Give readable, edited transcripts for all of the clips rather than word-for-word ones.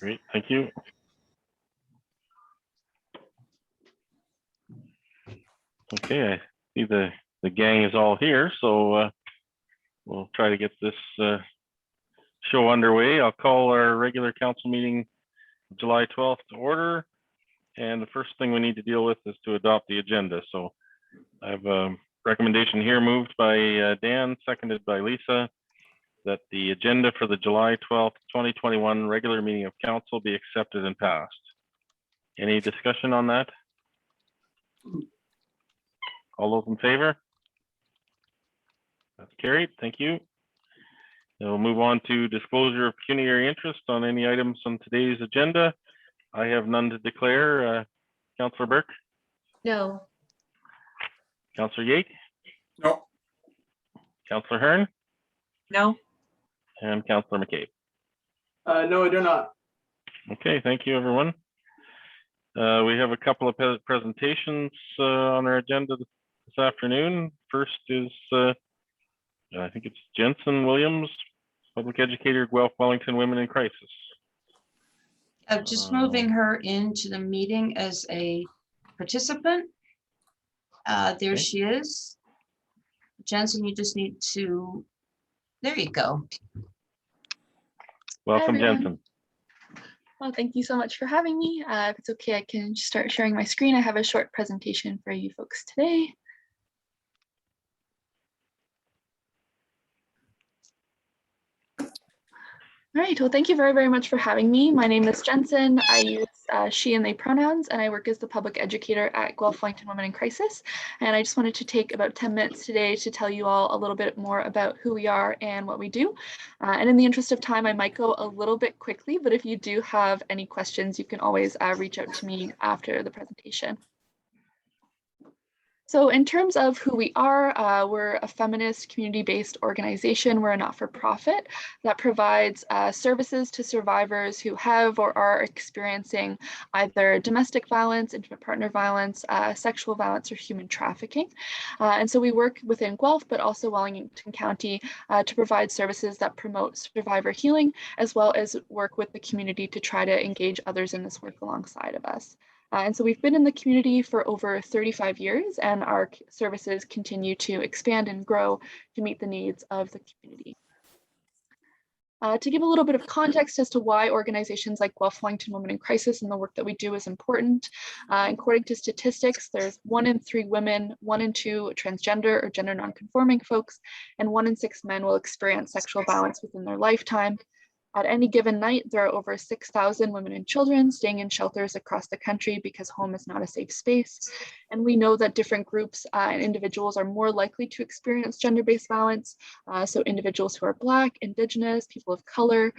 Great, thank you. Okay, I see the gang is all here, so we'll try to get this show underway. I'll call our regular council meeting July 12th to order. And the first thing we need to deal with is to adopt the agenda. So I have a recommendation here moved by Dan, seconded by Lisa, that the agenda for the July 12th, 2021 regular meeting of council be accepted and passed. Any discussion on that? All those in favor? That's carried, thank you. Then we'll move on to disclosure of pecuniary interest on any items on today's agenda. I have none to declare. Councillor Burke? No. Councillor Yate? No. Councillor Hearn? No. And Councillor McCabe? No, I do not. Okay, thank you, everyone. We have a couple of presentations on our agenda this afternoon. First is, I think it's Jensen Williams, public educator, Guelph Wellington Women in Crisis. I'm just moving her into the meeting as a participant. There she is. Jensen, you just need to, there you go. Welcome, Jensen. Well, thank you so much for having me. If it's okay, I can start sharing my screen. I have a short presentation for you folks today. All right, well, thank you very, very much for having me. My name is Jensen. I use she and they pronouns, and I work as the public educator at Guelph Wellington Women in Crisis. And I just wanted to take about 10 minutes today to tell you all a little bit more about who we are and what we do. And in the interest of time, I might go a little bit quickly, but if you do have any questions, you can always reach out to me after the presentation. So in terms of who we are, we're a feminist community-based organization. We're a not-for-profit that provides services to survivors who have or are experiencing either domestic violence, intimate partner violence, sexual violence, or human trafficking. And so we work within Guelph, but also Wellington County to provide services that promote survivor healing, as well as work with the community to try to engage others in this work alongside of us. And so we've been in the community for over 35 years, and our services continue to expand and grow to meet the needs of the community. To give a little bit of context as to why organizations like Guelph Wellington Women in Crisis and the work that we do is important, according to statistics, there's 1 in 3 women, 1 in 2 transgender or gender nonconforming folks, and 1 in 6 men will experience sexual violence within their lifetime. At any given night, there are over 6,000 women and children staying in shelters across the country because home is not a safe space. And we know that different groups and individuals are more likely to experience gender-based violence. So individuals who are Black, Indigenous, people of color,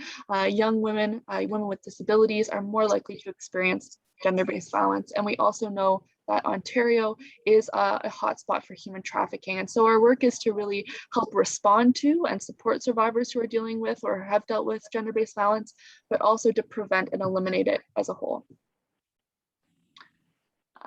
young women, women with disabilities are more likely to experience gender-based violence. And we also know that Ontario is a hotspot for human trafficking. And so our work is to really help respond to and support survivors who are dealing with or have dealt with gender-based violence, but also to prevent and eliminate it as a whole.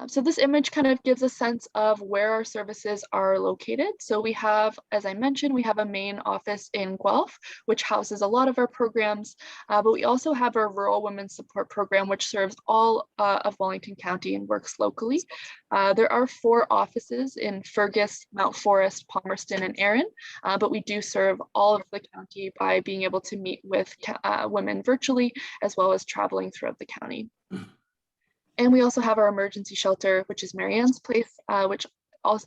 So this image kind of gives a sense of where our services are located. So we have, as I mentioned, we have a main office in Guelph, which houses a lot of our programs, but we also have our Rural Women's Support Program, which serves all of Wellington County and works locally. There are 4 offices in Fergus, Mount Forest, Palmerston, and Erin, but we do serve all of the county by being able to meet with women virtually, as well as traveling throughout the county. And we also have our emergency shelter, which is Marianne's Place, which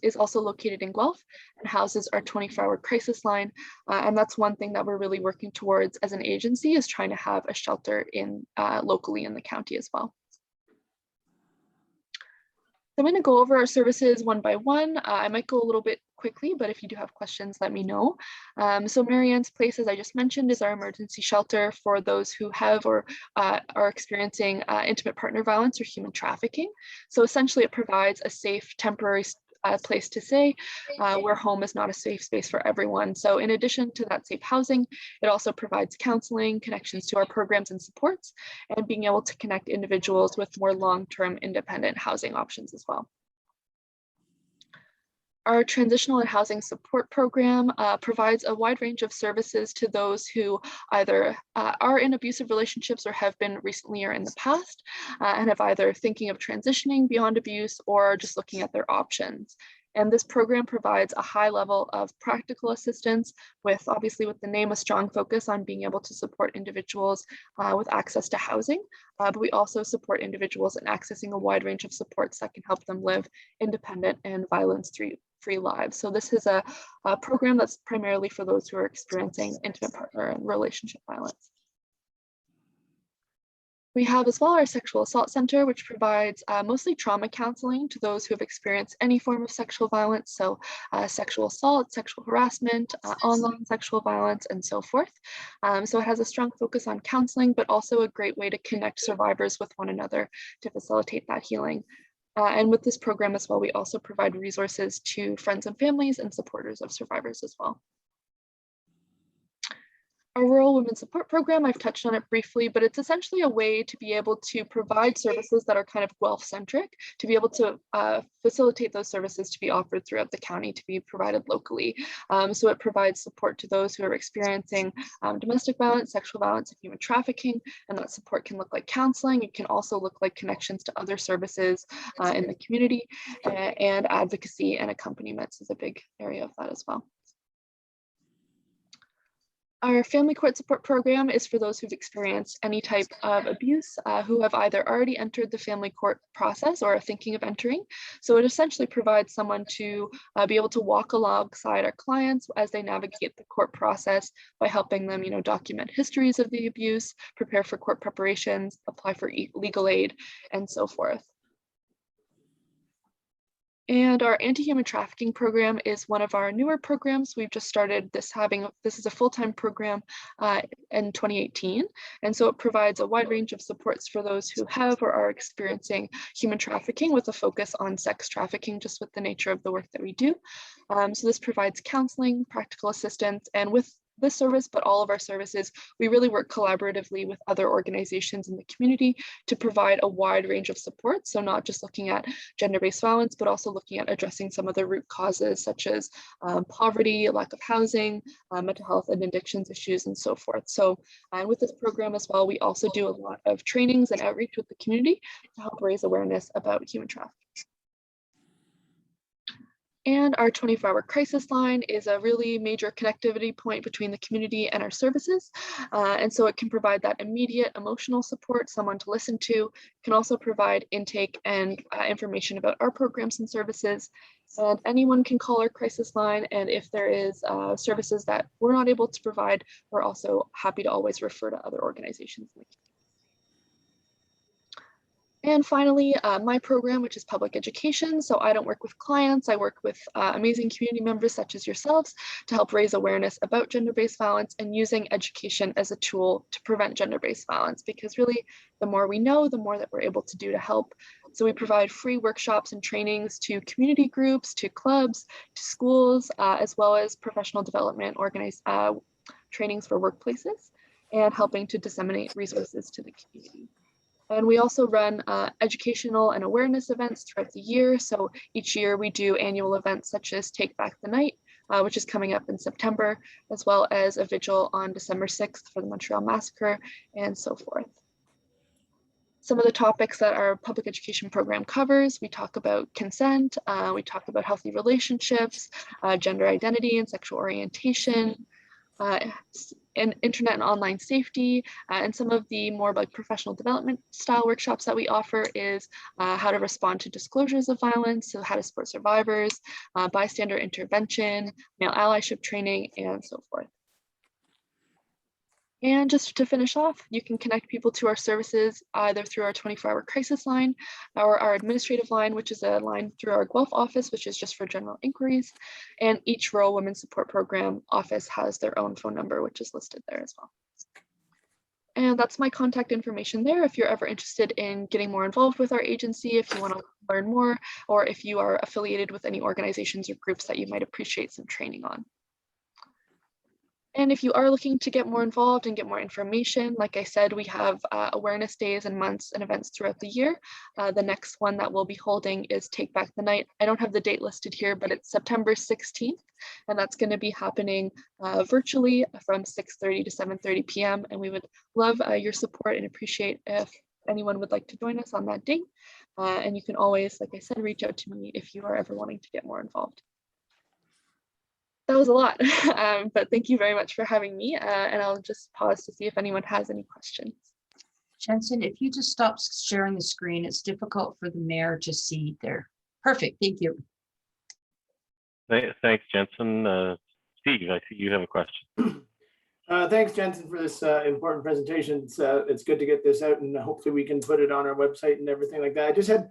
is also located in Guelph and houses our 24-hour crisis line. And that's one thing that we're really working towards as an agency, is trying to have a shelter in locally in the county as well. I'm going to go over our services one by one. I might go a little bit quickly, but if you do have questions, let me know. So Marianne's Place, as I just mentioned, is our emergency shelter for those who have or are experiencing intimate partner violence or human trafficking. So essentially it provides a safe temporary place to stay where home is not a safe space for everyone. So in addition to that safe housing, it also provides counseling, connections to our programs and supports, and being able to connect individuals with more long-term independent housing options as well. Our Transitional and Housing Support Program provides a wide range of services to those who either are in abusive relationships or have been recently or in the past, and have either thinking of transitioning beyond abuse or just looking at their options. And this program provides a high level of practical assistance with, obviously with the name, a strong focus on being able to support individuals with access to housing, but we also support individuals in accessing a wide range of supports that can help them live independent and violence-free lives. So this is a program that's primarily for those who are experiencing intimate partner and relationship violence. We have as well our Sexual Assault Center, which provides mostly trauma counseling to those who have experienced any form of sexual violence, so sexual assault, sexual harassment, online sexual violence, and so forth. So it has a strong focus on counseling, but also a great way to connect survivors with one another to facilitate that healing. And with this program as well, we also provide resources to friends and families and supporters of survivors as well. Our Rural Women Support Program, I've touched on it briefly, but it's essentially a way to be able to provide services that are kind of Guelph-centric, to be able to facilitate those services to be offered throughout the county, to be provided locally. So it provides support to those who are experiencing domestic violence, sexual violence, and human trafficking, and that support can look like counseling. It can also look like connections to other services in the community, and advocacy and accompaniments is a big area of that as well. Our Family Court Support Program is for those who've experienced any type of abuse, who have either already entered the family court process or are thinking of entering. So it essentially provides someone to be able to walk alongside our clients as they navigate the court process by helping them, document histories of the abuse, prepare for court preparations, apply for legal aid, and so forth. And our anti-human trafficking program is one of our newer programs. We've just started this is a full-time program in 2018. And so it provides a wide range of supports for those who have or are experiencing human trafficking with a focus on sex trafficking, just with the nature of the work that we do. So this provides counseling, practical assistance, and with this service, but all of our services, we really work collaboratively with other organizations in the community to provide a wide range of support. So not just looking at gender-based violence, but also looking at addressing some of the root causes such as poverty, lack of housing, mental health and addictions issues, and so forth. So, and with this program as well, we also do a lot of trainings and outreach with the community to help raise awareness about human trafficking. And our 24-hour crisis line is a really major connectivity point between the community and our services. And so it can provide that immediate emotional support, someone to listen to, can also provide intake and information about our programs and services. And anyone can call our crisis line. And if there is services that we're not able to provide, we're also happy to always refer to other organizations in the community. And finally, my program, which is public education. So I don't work with clients, I work with amazing community members such as yourselves to help raise awareness about gender-based violence and using education as a tool to prevent gender-based violence, because really the more we know, the more that we're able to do to help. So we provide free workshops and trainings to community groups, to clubs, to schools, as well as professional development trainings for workplaces, and helping to disseminate resources to the community. And we also run educational and awareness events throughout the year. So each year we do annual events such as Take Back the Night, which is coming up in September, as well as a vigil on December 6th for the Montreal Massacre, and so forth. Some of the topics that our public education program covers, we talk about consent, we talk about healthy relationships, gender identity and sexual orientation, and internet and online safety, and some of the more like professional development style workshops that we offer is how to respond to disclosures of violence, so how to support survivors, bystander intervention, male allyship training, and so forth. And just to finish off, you can connect people to our services either through our 24-hour crisis line or our administrative line, which is a line through our Guelph office, which is just for general inquiries. And each Rural Women Support Program office has their own phone number, which is listed there as well. And that's my contact information there. If you're ever interested in getting more involved with our agency, if you want to learn more, or if you are affiliated with any organizations or groups that you might appreciate some training on. And if you are looking to get more involved and get more information, like I said, we have awareness days and months and events throughout the year. The next one that we'll be holding is Take Back the Night. I don't have the date listed here, but it's September 16th, and that's going to be happening virtually from 6:30 to 7:30 p.m. And we would love your support and appreciate if anyone would like to join us on that date. And you can always, like I said, reach out to me if you are ever wanting to get more involved. That was a lot, but thank you very much for having me. And I'll just pause to see if anyone has any questions. Jensen, if you just stop sharing the screen, it's difficult for the mayor to see there. Perfect, thank you. Thanks, Jensen. Steve, I see you have a question. Thanks, Jensen, for this important presentation. It's good to get this out, and hopefully we can put it on our website and everything like that. I just had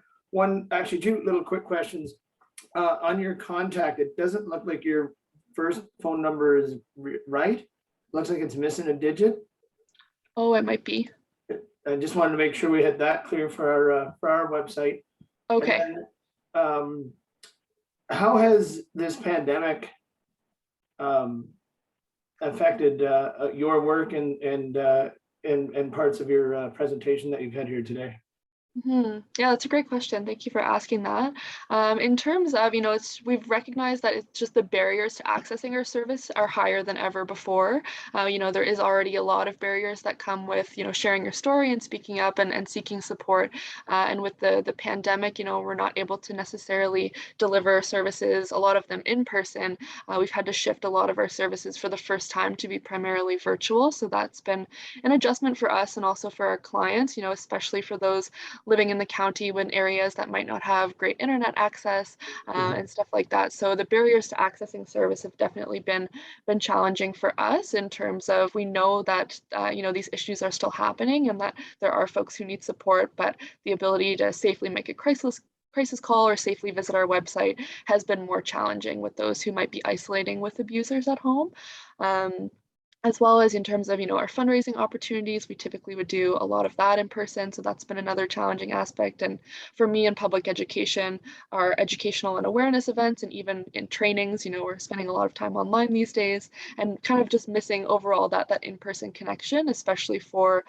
actually two little quick questions. On your contact, it doesn't look like your first phone number is right. Looks like it's missing a digit. Oh, it might be. I just wanted to make sure we had that clear for our website. Okay. And then, how has this pandemic affected your work and parts of your presentation that you've had here today? Yeah, that's a great question. Thank you for asking that. In terms of, we've recognized that it's just the barriers to accessing our service are higher than ever before. There is already a lot of barriers that come with, sharing your story and speaking up and seeking support. And with the pandemic, we're not able to necessarily deliver services, a lot of them in person. We've had to shift a lot of our services for the first time to be primarily virtual. So that's been an adjustment for us and also for our clients, especially for those living in the county in areas that might not have great internet access and stuff like that. So the barriers to accessing service have definitely been challenging for us in terms of we know that these issues are still happening and that there are folks who need support, but the ability to safely make a crisis call or safely visit our website has been more challenging with those who might be isolating with abusers at home. As well as in terms of, our fundraising opportunities, we typically would do a lot of that in person. So that's been another challenging aspect. And for me in public education, our educational and awareness events and even in trainings, we're spending a lot of time online these days and kind of just missing overall that in-person connection, especially for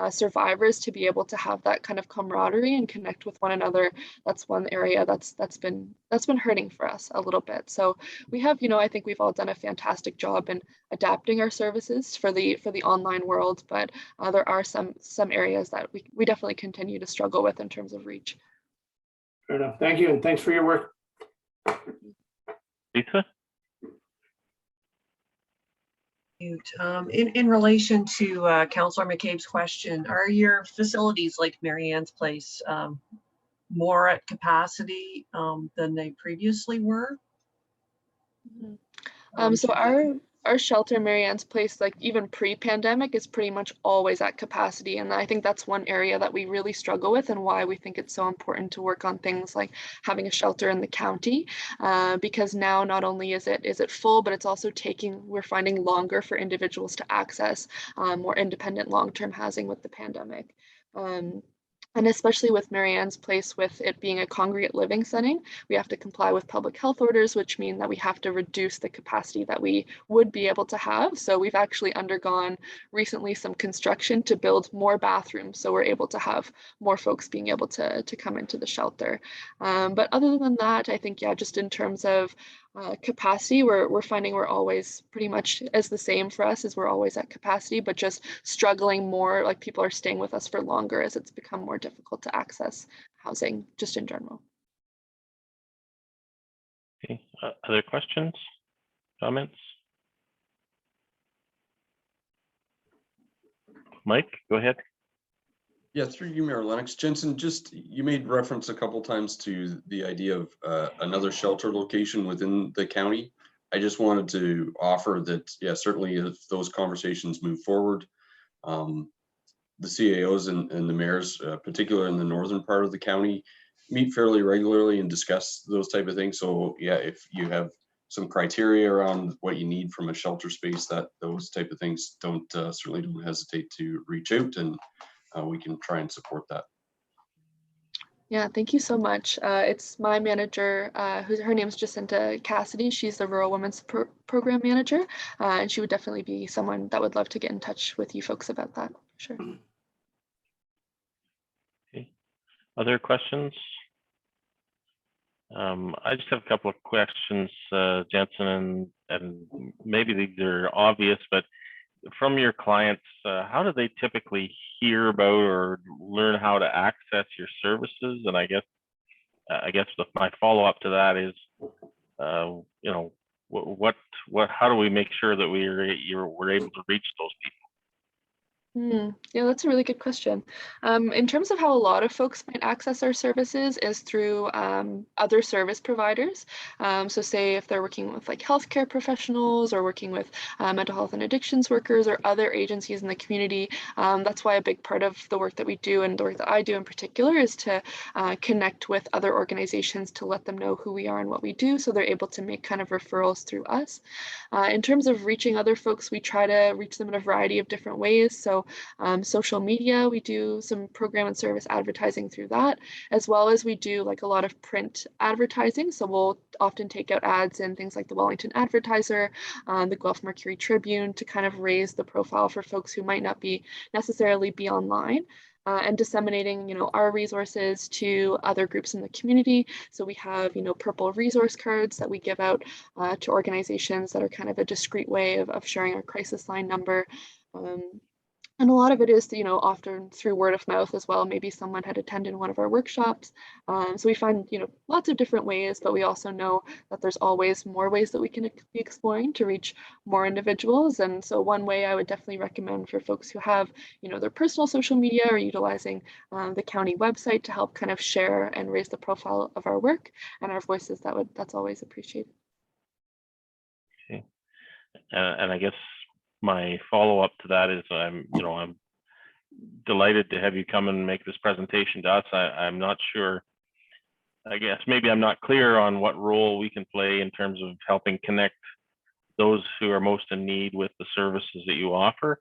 survivors to be able to have that kind of camaraderie and connect with one another. That's one area that's been hurting for us a little bit. So we have, I think we've all done a fantastic job in adapting our services for the online world, but there are some areas that we definitely continue to struggle with in terms of reach. Fair enough. Thank you, and thanks for your work. Lisa? In relation to Councillor McCabe's question, are your facilities like Marianne's Place more at capacity than they previously were? So our shelter, Marianne's Place, like even pre-pandemic, is pretty much always at capacity. And I think that's one area that we really struggle with and why we think it's so important to work on things like having a shelter in the county, because now not only is it full, but it's also we're finding longer for individuals to access more independent long-term housing with the pandemic. And especially with Marianne's Place, with it being a congregate living setting, we have to comply with public health orders, which mean that we have to reduce the capacity that we would be able to have. So we've actually undergone recently some construction to build more bathrooms. So we're able to have more folks being able to come into the shelter. But other than that, I think, just in terms of capacity, we're finding we're always pretty much as the same for us as we're always at capacity, but just struggling more, like people are staying with us for longer as it's become more difficult to access housing just in general. Okay. Other questions, comments? Mike, go ahead. Yeah, through you, Mayor Lennox. Jensen, you made reference a couple times to the idea of another shelter location within the county. I just wanted to offer that, yeah, certainly if those conversations move forward, the CAOs and the mayors, particularly in the northern part of the county, meet fairly regularly and discuss those type of things. So yeah, if you have some criteria around what you need from a shelter space, that those type of things certainly don't hesitate to reach out, and we can try and support that. Yeah, thank you so much. It's my manager, her name is Jacinta Cassidy. She's the Rural Women's Program Manager, and she would definitely be someone that would love to get in touch with you folks about that. Sure. Okay. Other questions? I just have a couple of questions, Jensen, and maybe these are obvious, but from your clients, how do they typically hear about or learn how to access your services? And I guess my follow-up to that is, you know, how do we make sure that we're able to reach those people? Yeah, that's a really good question. In terms of how a lot of folks might access our services is through other service providers. So say if they're working with like healthcare professionals or working with mental health and addictions workers or other agencies in the community. That's why a big part of the work that we do and the work that I do in particular is to connect with other organizations to let them know who we are and what we do so they're able to make kind of referrals through us. In terms of reaching other folks, we try to reach them in a variety of different ways. So social media, we do some program and service advertising through that, as well as we do like a lot of print advertising. So we'll often take out ads in things like the Wellington Advertiser, the Guelph Mercury Tribune to kind of raise the profile for folks who might not be necessarily be online. And disseminating, you know, our resources to other groups in the community. So we have, you know, purple resource cards that we give out to organizations that are kind of a discreet way of sharing our crisis line number. And a lot of it is, you know, often through word of mouth as well. Maybe someone had attended one of our workshops. So we find, you know, lots of different ways, but we also know that there's always more ways that we can be exploring to reach more individuals. And so one way I would definitely recommend for folks who have, you know, their personal social media or utilizing the county website to help kind of share and raise the profile of our work and our voices, that's always appreciated. Okay. And I guess my follow-up to that is I'm delighted to have you come and make this presentation to us. I'm not sure, I guess maybe I'm not clear on what role we can play in terms of helping connect those who are most in need with the services that you offer.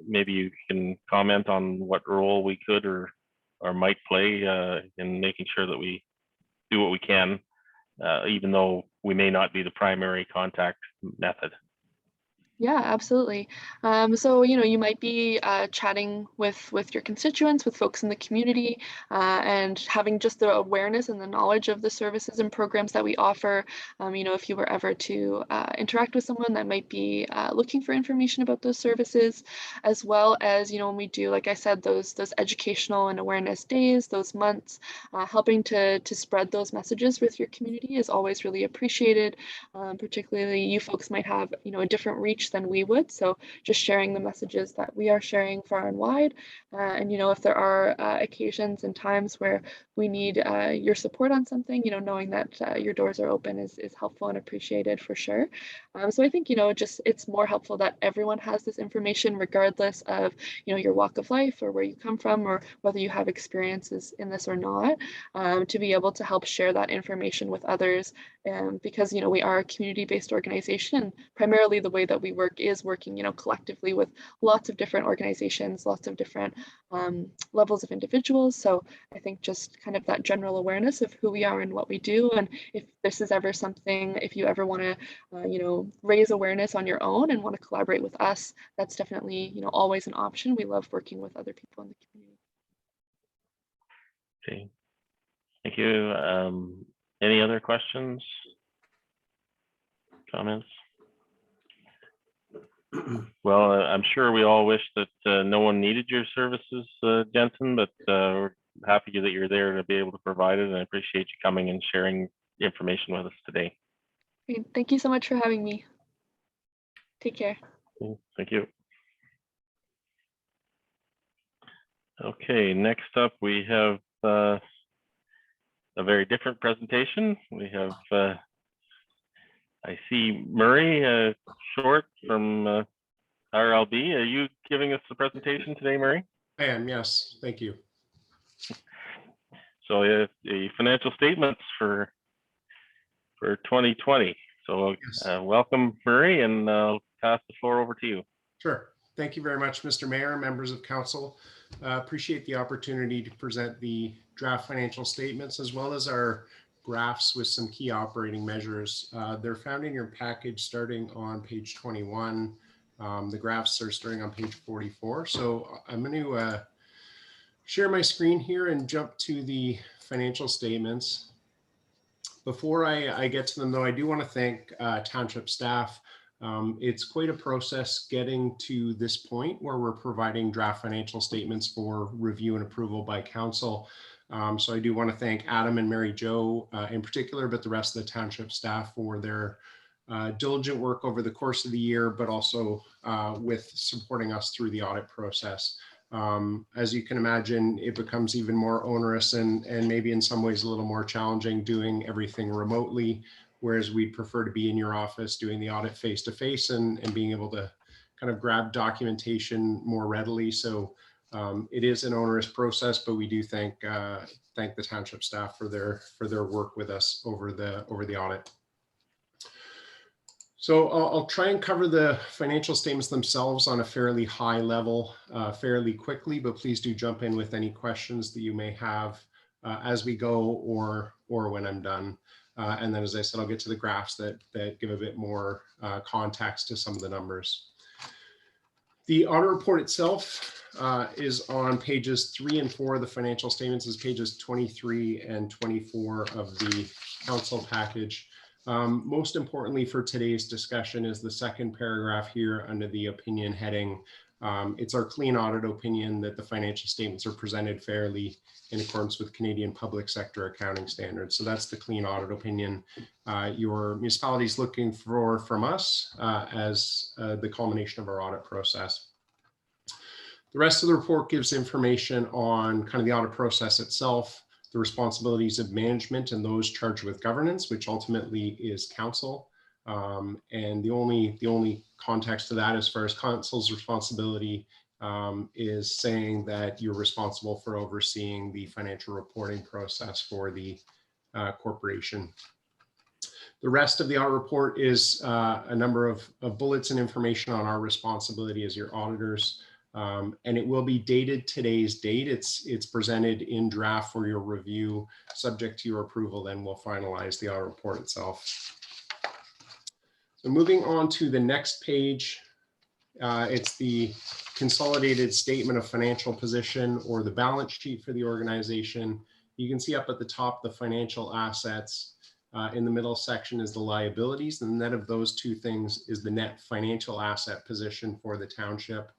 Maybe you can comment on what role we could or might play in making sure that we do what we can, even though we may not be the primary contact method. Yeah, absolutely. So, you know, you might be chatting with your constituents, with folks in the community, and having just the awareness and the knowledge of the services and programs that we offer. You know, if you were ever to interact with someone that might be looking for information about those services, as well as, you know, when we do, like I said, those educational and awareness days, those months, helping to spread those messages with your community is always really appreciated. Particularly, you folks might have, you know, a different reach than we would. So just sharing the messages that we are sharing far and wide. And, you know, if there are occasions and times where we need your support on something, you know, knowing that your doors are open is helpful and appreciated for sure. So I think, you know, it's more helpful that everyone has this information regardless of, you know, your walk of life or where you come from or whether you have experiences in this or not, to be able to help share that information with others. Because, you know, we are a community-based organization. Primarily the way that we work is working, you know, collectively with lots of different organizations, lots of different levels of individuals. So I think just kind of that general awareness of who we are and what we do. And if this is ever something, if you ever want to, you know, raise awareness on your own and want to collaborate with us, that's definitely, you know, always an option. We love working with other people in the community. Okay, thank you. Any other questions, comments? Well, I'm sure we all wish that no one needed your services, Jensen, but we're happy that you're there to be able to provide it, and I appreciate you coming and sharing information with us today. Great. Thank you so much for having me. Take care. Thank you. Okay, next up we have a very different presentation. We have I see Murray Short from RLB. Are you giving us the presentation today, Murray? I am, yes. Thank you. So the financial statements for 2020. So Yes. welcome, Murray, and I'll pass the floor over to you. Sure. Thank you very much, Mr. Mayor, members of council. Appreciate the opportunity to present the draft financial statements as well as our graphs with some key operating measures. They're found in your package starting on page 21. The graphs are starting on page 44. So I'm going to share my screen here and jump to the financial statements. Before I get to them, though, I do want to thank township staff. It's quite a process getting to this point where we're providing draft financial statements for review and approval by council. So I do want to thank Adam and Mary Jo in particular, but the rest of the township staff for their diligent work over the course of the year, but also with supporting us through the audit process. As you can imagine, it becomes even more onerous and maybe in some ways a little more challenging doing everything remotely, whereas we'd prefer to be in your office doing the audit face to face and being able to kind of grab documentation more readily. So it is an onerous process, but we do thank the township staff for their work with us over the audit. So I'll try and cover the financial statements themselves on a fairly high level, fairly quickly, but please do jump in with any questions that you may have as we go or when I'm done. And then, as I said, I'll get to the graphs that give a bit more context to some of the numbers. The audit report itself is on pages 3 and 4 of the financial statements, is pages 23 and 24 of the council package. Most importantly for today's discussion is the second paragraph here under the opinion heading. It's our clean audit opinion that the financial statements are presented fairly in accordance with Canadian public sector accounting standards. So that's the clean audit opinion your municipality is looking for from us as the culmination of our audit process. The rest of the report gives information on kind of the audit process itself, the responsibilities of management and those charged with governance, which ultimately is council. And the only context to that as far as council's responsibility is saying that you're responsible for overseeing the financial reporting process for the corporation. The rest of the audit report is a number of bullets and information on our responsibility as your auditors. And it will be dated today's date. It's presented in draft for your review. Subject to your approval, then we'll finalize the audit report itself. So moving on to the next page, it's the consolidated statement of financial position or the balance sheet for the organization. You can see up at the top the financial assets. In the middle section is the liabilities, and the net of those two things is the net financial asset position for the township.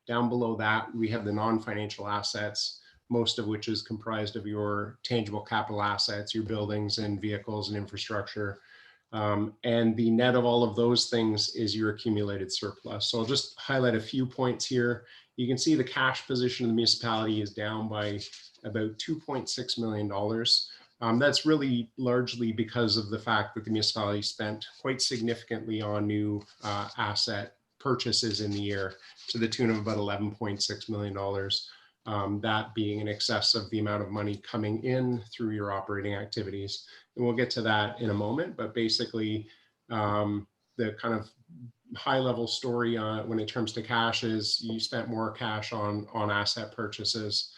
Down below that, we have the non-financial assets, most of which is comprised of your tangible capital assets, your buildings and vehicles and infrastructure. And the net of all of those things is your accumulated surplus. So I'll just highlight a few points here. You can see the cash position of the municipality is down by about $2.6 million. That's really largely because of the fact that the municipality spent quite significantly on new asset purchases in the year to the tune of about $11.6 million, that being in excess of the amount of money coming in through your operating activities. And we'll get to that in a moment, but basically the kind of high level story when it comes to cash is you spent more cash on asset purchases,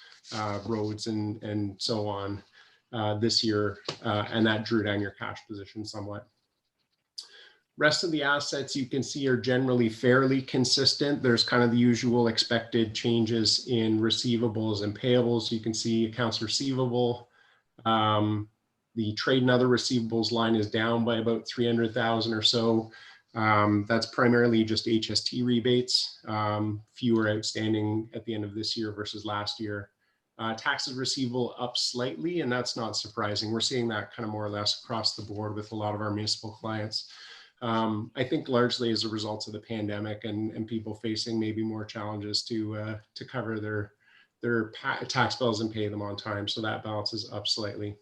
roads and so on this year, and that drew down your cash position somewhat. Rest of the assets you can see are generally fairly consistent. There's kind of the usual expected changes in receivables and payables. You can see accounts receivable. The trade and other receivables line is down by about 300,000 or so. That's primarily just HST rebates, fewer outstanding at the end of this year versus last year. Taxes receivable up slightly, and that's not surprising. We're seeing that kind of more or less across the board with a lot of our municipal clients. I think largely as a result of the pandemic and people facing maybe more challenges to cover their tax bills and pay them on time. So that balance is up slightly.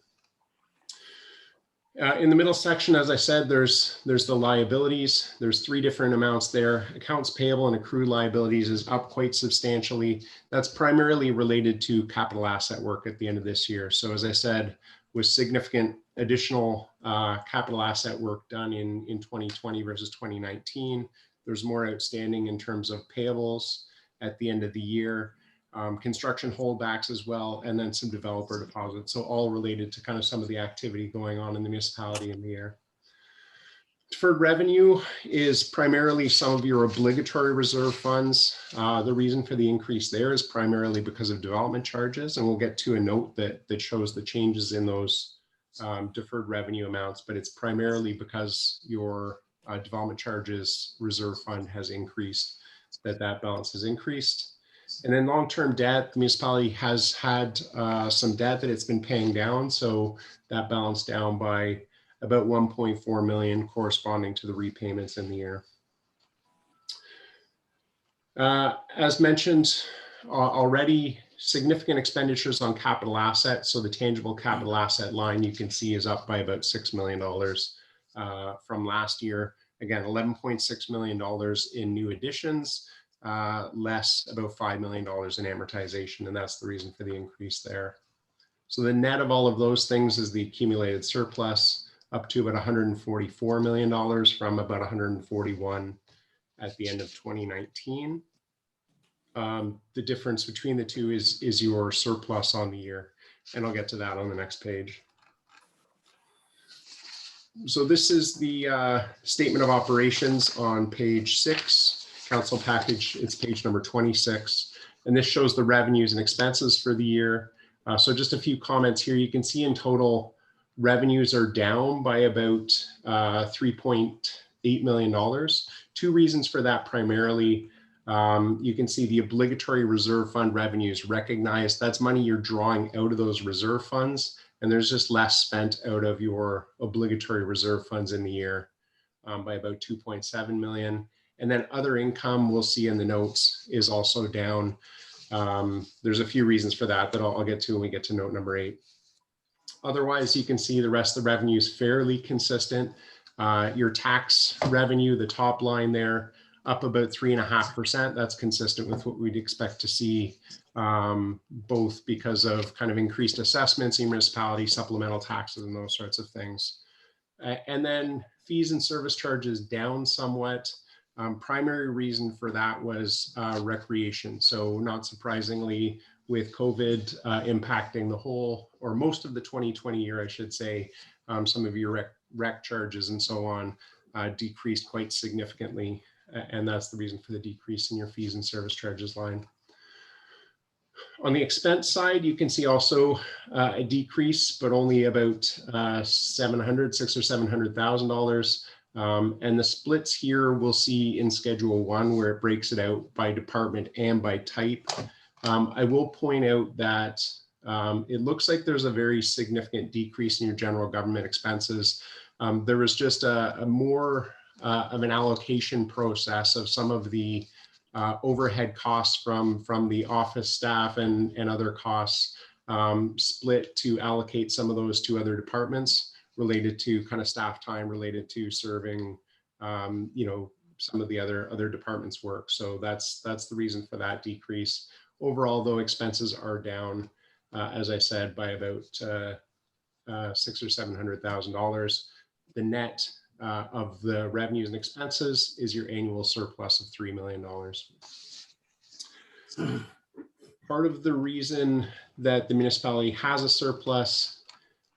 In the middle section, as I said, there's the liabilities. There's 3 different amounts there. Accounts payable and accrued liabilities is up quite substantially. That's primarily related to capital asset work at the end of this year. So as I said, with significant additional capital asset work done in 2020 versus 2019, There's more outstanding in terms of payables at the end of the year, construction holdbacks as well, and then some developer deposits. So all related to kind of some of the activity going on in the municipality in the year. Deferred revenue is primarily some of your obligatory reserve funds. The reason for the increase there is primarily because of development charges, and we'll get to a note that shows the changes in those deferred revenue amounts, but it's primarily because your development charges reserve fund has increased, that balance has increased. And then long-term debt, the municipality has had some debt that it's been paying down, so that balance down by about 1.4 million, corresponding to the repayments in the year. As mentioned already, significant expenditures on capital assets. So the tangible capital asset line you can see is up by about $6 million from last year. Again, $11.6 million in new additions, less about $5 million in amortization, and that's the reason for the increase there. So the net of all of those things is the accumulated surplus, up to about $144 million from about 141 at the end of 2019. The difference between the two is your surplus on the year, and I'll get to that on the next page. So this is the statement of operations on page 6, council package. It's page number 26, and this shows the revenues and expenses for the year. So just a few comments here. You can see in total, revenues are down by about $3.8 million. Two reasons for that primarily. You can see the obligatory reserve fund revenues recognized. That's money you're drawing out of those reserve funds, and there's just less spent out of your obligatory reserve funds in the year by about 2.7 million. And then other income we'll see in the notes is also down. There's a few reasons for that that I'll get to when we get to note number 8. Otherwise, you can see the rest of the revenue is fairly consistent. Your tax revenue, the top line there, up about 3.5%. That's consistent with what we'd expect to see, both because of kind of increased assessments in municipality, supplemental taxes, and those sorts of things. And then fees and service charges down somewhat. Primary reason for that was recreation. So not surprisingly, with COVID impacting the whole, or most of the 2020 year, I should say, some of your rec charges and so on decreased quite significantly. And that's the reason for the decrease in your fees and service charges line. On the expense side, you can see also a decrease, but only about $600,000 or $700,000. And the splits here we'll see in Schedule 1, where it breaks it out by department and by type. I will point out that it looks like there's a very significant decrease in your general government expenses. There was just a more of an allocation process of some of the overhead costs from the office staff and other costs split to allocate some of those to other departments related to kind of staff time related to serving, some of the other departments' work. So that's the reason for that decrease. Overall, though, expenses are down, as I said, by about $600,000 or $700,000. The net of the revenues and expenses is your annual surplus of $3 million. Part of the reason that the municipality has a surplus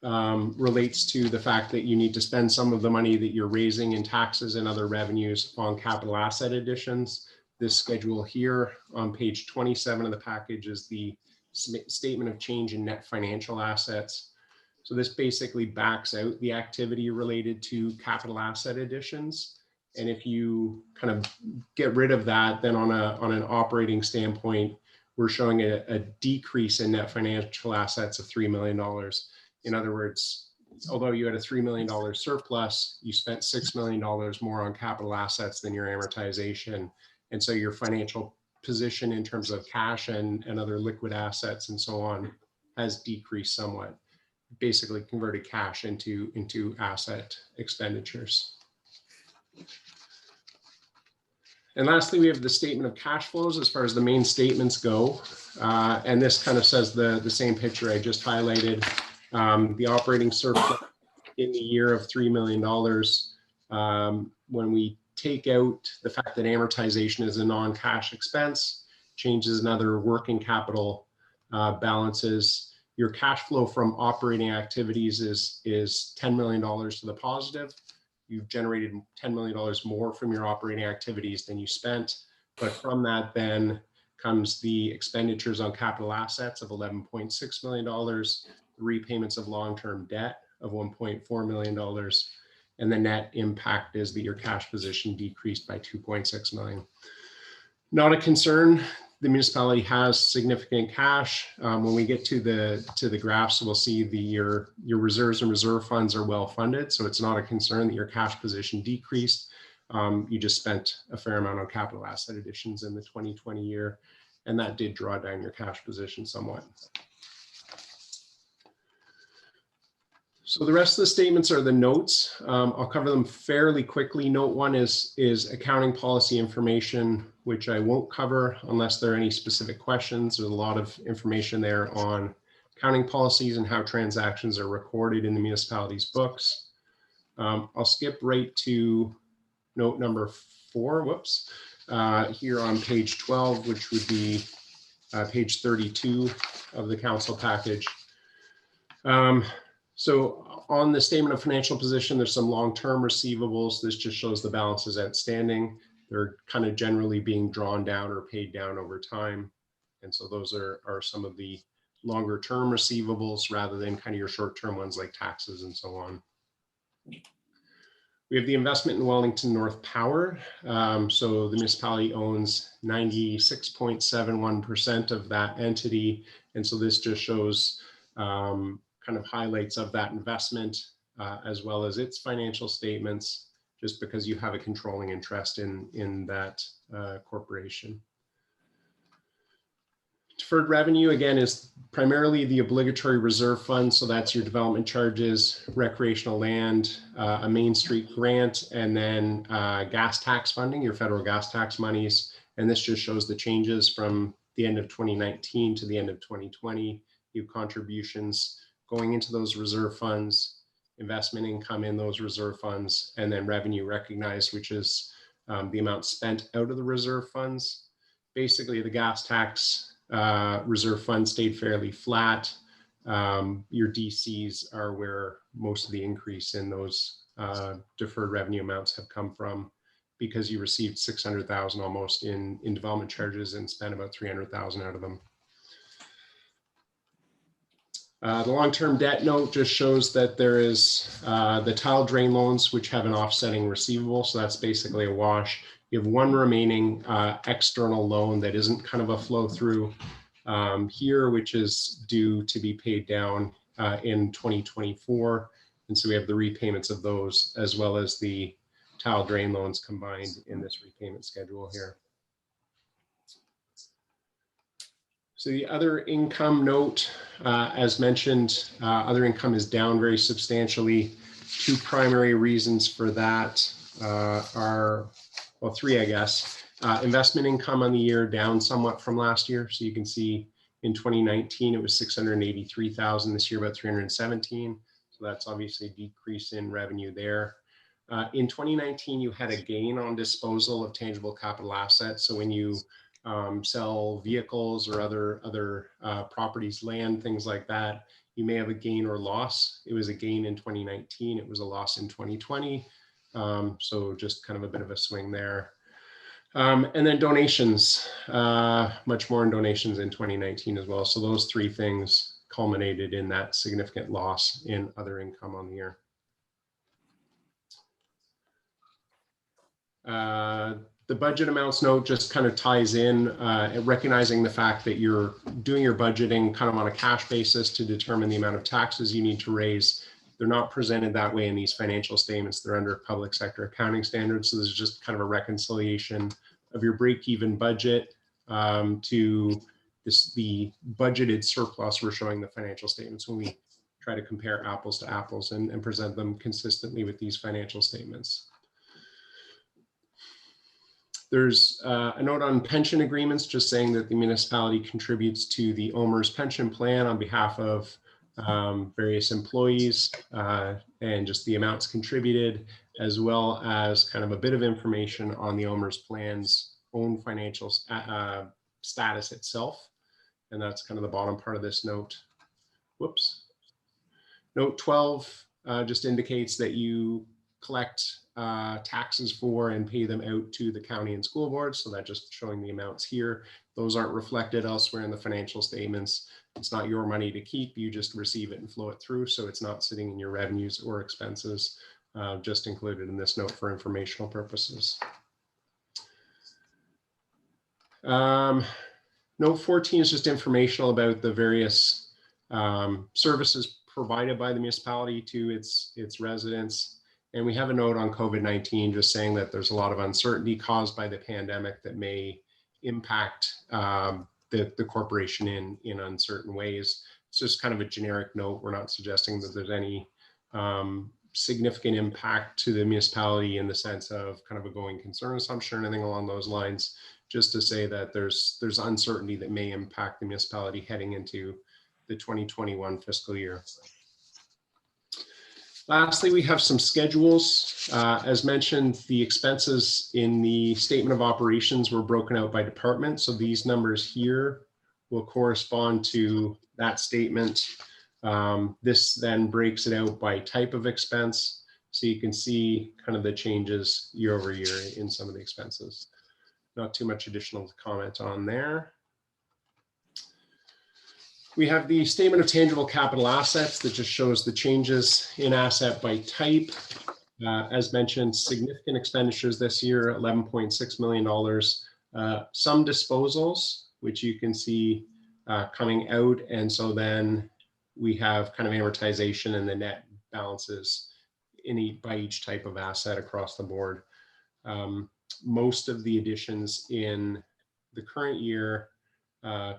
relates to the fact that you need to spend some of the money that you're raising in taxes and other revenues on capital asset additions. This schedule here on page 27 of the package is the statement of change in net financial assets. So this basically backs out the activity related to capital asset additions. And if you kind of get rid of that, then on an operating standpoint, we're showing a decrease in net financial assets of $3 million. In other words, although you had a $3 million surplus, you spent $6 million more on capital assets than your amortization. And so your financial position in terms of cash and other liquid assets and so on has decreased somewhat. Basically converted cash into asset expenditures. And lastly, we have the statement of cash flows as far as the main statements go. And this kind of says the same picture I just highlighted. The operating surplus in the year of $3 million. When we take out the fact that amortization is a non-cash expense, changes in other working capital balances, your cash flow from operating activities is $10 million to the positive. You've generated $10 million more from your operating activities than you spent. But from that then comes the expenditures on capital assets of $11.6 million, the repayments of long-term debt of $1.4 million, and the net impact is that your cash position decreased by $2.6 million. Not a concern. The municipality has significant cash. When we get to the graphs, we'll see your reserves and reserve funds are well funded. So it's not a concern that your cash position decreased. You just spent a fair amount on capital asset additions in the 2020 year, and that did draw down your cash position somewhat. So the rest of the statements are the notes. I'll cover them fairly quickly. Note 1 is accounting policy information, which I won't cover unless there are any specific questions. There's a lot of information there on accounting policies and how transactions are recorded in the municipality's books. I'll skip right to note number 4, whoops, here on page 12, which would be page 32 of the council package. So on the statement of financial position, there's some long-term receivables. This just shows the balances outstanding. They're kind of generally being drawn down or paid down over time. And so those are some of the longer term receivables rather than kind of your short-term ones like taxes and so on. We have the investment in Wellington North Power. So the municipality owns 96.71% of that entity. And so this just shows kind of highlights of that investment as well as its financial statements, just because you have a controlling interest in that corporation. Deferred revenue, again, is primarily the obligatory reserve fund. So that's your development charges, recreational land, a Main Street grant, and then gas tax funding, your federal gas tax monies. And this just shows the changes from the end of 2019 to the end of 2020. You have contributions going into those reserve funds, investment income in those reserve funds, and then revenue recognized, which is the amount spent out of the reserve funds. Basically, the gas tax reserve fund stayed fairly flat. Your DCs are where most of the increase in those deferred revenue amounts have come from, because you received $600,000 almost in development charges and spent about $300,000 out of them. The long-term debt note just shows that there is the tile drain loans, which have an offsetting receivable. So that's basically a wash. You have one remaining external loan that isn't kind of a flow through here, which is due to be paid down in 2024. And so we have the repayments of those as well as the tile drain loans combined in this repayment schedule here. So the other income note, as mentioned, other income is down very substantially. Two primary reasons for that are, well, three, I guess. Investment income on the year down somewhat from last year. So you can see in 2019, it was 683,000, this year about 317. So that's obviously a decrease in revenue there. In 2019, you had a gain on disposal of tangible capital assets. So when you sell vehicles or other properties, land, things like that, you may have a gain or loss. It was a gain in 2019. It was a loss in 2020. So just kind of a bit of a swing there. And then donations, much more in donations in 2019 as well. So those three things culminated in that significant loss in other income on the year. The budget amounts note just kind of ties in, recognizing the fact that you're doing your budgeting kind of on a cash basis to determine the amount of taxes you need to raise. They're not presented that way in these financial statements. They're under public sector accounting standards. So there's just kind of a reconciliation of your break-even budget to the budgeted surplus we're showing the financial statements when we try to compare apples to apples and present them consistently with these financial statements. There's a note on pension agreements, just saying that the municipality contributes to the OMERS pension plan on behalf of various employees and just the amounts contributed. as well as kind of a bit of information on the owner's plan's own financial status itself. And that's kind of the bottom part of this note. Whoops. Note 12 just indicates that you collect taxes for and pay them out to the county and school boards. So that just showing the amounts here. Those aren't reflected elsewhere in the financial statements. It's not your money to keep. You just receive it and flow it through. So it's not sitting in your revenues or expenses, just included in this note for informational purposes. Note 14 is just informational about the various services provided by the municipality to its residents. And we have a note on COVID-19 just saying that there's a lot of uncertainty caused by the pandemic that may impact the corporation in uncertain ways. It's just kind of a generic note. We're not suggesting that there's any significant impact to the municipality in the sense of kind of a going concern assumption or anything along those lines, just to say that there's uncertainty that may impact the municipality heading into the 2021 fiscal year. Lastly, we have some schedules. As mentioned, the expenses in the statement of operations were broken out by department. So these numbers here will correspond to that statement. This then breaks it out by type of expense. So you can see kind of the changes year over year in some of the expenses. Not too much additional to comment on there. We have the statement of tangible capital assets that just shows the changes in asset by type. As mentioned, significant expenditures this year, $11.6 million. Some disposals, which you can see coming out. And so then we have kind of amortization and the net balances by each type of asset across the board. Most of the additions in the current year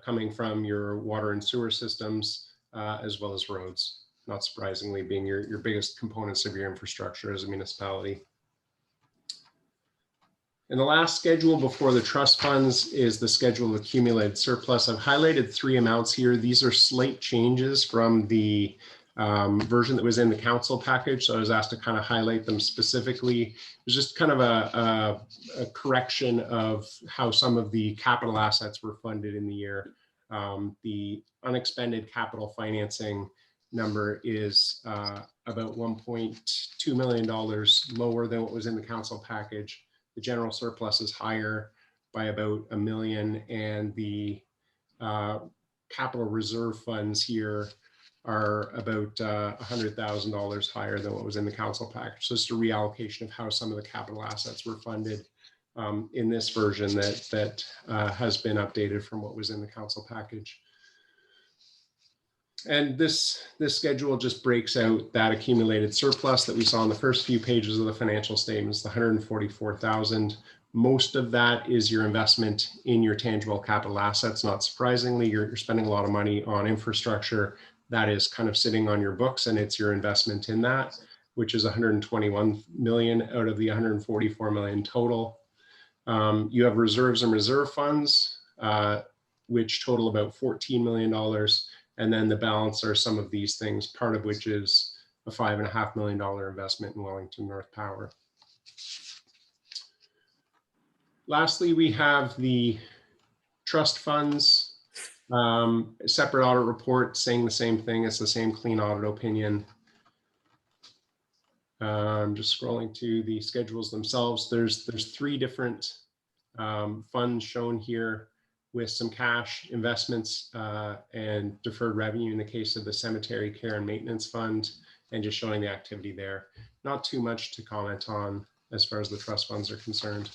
coming from your water and sewer systems, as well as roads, not surprisingly being your biggest components of your infrastructure as a municipality. And the last schedule before the trust funds is the schedule of accumulated surplus. I've highlighted 3 amounts here. These are slight changes from the version that was in the council package. So I was asked to kind of highlight them specifically. It was just kind of a correction of how some of the capital assets were funded in the year. The unexpended capital financing number is about $1.2 million lower than what was in the council package. The general surplus is higher by about $1 million, and the capital reserve funds here are about $100,000 higher than what was in the council package. So it's a reallocation of how some of the capital assets were funded in this version that has been updated from what was in the council package. And this schedule just breaks out that accumulated surplus that we saw in the first few pages of the financial statements, the $144,000. Most of that is your investment in your tangible capital assets. Not surprisingly, you're spending a lot of money on infrastructure that is kind of sitting on your books, and it's your investment in that, which is 121 million out of the 144 million total. You have reserves and reserve funds, which total about $14 million. And then the balance are some of these things, part of which is a $5.5 million investment in Wellington North Power. Lastly, we have the trust funds. Separate audit report saying the same thing. It's the same clean audit opinion. Just scrolling to the schedules themselves. There's 3 different funds shown here with some cash investments and deferred revenue in the case of the cemetery care and maintenance fund, and just showing the activity there. Not too much to comment on as far as the trust funds are concerned.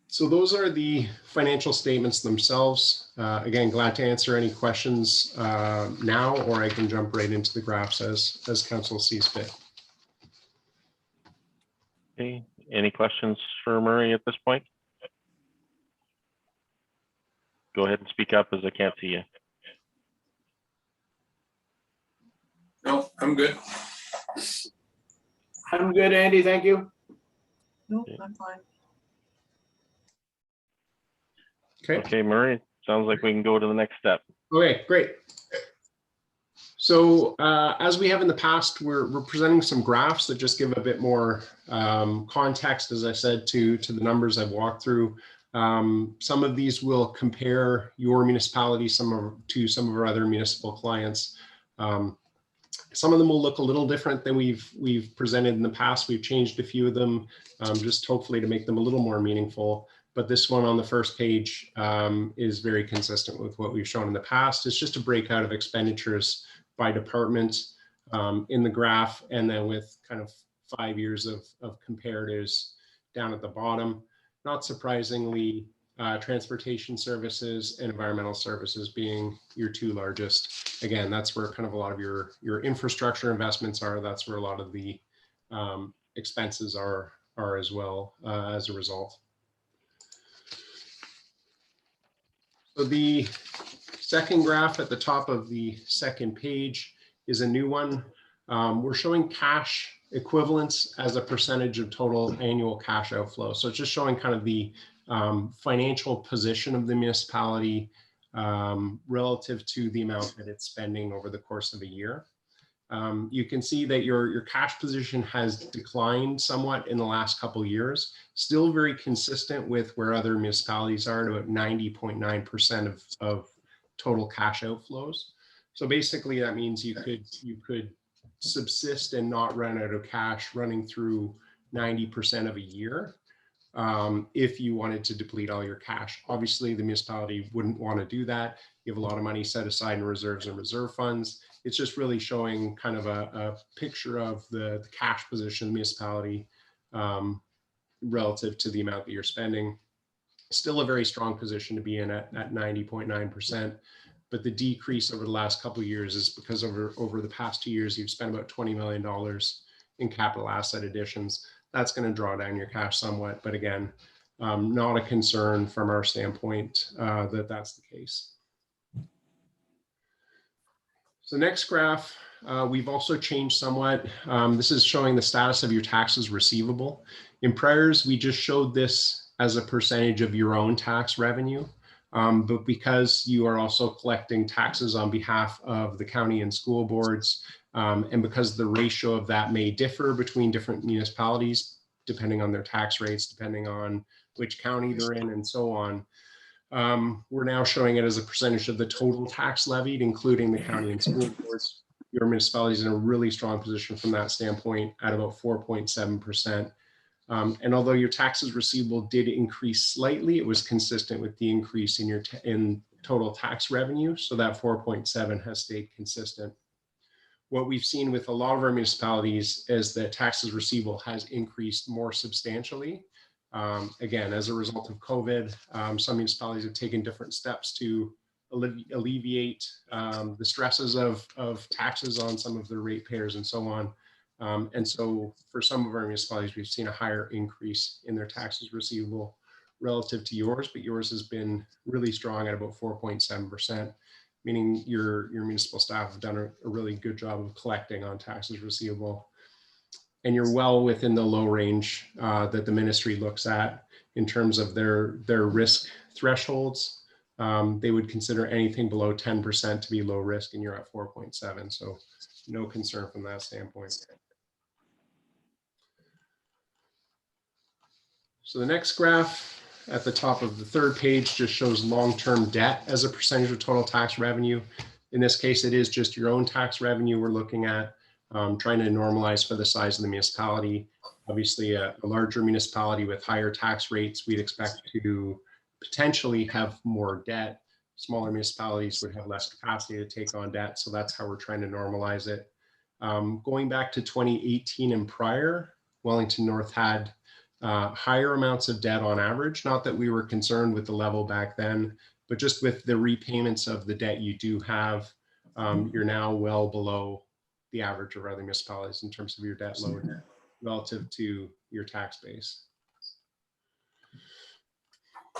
So those are the financial statements themselves. Again, glad to answer any questions now, or I can jump right into the graphs as council sees fit. Okay, any questions for Murray at this point? Go ahead and speak up as I can't see you. No, I'm good. I'm good, Andy. Thank you. No, I'm fine. Okay. Okay, Murray, sounds like we can go to the next step. Okay, great. So So as we have in the past, we're presenting some graphs that just give a bit more context, as I said, to the numbers I've walked through. Some of these will compare your municipality to some of our other municipal clients. Some of them will look a little different than we've presented in the past. We've changed a few of them, just hopefully to make them a little more meaningful. But this one on the first page is very consistent with what we've shown in the past. It's just a breakout of expenditures by department in the graph, and then with kind of 5 years of comparatives down at the bottom. Not surprisingly, transportation services and environmental services being your two largest. Again, that's where kind of a lot of your infrastructure investments are. That's where a lot of the expenses are as well as a result. So the second graph at the top of the second page is a new one. We're showing cash equivalents as a percentage of total annual cash outflow. So it's just showing kind of the financial position of the municipality relative to the amount that it's spending over the course of a year. You can see that your cash position has declined somewhat in the last couple of years, still very consistent with where other municipalities are, at about 90.9% of total cash outflows. So basically that means you could subsist and not run out of cash running through 90% of a year if you wanted to deplete all your cash. Obviously the municipality wouldn't want to do that. You have a lot of money set aside in reserves and reserve funds. It's just really showing kind of a picture of the cash position of the municipality relative to the amount that you're spending. Still a very strong position to be in at 90.9%. But the decrease over the last couple of years is because over the past 2 years, you've spent about $20 million in capital asset additions. That's going to draw down your cash somewhat. But again, not a concern from our standpoint that that's the case. So next graph, we've also changed somewhat. This is showing the status of your taxes receivable. In priors, we just showed this as a percentage of your own tax revenue. But because you are also collecting taxes on behalf of the county and school boards, and because the ratio of that may differ between different municipalities, depending on their tax rates, depending on which county they're in, and so on, we're now showing it as a percentage of the total tax levied, including the county and school boards. Your municipality is in a really strong position from that standpoint at about 4.7%. And although your taxes receivable did increase slightly, it was consistent with the increase in your total tax revenue. So that 4.7 has stayed consistent. What we've seen with a lot of our municipalities is that taxes receivable has increased more substantially. Again, as a result of COVID, some municipalities have taken different steps to alleviate the stresses of taxes on some of their ratepayers and so on. And so for some of our municipalities, we've seen a higher increase in their taxes receivable relative to yours, but yours has been really strong at about 4.7%, meaning your municipal staff have done a really good job of collecting on taxes receivable. And you're well within the low range that the ministry looks at in terms of their risk thresholds. They would consider anything below 10% to be low risk, and you're at 4.7. So no concern from that standpoint. So the next graph at the top of the third page just shows long-term debt as a percentage of total tax revenue. In this case, it is just your own tax revenue we're looking at, trying to normalize for the size of the municipality. Obviously, a larger municipality with higher tax rates, we'd expect to potentially have more debt. Smaller municipalities would have less capacity to take on debt. So that's how we're trying to normalize it. Going back to 2018 and prior, Wellington North had higher amounts of debt on average. Not that we were concerned with the level back then, but just with the repayments of the debt you do have, you're now well below the average of other municipalities in terms of your debt load relative to your tax base.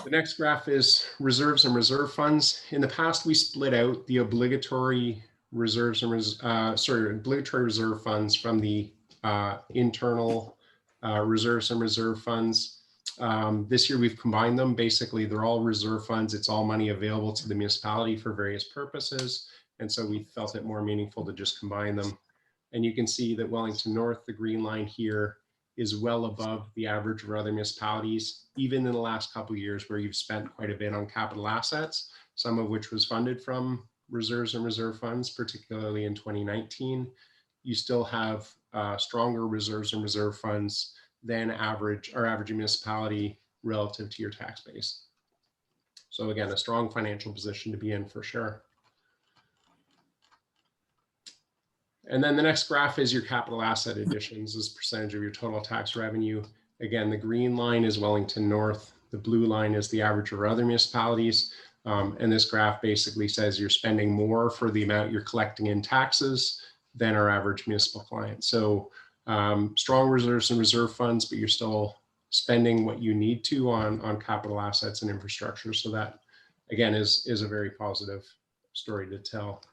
The next graph is reserves and reserve funds. In the past, we split out the obligatory reserves and obligatory reserve funds from the internal reserves and reserve funds. This year we've combined them. Basically, they're all reserve funds. It's all money available to the municipality for various purposes. And so we felt it more meaningful to just combine them. And you can see that Wellington North, the green line here, is well above the average of other municipalities, even in the last couple of years where you've spent quite a bit on capital assets, some of which was funded from reserves and reserve funds, particularly in 2019. You still have stronger reserves and reserve funds than our average municipality relative to your tax base. So again, a strong financial position to be in for sure. And then the next graph is your capital asset additions as percentage of your total tax revenue. Again, the green line is Wellington North. The blue line is the average for other municipalities. And this graph basically says you're spending more for the amount you're collecting in taxes than our average municipal client. So strong reserves and reserve funds, but you're still spending what you need to on capital assets and infrastructure. So that, again, is a very positive story to tell.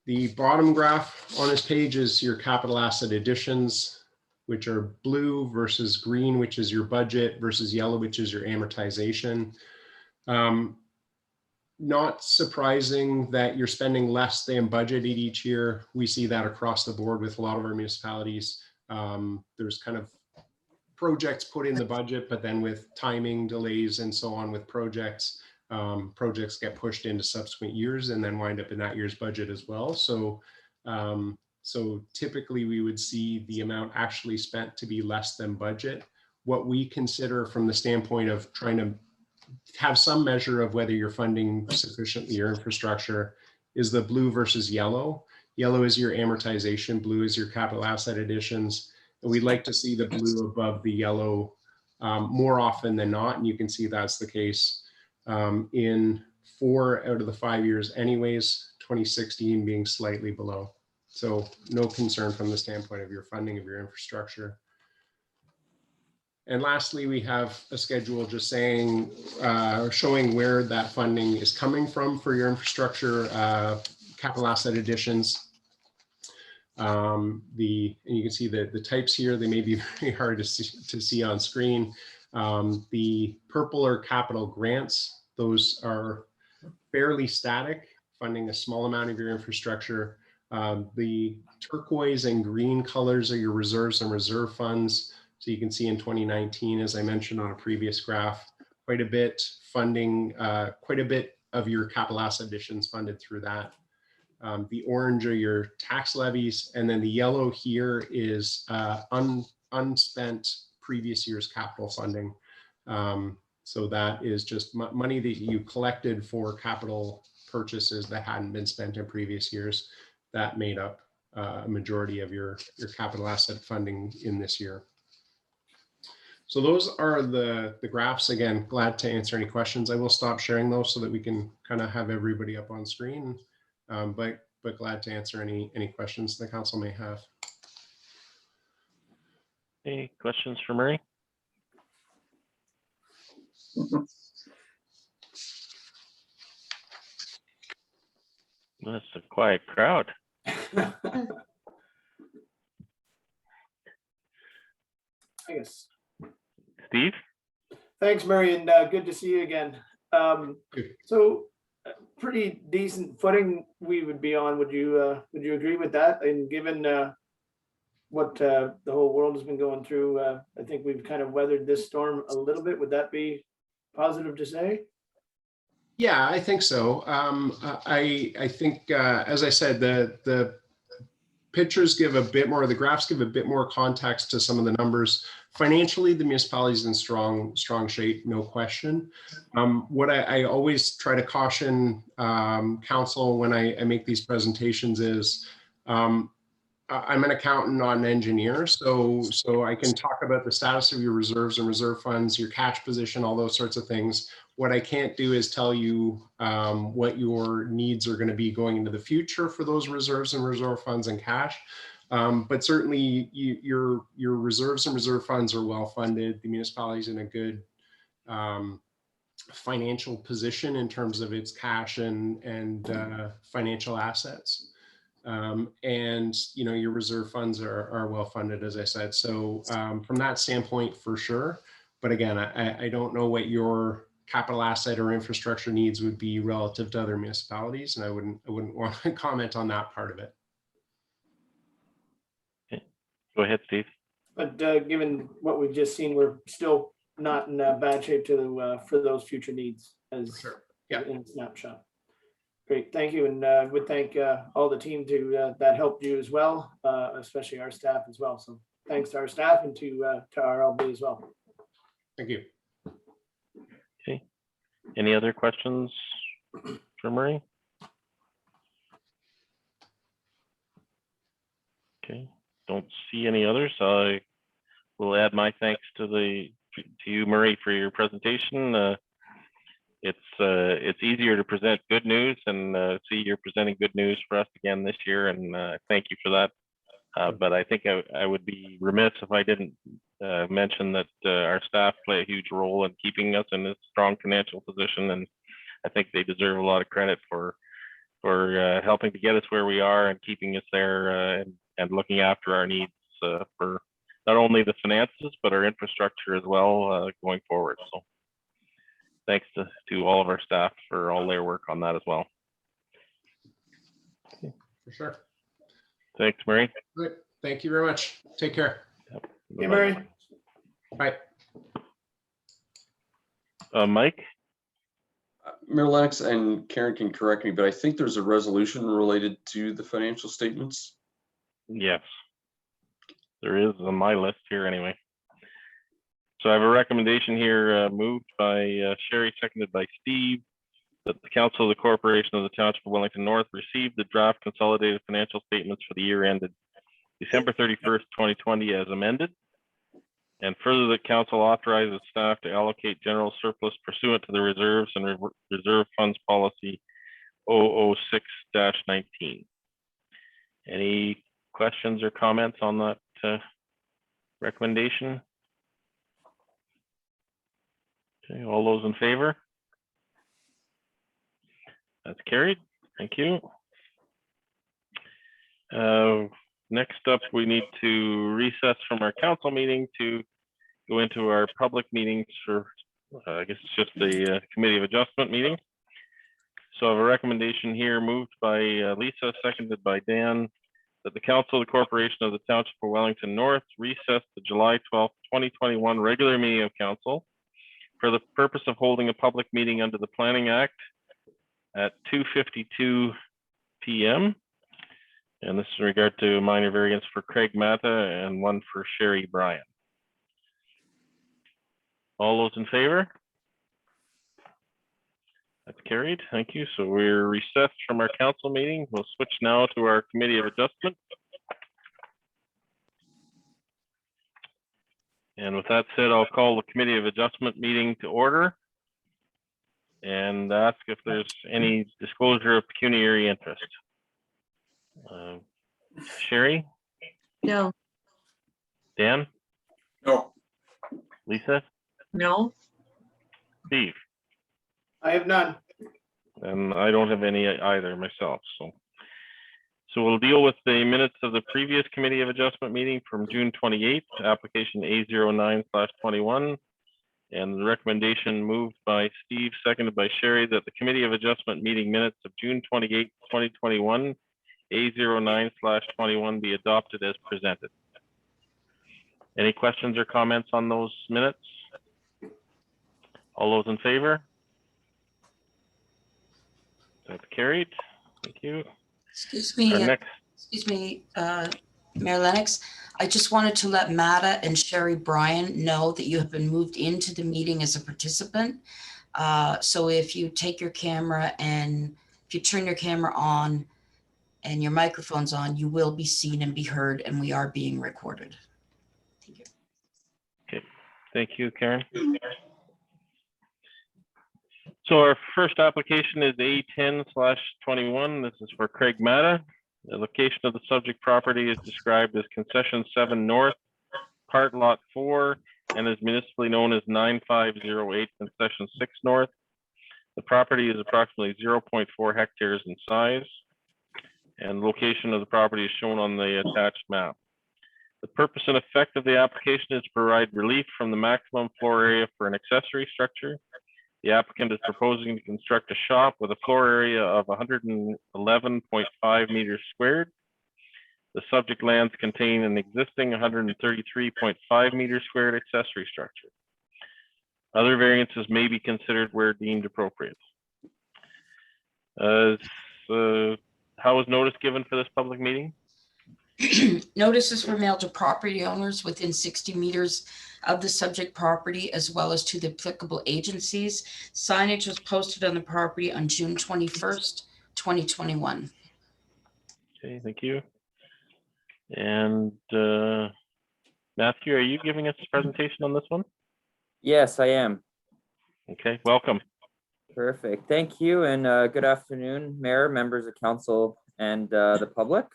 The bottom graph on this page is your capital asset additions, which are blue versus green, which is your budget, versus yellow, which is your amortization. Not surprising that you're spending less than budgeted each year. We see that across the board with a lot of our municipalities. There's kind of projects put in the budget, but then with timing delays and so on with projects, projects get pushed into subsequent years and then wind up in that year's budget as well. So, so typically we would see the amount actually spent to be less than budget. What we consider from the standpoint of trying to have some measure of whether you're funding sufficiently your infrastructure is the blue versus yellow. Yellow is your amortization, blue is your capital asset additions. And we'd like to see the blue above the yellow more often than not. And you can see that's the case in 4 out of the 5 years anyways, 2016 being slightly below. So no concern from the standpoint of your funding of your infrastructure. And lastly, we have a schedule just saying, showing where that funding is coming from for your infrastructure, capital asset additions. And you can see the types here, they may be very hard to see on screen. The purple are capital grants. Those are fairly static, funding a small amount of your infrastructure. The turquoise and green colors are your reserves and reserve funds. So you can see in 2019, as I mentioned on a previous graph, quite a bit funding, quite a bit of your capital asset additions funded through that. The orange are your tax levies, and then the yellow here is unspent previous year's capital funding. So that is just money that you collected for capital purchases that hadn't been spent in previous years. That made up a majority of your capital asset funding in this year. So those are the graphs. Again, glad to answer any questions. I will stop sharing those so that we can kind of have everybody up on screen, but glad to answer any questions the council may have. Any questions for Murray? That's a quiet crowd. I guess. Steve? Thanks, Murray, and good to see you again. So pretty decent footing we would be on. Would you agree with that? And given what the whole world has been going through, I think we've kind of weathered this storm a little bit. Would that be positive to say? Yeah, I think so. I think, as I said, the pictures give a bit more, the graphs give a bit more context to some of the numbers. Financially, the municipality is in strong shape, no question. What I always try to caution council when I make these presentations is, I'm an accountant, not an engineer, so I can talk about the status of your reserves and reserve funds, your cash position, all those sorts of things. What I can't do is tell you what your needs are going to be going into the future for those reserves and reserve funds and cash. But certainly your reserves and reserve funds are well funded. The municipality is in a good financial position in terms of its cash and financial assets. And your reserve funds are well funded, as I said. So from that standpoint, for sure. But again, I don't know what your capital asset or infrastructure needs would be relative to other municipalities, and I wouldn't want to comment on that part of it. Go ahead, Steve. But given what we've just seen, we're still not in bad shape to for those future needs as Sure. Yeah. in a snapshot. Great, thank you, and would thank all the team to that helped you as well, especially our staff as well. So thanks to our staff and to RLB as well. Thank you. Okay. Any other questions for Murray? Okay. Don't see any others. I will add my thanks to you, Murray, for your presentation. It's easier to present good news, and see you're presenting good news for us again this year, and thank you for that. But I think I would be remiss if I didn't mention that our staff play a huge role in keeping us in a strong financial position, and I think they deserve a lot of credit for helping to get us where we are and keeping us there and looking after our needs for not only the finances but our infrastructure as well going forward. So thanks to all of our staff for all their work on that as well. For sure. Thanks, Murray. Good. Thank you very much. Take care. Hey, Murray. Bye. Mike? Mayor Lennox, and Karen can correct me, but I think there's a resolution related to the financial statements. Yes, there is on my list here anyway. So I have a recommendation here moved by Sherry, seconded by Steve, that the Council of the Corporation of the Township of Wellington North received the draft consolidated financial statements for the year ended December 31st, 2020 as amended. And further, the council authorizes staff to allocate general surplus pursuant to the reserves and reserve funds policy 006-19. Any questions or comments on that recommendation? Okay, all those in favor? That's carried. Thank you. Next up, we need to recess from our council meeting to go into our public meetings for, I guess it's just the Committee of Adjustment meeting. So I have a recommendation here moved by Lisa, seconded by Dan, that the Council of the Corporation of the Township of Wellington North recess the July 12th, 2021 regular meeting of council for the purpose of holding a public meeting under the Planning Act at 2:52 p.m. And this is in regard to minor variance for Craig Mata and one for Sherry Bryan. All those in favor? That's carried. Thank you. So we're recessed from our council meeting. We'll switch now to our Committee of Adjustment. And with that said, I'll call the Committee of Adjustment meeting to order and ask if there's any disclosure of pecuniary interest. Sherry? No. Dan? No. Lisa? No. Steve? I have none. And I don't have any either myself. So we'll deal with the minutes of the previous Committee of Adjustment meeting from June 28th, application A09/21. And the recommendation moved by Steve, seconded by Sherry, that the Committee of Adjustment meeting minutes of June 28th, 2021, A09/21 be adopted as presented. Any questions or comments on those minutes? All those in favor? That's carried. Thank you. Excuse me, Our next, Mayor Lennox. I just wanted to let Mata and Sherry Bryan know that you have been moved into the meeting as a participant. So if you take your camera and if you turn your camera on and your microphone's on, you will be seen and be heard, and we are being recorded. Thank you. okay, thank you, Karen. So our first application is A10/21. This is for Craig Mata. The location of the subject property is described as Concession 7 North, Part Lot 4, and is municipally known as 9508 Concession 6 North. The property is approximately 0.4 hectares in size, and the location of the property is shown on the attached map. The purpose and effect of the application is to provide relief from the maximum floor area for an accessory structure. The applicant is proposing to construct a shop with a floor area of 111.5 meters squared. The subject lands contain an existing 133.5 meters squared accessory structure. Other variances may be considered where deemed appropriate. How was notice given for this public meeting? Notices were mailed to property owners within 60 meters of the subject property, as well as to the applicable agencies. Signage was posted on the property on June 21st, 2021. Okay, thank you. And Matthew, are you giving us a presentation on this one? Yes, I am. Okay, welcome. Perfect. Thank you, and good afternoon, Mayor, members of council, and the public.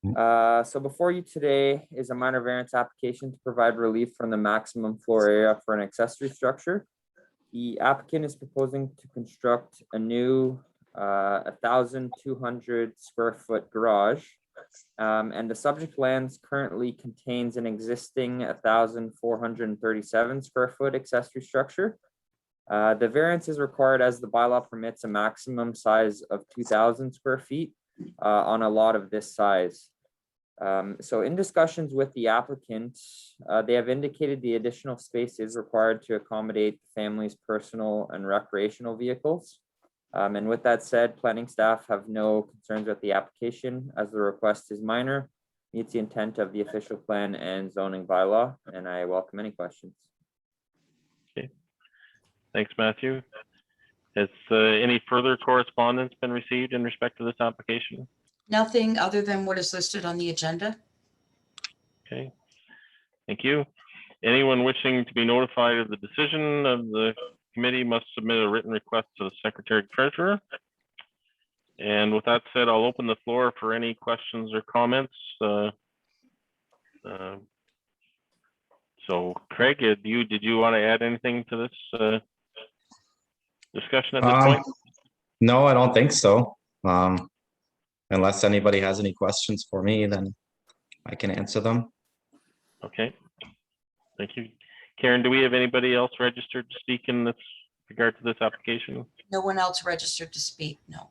So before you today is a minor variance application to provide relief from the maximum floor area for an accessory structure. The applicant is proposing to construct a new 1,200 square foot garage. And the subject lands currently contains an existing 1,437 square foot accessory structure. The variance is required as the bylaw permits a maximum size of 2,000 square feet on a lot of this size. So in discussions with the applicant, they have indicated the additional space is required to accommodate the family's personal and recreational vehicles. And with that said, planning staff have no concerns with the application as the request is minor, meets the intent of the official plan and zoning bylaw, and I welcome any questions. Okay, thanks, Matthew. Has any further correspondence been received in respect to this application? Nothing other than what is listed on the agenda. Okay, thank you. Anyone wishing to be notified of the decision of the committee must submit a written request to the Secretary Treasurer. And with that said, I'll open the floor for any questions or comments. So Craig, did you want to add anything to this discussion at this point? No, I don't think so. Unless anybody has any questions for me, then I can answer them. Okay, thank you. Karen, do we have anybody else registered to speak in this regard to this application? No one else registered to speak, no.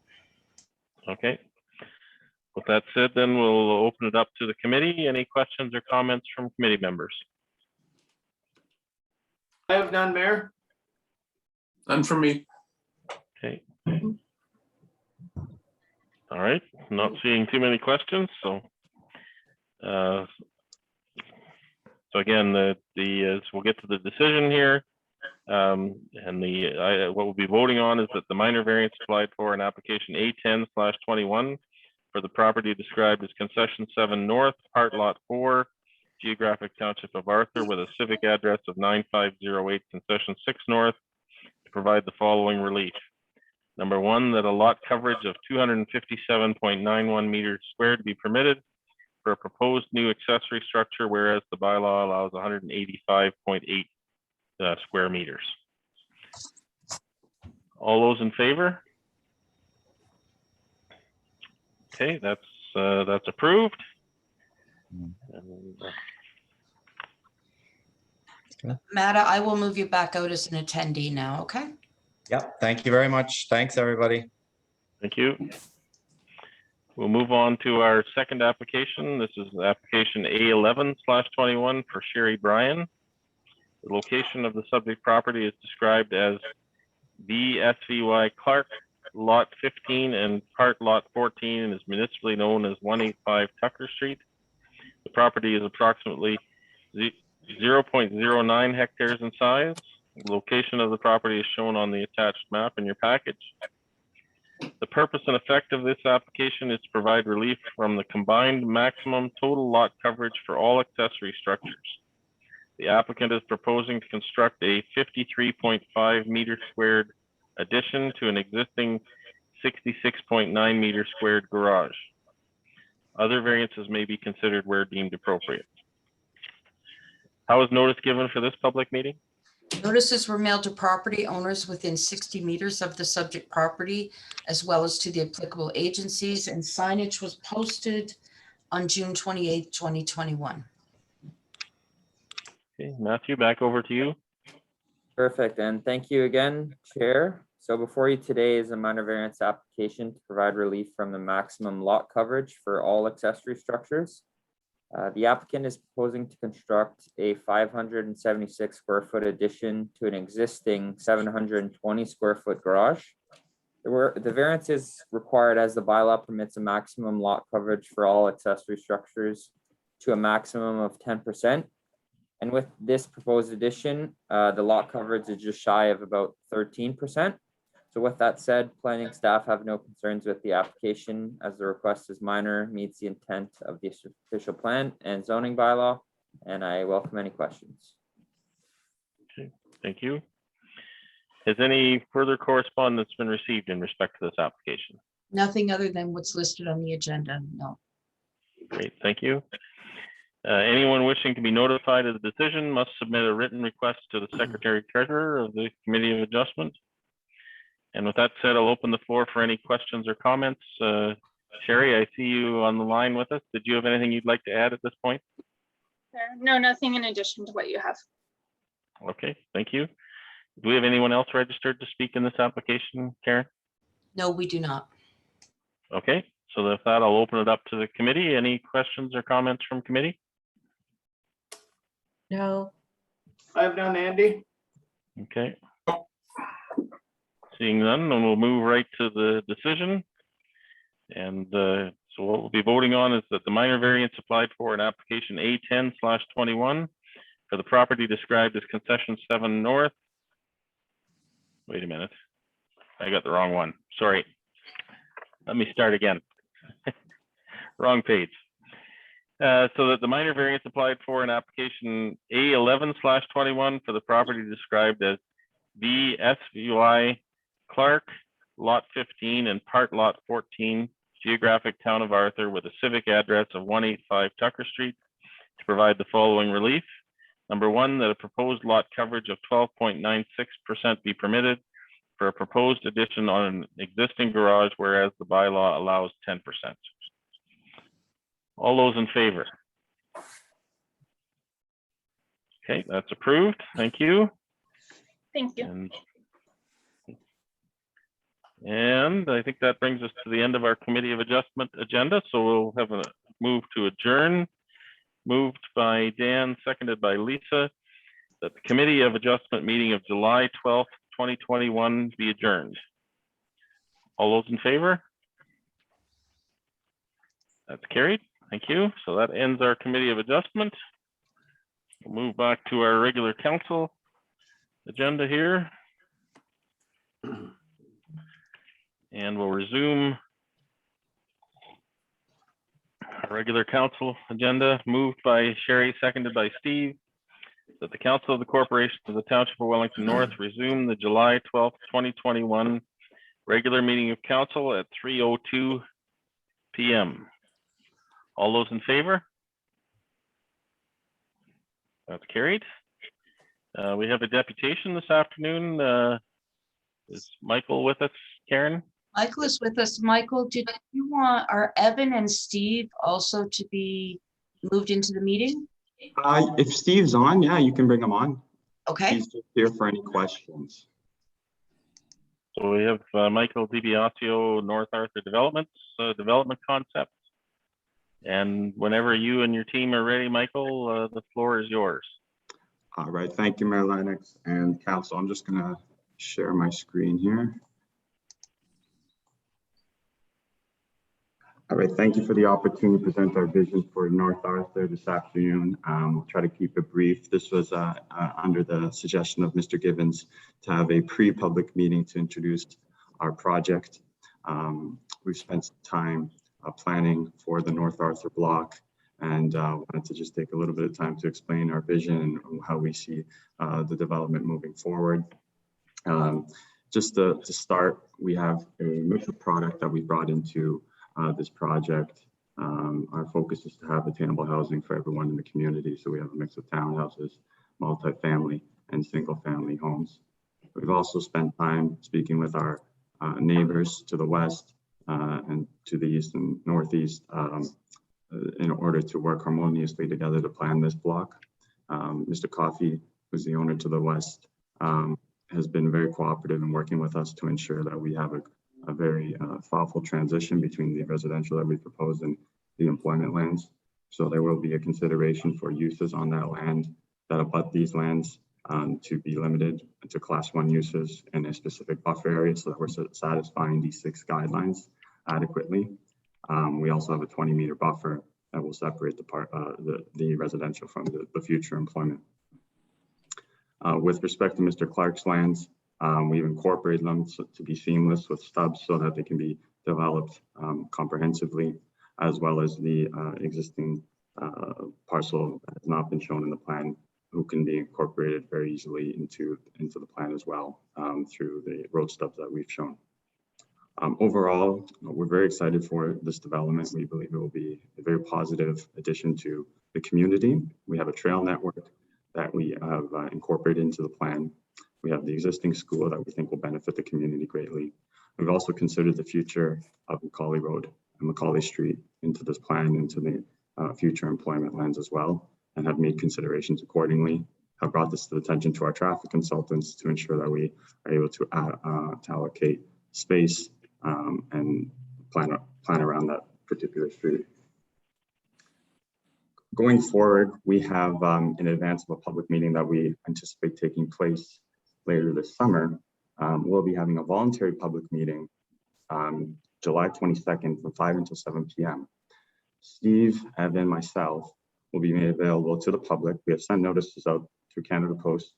Okay. With that said, then we'll open it up to the committee. Any questions or comments from committee members? I have none, Mayor. None from me. Okay. All right, not seeing too many questions, so again, we'll get to the decision here, and what we'll be voting on is that the minor variance applied for in application A10/21 for the property described as Concession 7 North, Part Lot 4, Geographic Township of Arthur, with a civic address of 9508 Concession 6 North, to provide the following relief. Number one, that a lot coverage of 257.91 meters squared be permitted for a proposed new accessory structure, whereas the bylaw allows 185.8 square meters. All those in favor? Okay, that's approved. And, Matta, I will move you back out as an attendee now, okay? Yep, thank you very much. Thanks, everybody. thank you. We'll move on to our second application. This is application A11/21 for Sherry Bryan. The location of the subject property is described as BSVY Clark, Lot 15 and Part Lot 14, and is municipally known as 185 Tucker Street. The property is approximately 0.09 hectares in size. The location of the property is shown on the attached map in your package. The purpose and effect of this application is to provide relief from the combined maximum total lot coverage for all accessory structures. The applicant is proposing to construct a 53.5 meter squared addition to an existing 66.9 meter squared garage. Other variances may be considered where deemed appropriate. How was notice given for this public meeting? Notices were mailed to property owners within 60 meters of the subject property, as well as to the applicable agencies, and signage was posted on June 28th, 2021. Okay, Matthew, back over to you. Perfect, and thank you again, Chair. So before you today is a minor variance application to provide relief from the maximum lot coverage for all accessory structures. The applicant is proposing to construct a 576 square foot addition to an existing 720 square foot garage. The variance is required as the bylaw permits a maximum lot coverage for all accessory structures to a maximum of 10%. And with this proposed addition, the lot coverage is just shy of about 13%. So with that said, planning staff have no concerns with the application as the request is minor, meets the intent of the official plan and zoning bylaw, and I welcome any questions. Okay, thank you. Has any further correspondence been received in respect to this application? Nothing other than what's listed on the agenda, no. Great, thank you. Anyone wishing to be notified of the decision must submit a written request to the Secretary Treasurer of the Committee of Adjustment. And with that said, I'll open the floor for any questions or comments. Sherry, I see you on the line with us. Did you have anything you'd like to add at this point? No, nothing in addition to what you have. Okay, thank you. Do we have anyone else registered to speak in this application, Karen? No, we do not. Okay, so with that, I'll open it up to the committee. Any questions or comments from committee? No. I have none, Andy. Okay. Seeing none, then we'll move right to the decision. And so what we'll be voting on is that the minor variance applied for in application A10/21 for the property described as concession 7 North. Wait a minute, I got the wrong one, sorry. Let me start again. Wrong page. So that the minor variance applied for in application A11/21 for the property described as VSVY Clark, Lot 15 and Part Lot 14, geographic town of Arthur with a civic address of 185 Tucker Street to provide the following relief. Number one, that a proposed lot coverage of 12.96% be permitted for a proposed addition on an existing garage, whereas the bylaw allows 10%. All those in favor? Okay, that's approved. Thank you. Thank you. And I think that brings us to the end of our Committee of Adjustment agenda. So we'll have a move to adjourn. Moved by Dan, seconded by Lisa, that the Committee of Adjustment meeting of July 12th, 2021 be adjourned. All those in favor? That's carried. Thank you. So that ends our Committee of Adjustment. We'll move back to our regular council agenda here. And we'll resume our regular council agenda, moved by Sherry, seconded by Steve, that the Council of the Corporation of the Township of Wellington North resume the July 12th, 2021 regular meeting of council at 3:02 p.m. All those in favor? That's carried. We have a deputation this afternoon. Is Michael with us, Karen? Michael is with us. Michael, did you want our Evan and Steve also to be moved into the meeting? If Steve's on, yeah, you can bring him on. Okay. He's just here for any questions. So we have Michael DiBiasio, North Arthur Development Concept. And whenever you and your team are ready, Michael, the floor is yours. All right, thank you, Mayor Lennox and Council. I'm just gonna share my screen here. All right, thank you for the opportunity to present our vision for North Arthur this afternoon. We'll try to keep it brief. This was under the suggestion of Mr. Givens to have a pre-public meeting to introduce our project. We've spent some time planning for the North Arthur block, and wanted to just take a little bit of time to explain our vision and how we see the development moving forward. Just to start, we have a mix of product that we brought into this project. Our focus is to have attainable housing for everyone in the community. So we have a mix of townhouses, multifamily, and single-family homes. We've also spent time speaking with our neighbors to the west and to the east and northeast in order to work harmoniously together to plan this block. Mr. Coffey, who's the owner to the west, has been very cooperative in working with us to ensure that we have a very thoughtful transition between the residential that we propose and the employment lands. So there will be a consideration for uses on that land that abut these lands to be limited to class 1 uses in a specific buffer area, so that we're satisfying these 6 guidelines adequately. We also have a 20-meter buffer that will separate the residential from the future employment. With respect to Mr. Clark's lands, we've incorporated them to be seamless with stubs so that they can be developed comprehensively, as well as the existing parcel that has not been shown in the plan, who can be incorporated very easily into the plan as well through the road stubs that we've shown. Overall, we're very excited for this development. We believe it will be a very positive addition to the community. We have a trail network that we have incorporated into the plan. We have the existing school that we think will benefit the community greatly. We've also considered the future of Macaulay Road and Macaulay Street into this plan, into the future employment lands as well, and have made considerations accordingly. Have brought this to the attention to our traffic consultants to ensure that we are able to allocate space and plan around that particular street. Going forward, we have in advance of a public meeting that we anticipate taking place later this summer, we'll be having a voluntary public meeting July 22nd from 5 until 7 p.m. Steve, Evan, myself will be made available to the public. We have sent notices out through Canada Post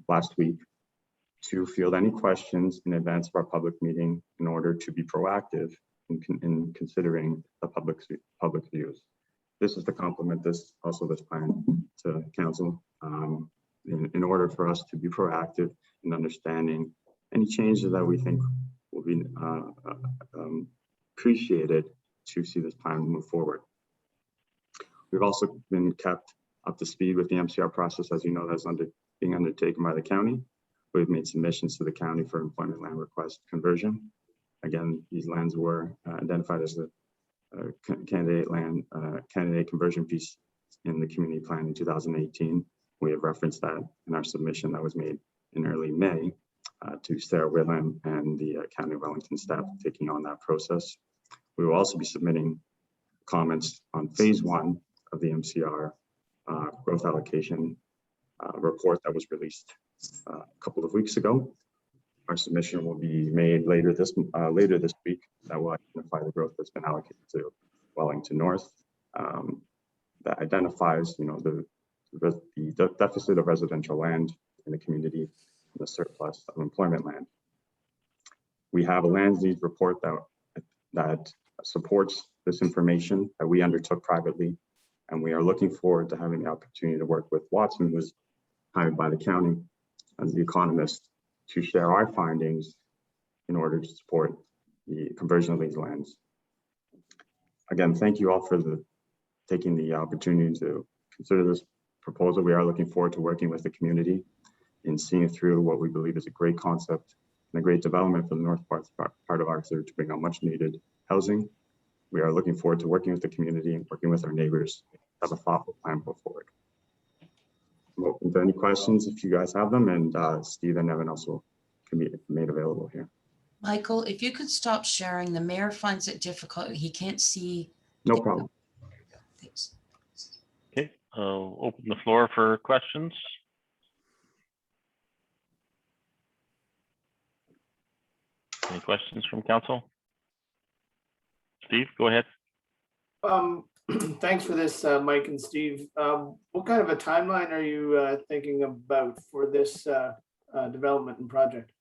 last week to field any questions in advance of our public meeting in order to be proactive in considering the public views. This is to complement this plan to council in order for us to be proactive in understanding any changes that we think will be appreciated to see this plan move forward. We've also been kept up to speed with the MCR process, as you know, that's being undertaken by the county. We've made submissions to the county for employment land request conversion. Again, these lands were identified as the candidate conversion piece in the community plan in 2018. We have referenced that in our submission that was made in early May to Sarah Whitlam and the County of Wellington staff taking on that process. We will also be submitting comments on phase 1 of the MCR growth allocation report that was released a couple of weeks ago. Our submission will be made later this week that will identify the growth that's been allocated to Wellington North. That identifies, the deficit of residential land in the community and the surplus of employment land. We have a land needs report that supports this information that we undertook privately, and we are looking forward to having the opportunity to work with Watson, who was hired by the county as the economist, to share our findings in order to support the conversion of these lands. Again, thank you all for taking the opportunity to consider this proposal. We are looking forward to working with the community in seeing through what we believe is a great concept and a great development for the north part of Arthur to bring on much needed housing. We are looking forward to working with the community and working with our neighbors to have a thoughtful plan go forward. I'm open to any questions if you guys have them, and Steve and Evan also can be made available here. Michael, if you could stop sharing, the mayor finds it difficult. He can't see. No problem. Thanks. Okay, I'll open the floor for questions. Any questions from council? Steve, go ahead. Thanks for this, Mike and Steve. What kind of a timeline are you thinking about for this development and project?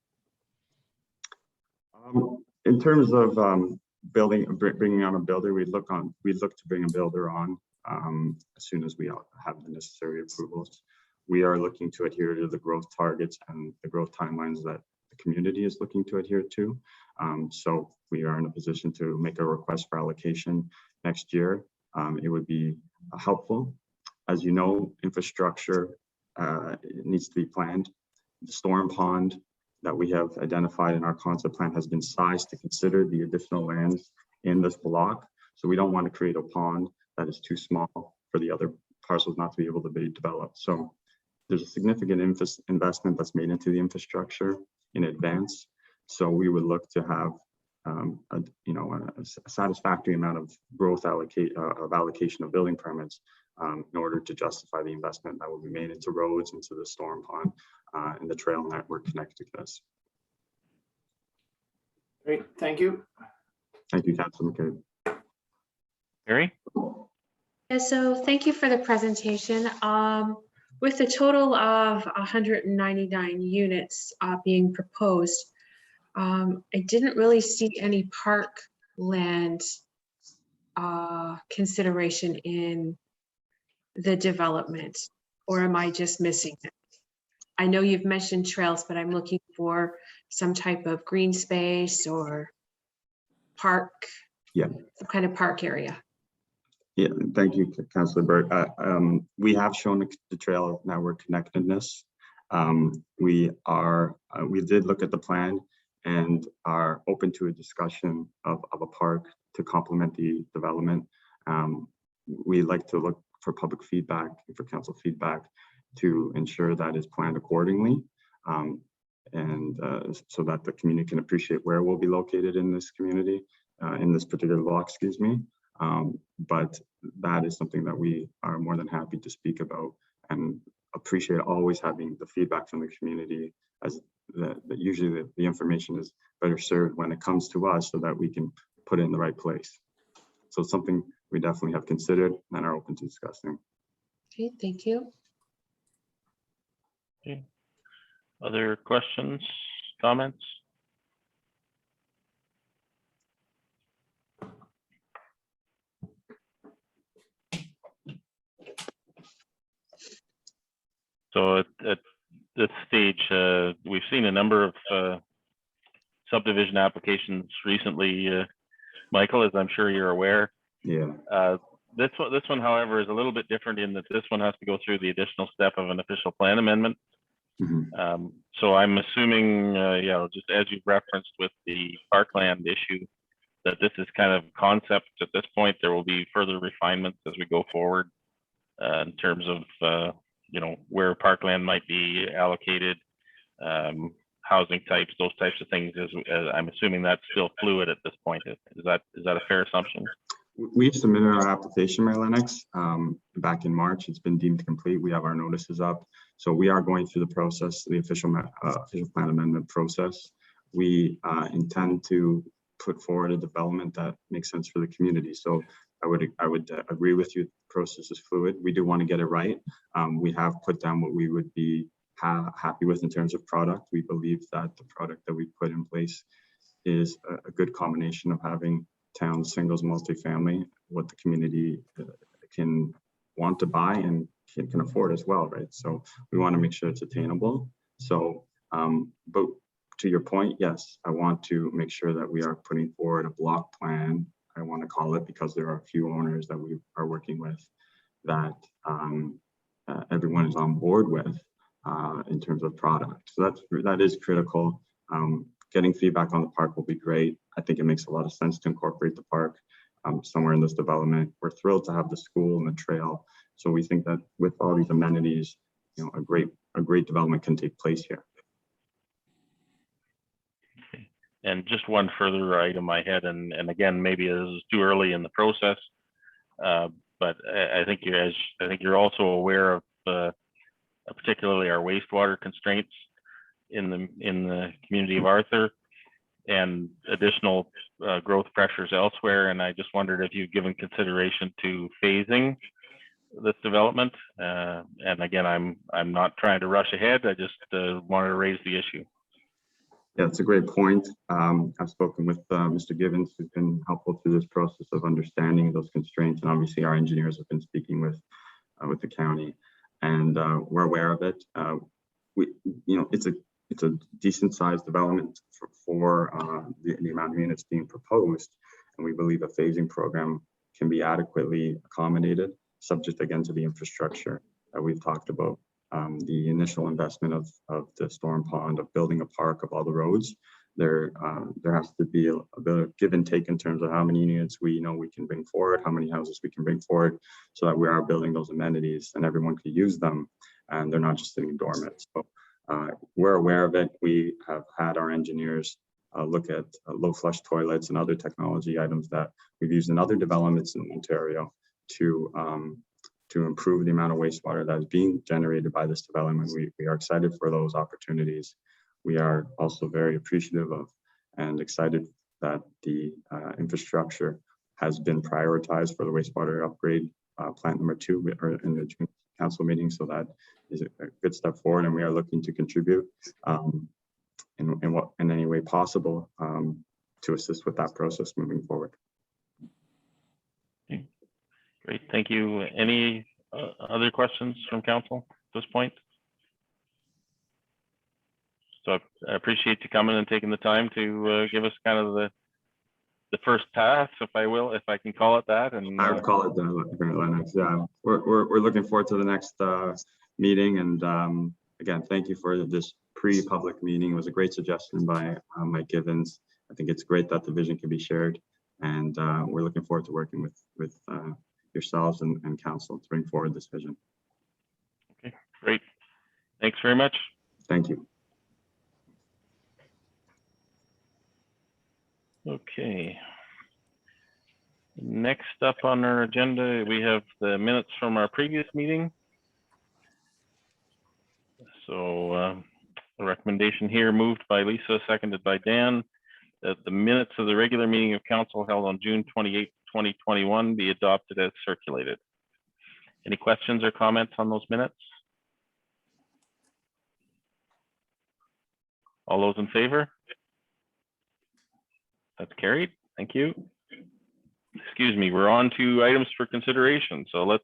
In terms of bringing on a builder, we'd look to bring a builder on as soon as we have the necessary approvals. We are looking to adhere to the growth targets and the growth timelines that the community is looking to adhere to. So we are in a position to make a request for allocation next year. It would be helpful. As you know, infrastructure needs to be planned. The storm pond that we have identified in our concept plan has been sized to consider the additional lands in this block. So we don't want to create a pond that is too small for the other parcels not to be able to be developed. So there's a significant investment that's made into the infrastructure in advance. So we would look to have a satisfactory amount of growth allocation of building permits in order to justify the investment that will be made into roads, into the storm pond, and the trail network connected to this. Great, thank you. Thank you, Councilor McCabe. Harry? Yeah, so thank you for the presentation. With a total of 199 units being proposed, I didn't really see any park land consideration in the development, or am I just missing it? I know you've mentioned trails, but I'm looking for some type of green space or park, some kind of park area. Yeah, thank you, Councilor Burke. We have shown the trail network connectedness. We did look at the plan and are open to a discussion of a park to complement the development. We like to look for public feedback, for council feedback, to ensure that is planned accordingly, and so that the community can appreciate where we'll be located in this community, in this particular block, excuse me. But that is something that we are more than happy to speak about, and appreciate always having the feedback from the community, as that usually the information is better served when it comes to us, so that we can put it in the right place. So it's something we definitely have considered and are open to discussing. Okay, thank you. Okay. Other questions, comments? So at this stage, we've seen a number of subdivision applications recently, Michael, as I'm sure you're aware. Yeah. This one, however, is a little bit different in that this one has to go through the additional step of an official plan amendment. Mm-hmm. So I'm assuming, just as you referenced with the parkland issue, that this is kind of concept at this point. There will be further refinements as we go forward in terms of where parkland might be allocated, housing types, those types of things. As I'm assuming that's still fluid at this point. Is that a fair assumption? We've submitted our application, Mayor Lennox, back in March. It's been deemed complete. We have our notices up. So we are going through the process, the official plan amendment process. We intend to put forward a development that makes sense for the community. So I would agree with you. The process is fluid. We do want to get it right. We have put down what we would be happy with in terms of product. We believe that the product that we put in place is a good combination of having town singles, multifamily, what the community can want to buy and can afford as well, right? So we want to make sure it's attainable. So, but to your point, yes, I want to make sure that we are putting forward a block plan, I want to call it, because there are a few owners that we are working with that everyone is on board with in terms of product. So that is critical. Getting feedback on the park will be great. I think it makes a lot of sense to incorporate the park somewhere in this development. We're thrilled to have the school and the trail. So we think that with all these amenities, a great development can take place here. And just one further item I had, and again, maybe this is too early in the process, but I think you're also aware of particularly our wastewater constraints in the community of Arthur, and additional growth pressures elsewhere. And I just wondered if you've given consideration to phasing this development. And again, I'm not trying to rush ahead. I just wanted to raise the issue. Yeah, it's a great point. I've spoken with Mr. Givens, who's been helpful through this process of understanding those constraints, and obviously our engineers have been speaking with the county, and we're aware of it. It's a decent sized development for the amount of units being proposed, and we believe a phasing program can be adequately accommodated, subject again to the infrastructure that we've talked about. The initial investment of the storm pond, of building a park, of all the roads, there has to be a bit of give and take in terms of how many units we can bring forward, how many houses we can bring forward, so that we are building those amenities and everyone can use them and they're not just sitting dormant. So we're aware of it. We have had our engineers look at low flush toilets and other technology items that we've used in other developments in Ontario to improve the amount of wastewater that is being generated by this development. We are excited for those opportunities. We are also very appreciative of and excited that the infrastructure has been prioritized for the wastewater upgrade plant number 2 in the June council meeting. So that is a good step forward, and we are looking to contribute in any way possible to assist with that process moving forward. Okay. Great, thank you. Any other questions from council at this point? So I appreciate you coming and taking the time to give us kind of the first pass, if I can call it that. And I would call it the Lennox. Yeah, we're looking forward to the next meeting. And again, thank you for this pre-public meeting. It was a great suggestion by Mike Givens. I think it's great that the vision can be shared, and we're looking forward to working with yourselves and council to bring forward this vision. Okay, great. Thanks very much. Thank you. Okay. Next up on our agenda, we have the minutes from our previous meeting. So the recommendation here, moved by Lisa, seconded by Dan, that the minutes of the regular meeting of council held on June 28, 2021 be adopted as circulated. Any questions or comments on those minutes? All those in favor? That's carried. Thank you. Excuse me, we're on to items for consideration. So let's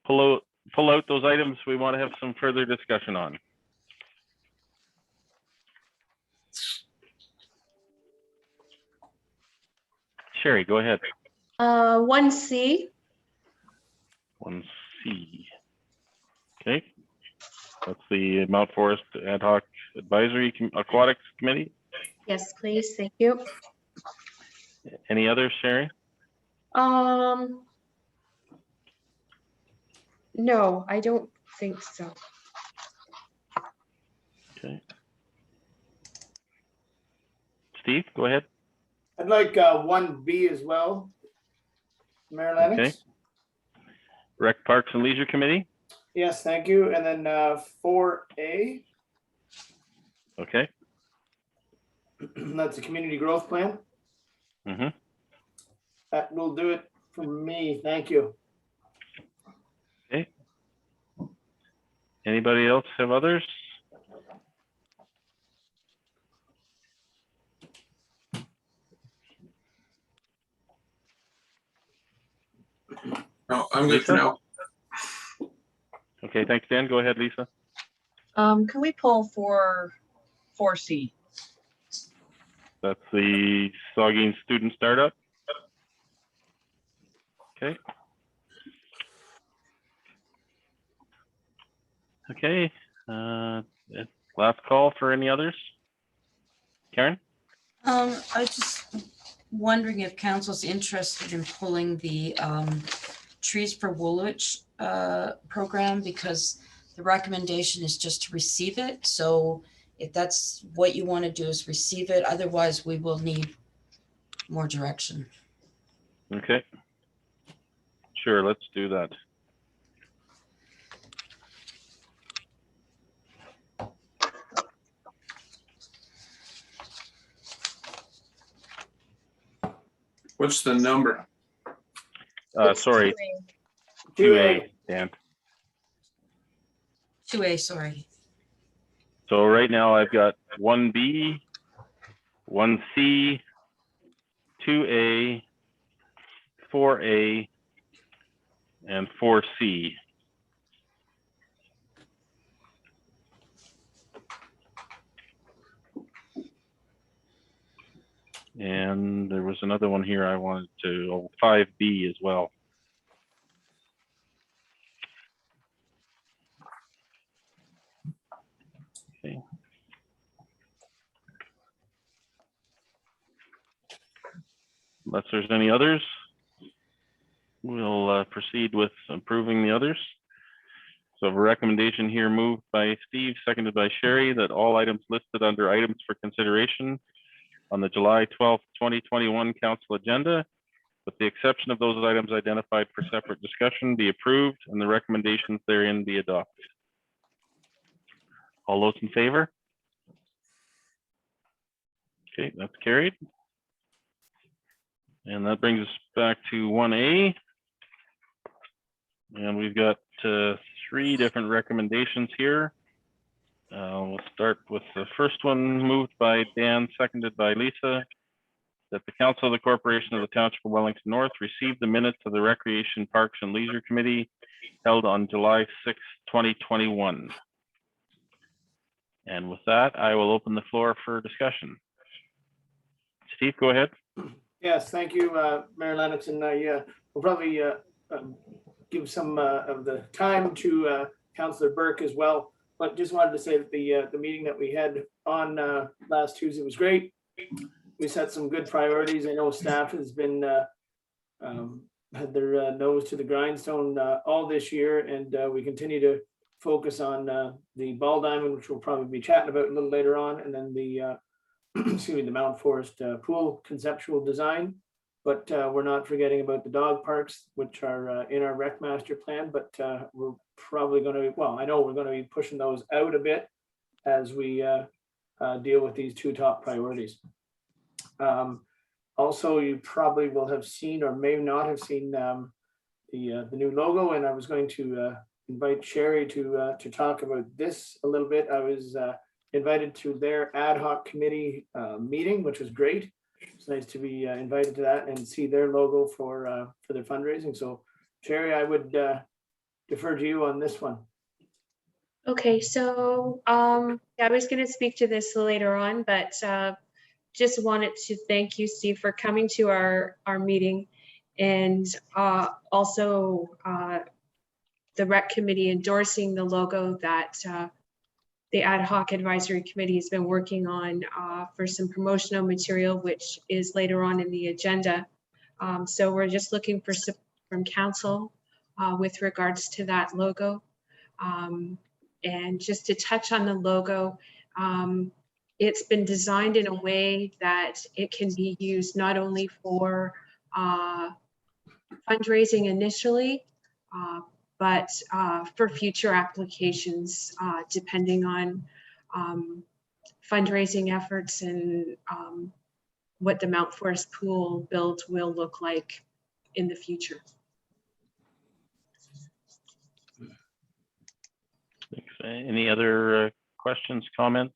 pull out those items we want to have some further discussion on. Sherry, go ahead. 1C. 1C. Okay. That's the Mount Forest Ad Hoc Advisory Aquatics Committee. Yes, please. Thank you. Any others, Sherry? No, I don't think so. Okay. Steve, go ahead. I'd like 1B as well, Mayor Lennox. Okay. Rec Parks and Leisure Committee. Yes, thank you. And then 4A. Okay. That's a community growth plan. Mm-hmm. That will do it for me. Thank you. Okay. Anybody else have others? No, I'm good for now. Okay, thanks, Dan. Go ahead, Lisa. Can we pull for 4C? That's the Saugeen Student Startup. Okay. Okay. Last call for any others. Karen? I was just wondering if council's interested in pulling the Trees for Woolwich program, because the recommendation is just to receive it. So if that's what you want to do, is receive it. Otherwise, we will need more direction. Okay. Sure, let's do that. What's the number? Sorry, 2A. 2A, Dan. 2A, sorry. So right now I've got 1B, 1C, 2A, 4A, and 4C. And there was another one here I wanted to, 5B as well. Okay. unless there's any others, we'll proceed with approving the others. So a recommendation here moved by Steve, seconded by Sherry, that all items listed under items for consideration on the July 12th, 2021 council agenda, with the exception of those items identified for separate discussion, be approved and the recommendations therein be adopted. All those in favor? Okay, that's carried. And that brings us back to 1A. And we've got 3 different recommendations here. We'll start with the first one, moved by Dan, seconded by Lisa, that the Council of the Corporation of the Township of Wellington North receive the minutes of the Recreation, Parks and Leisure Committee held on July 6, 2021. And with that, I will open the floor for discussion. Steve, go ahead. Yes, thank you, Mayor Lennox, and we'll probably give some of the time to Councillor Burke as well. But just wanted to say that the meeting that we had on last Tuesday was great. We set some good priorities. I know staff has been had their nose to the grindstone all this year, and we continue to focus on the ball diamond, which we'll probably be chatting about a little later on, and then the excuse me, the Mount Forest pool conceptual design. But we're not forgetting about the dog parks, which are in our rec master plan, but we're probably going to, well, I know we're going to be pushing those out a bit as we deal with these 2 top priorities. Also, you probably will have seen or may not have seen the new logo, and I was going to invite Sherry to talk about this a little bit. I was invited to their ad hoc committee meeting, which was great. It's nice to be invited to that and see their logo for their fundraising. So Sherry, I would defer to you on this one. Okay, so I was going to speak to this later on, but just wanted to thank you, Steve, for coming to our meeting, and also the rec committee endorsing the logo that the ad hoc advisory committee has been working on for some promotional material, which is later on in the agenda. So we're just looking for support from council with regards to that logo. And just to touch on the logo, it's been designed in a way that it can be used not only for fundraising initially, but for future applications, depending on fundraising efforts and what the Mount Forest pool build will look like in the future. Thanks. Any other questions, comments?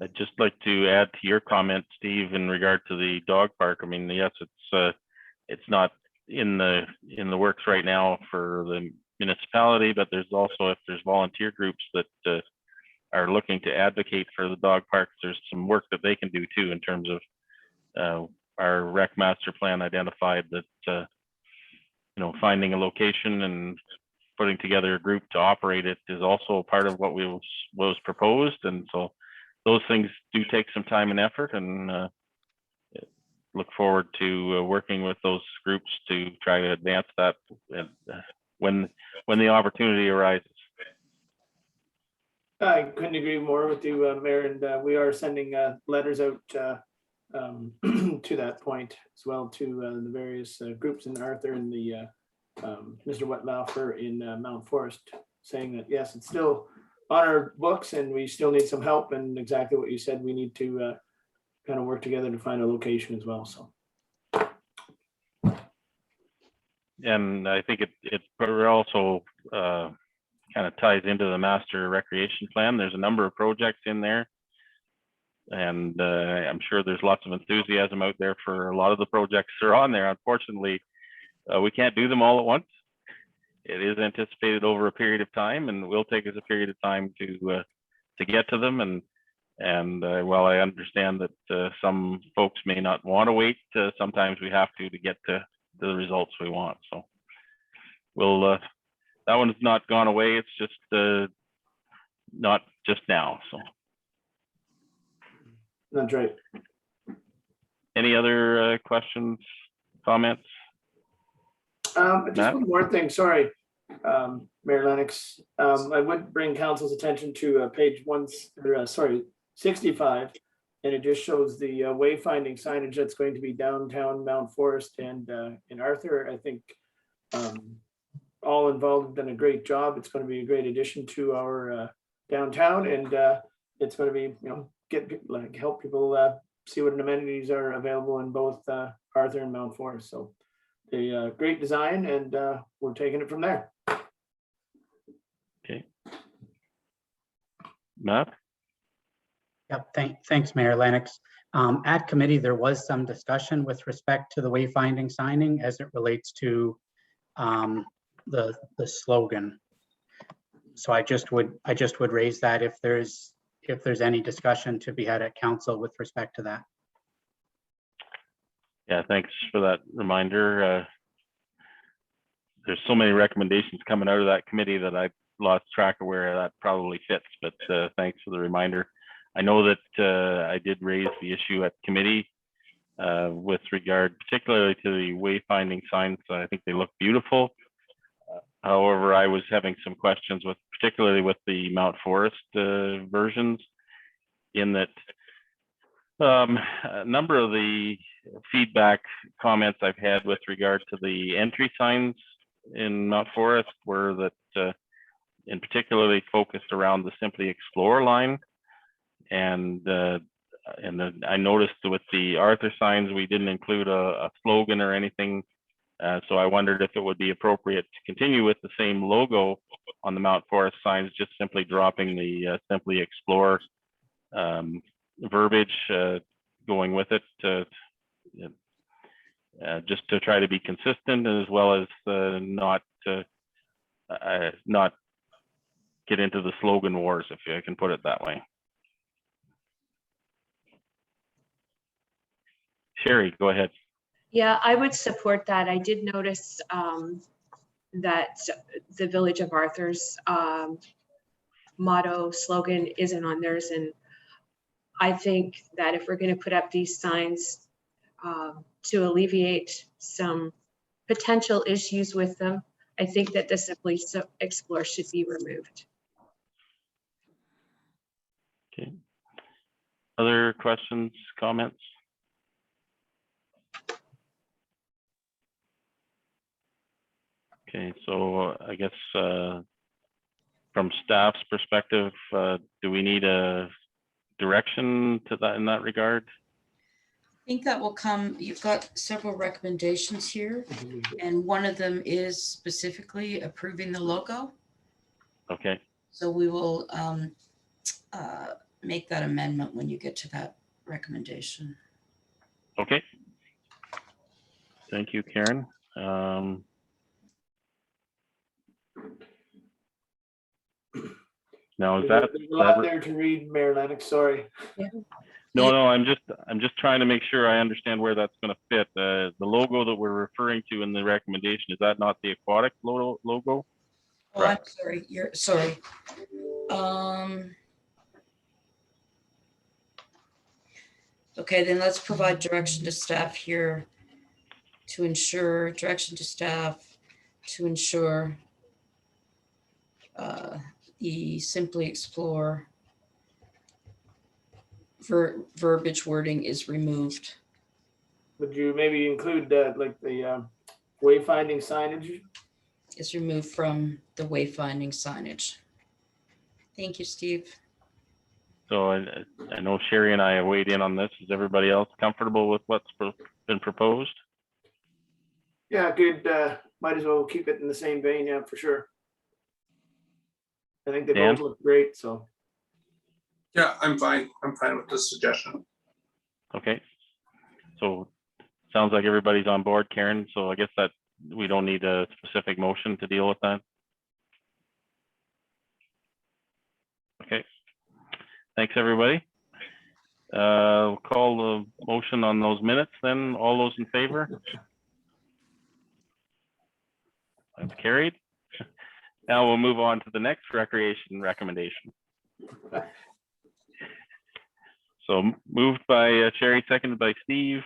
I'd just like to add to your comment, Steve, in regard to the dog park. I mean, yes, it's not in the works right now for the municipality, but there's also, if there's volunteer groups that are looking to advocate for the dog parks, there's some work that they can do too in terms of our rec master plan identified that you know, finding a location and putting together a group to operate it is also part of what was proposed, and so those things do take some time and effort, and look forward to working with those groups to try to advance that when the opportunity arises. I couldn't agree more with you, Mayor, and we are sending letters out to that point as well to the various groups in Arthur and the Mr. Wetlaufer in Mount Forest, saying that yes, it's still on our books and we still need some help, and exactly what you said, we need to kind of work together to find a location as well. So, and I think it also kind of ties into the master recreation plan. There's a number of projects in there, and I'm sure there's lots of enthusiasm out there for a lot of the projects that are on there. Unfortunately, we can't do them all at once. It is anticipated over a period of time, and will take us a period of time to get to them. And while I understand that some folks may not want to wait, sometimes we have to get to the results we want. So we'll that one's not gone away. It's just not just now, so. That's right. Any other questions, comments? Just Matt? one more thing, sorry, Mayor Lennox. I would bring council's attention to page 65. And it just shows the wayfinding signage that's going to be downtown Mount Forest and in Arthur. I think all involved have done a great job. It's going to be a great addition to our downtown, and it's going to be, help people see what amenities are available in both Arthur and Mount Forest. So a great design, and we're taking it from there. Okay. Matt? Yep, thanks, Mayor Lennox. At committee, there was some discussion with respect to the wayfinding signing as it relates to the slogan. So I just would raise that if there's any discussion to be had at council with respect to that. Yeah, thanks for that reminder. There's so many recommendations coming out of that committee that I lost track of where that probably fits, but thanks for the reminder. I know that I did raise the issue at committee with regard particularly to the wayfinding signs. I think they look beautiful. However, I was having some questions particularly with the Mount Forest versions, in that a number of the feedback comments I've had with regard to the entry signs in Mount Forest were that in particularly focused around the Simply Explore line. And then I noticed with the Arthur signs, we didn't include a slogan or anything. So I wondered if it would be appropriate to continue with the same logo on the Mount Forest signs, just simply dropping the Simply Explore verbiage going with it, just to try to be consistent, as well as not get into the slogan wars, if I can put it that way. Sherry, go ahead. Yeah, I would support that. I did notice that the Village of Arthur's motto slogan isn't on theirs. And I think that if we're going to put up these signs to alleviate some potential issues with them, I think that the Simply Explore should be removed. Okay. Other questions, comments? Okay, so I guess from staff's perspective, do we need a direction to that in that regard? I think that will come. You've got several recommendations here, and one of them is specifically approving the logo. Okay. So we will make that amendment when you get to that recommendation. Okay. Thank you, Karen. Now is that There's a lot there to read, Mayor Lennox, sorry. Yeah. No, I'm just trying to make sure I understand where that's going to fit. The logo that we're referring to in the recommendation, is that not the Aquatics logo? Oh, right. I'm sorry. You're sorry. Okay, then let's provide direction to staff here to ensure the Simply Explore verbiage wording is removed. Would you maybe include like the wayfinding signage? Is removed from the wayfinding signage. Thank you, Steve. So I know Sherry and I have weighed in on this. Is everybody else comfortable with what's been proposed? Yeah, good. Might as well keep it in the same vein, yeah, for sure. I think they Dan? both look great, so. Yeah, I'm fine. I'm fine with this suggestion. Okay. So sounds like everybody's on board, Karen. So I guess that we don't need a specific motion to deal with that. Okay. Thanks, everybody. We'll call the motion on those minutes then. All those in favor? That's carried. Now we'll move on to the next recreation recommendation. So moved by Sherry, seconded by Steve,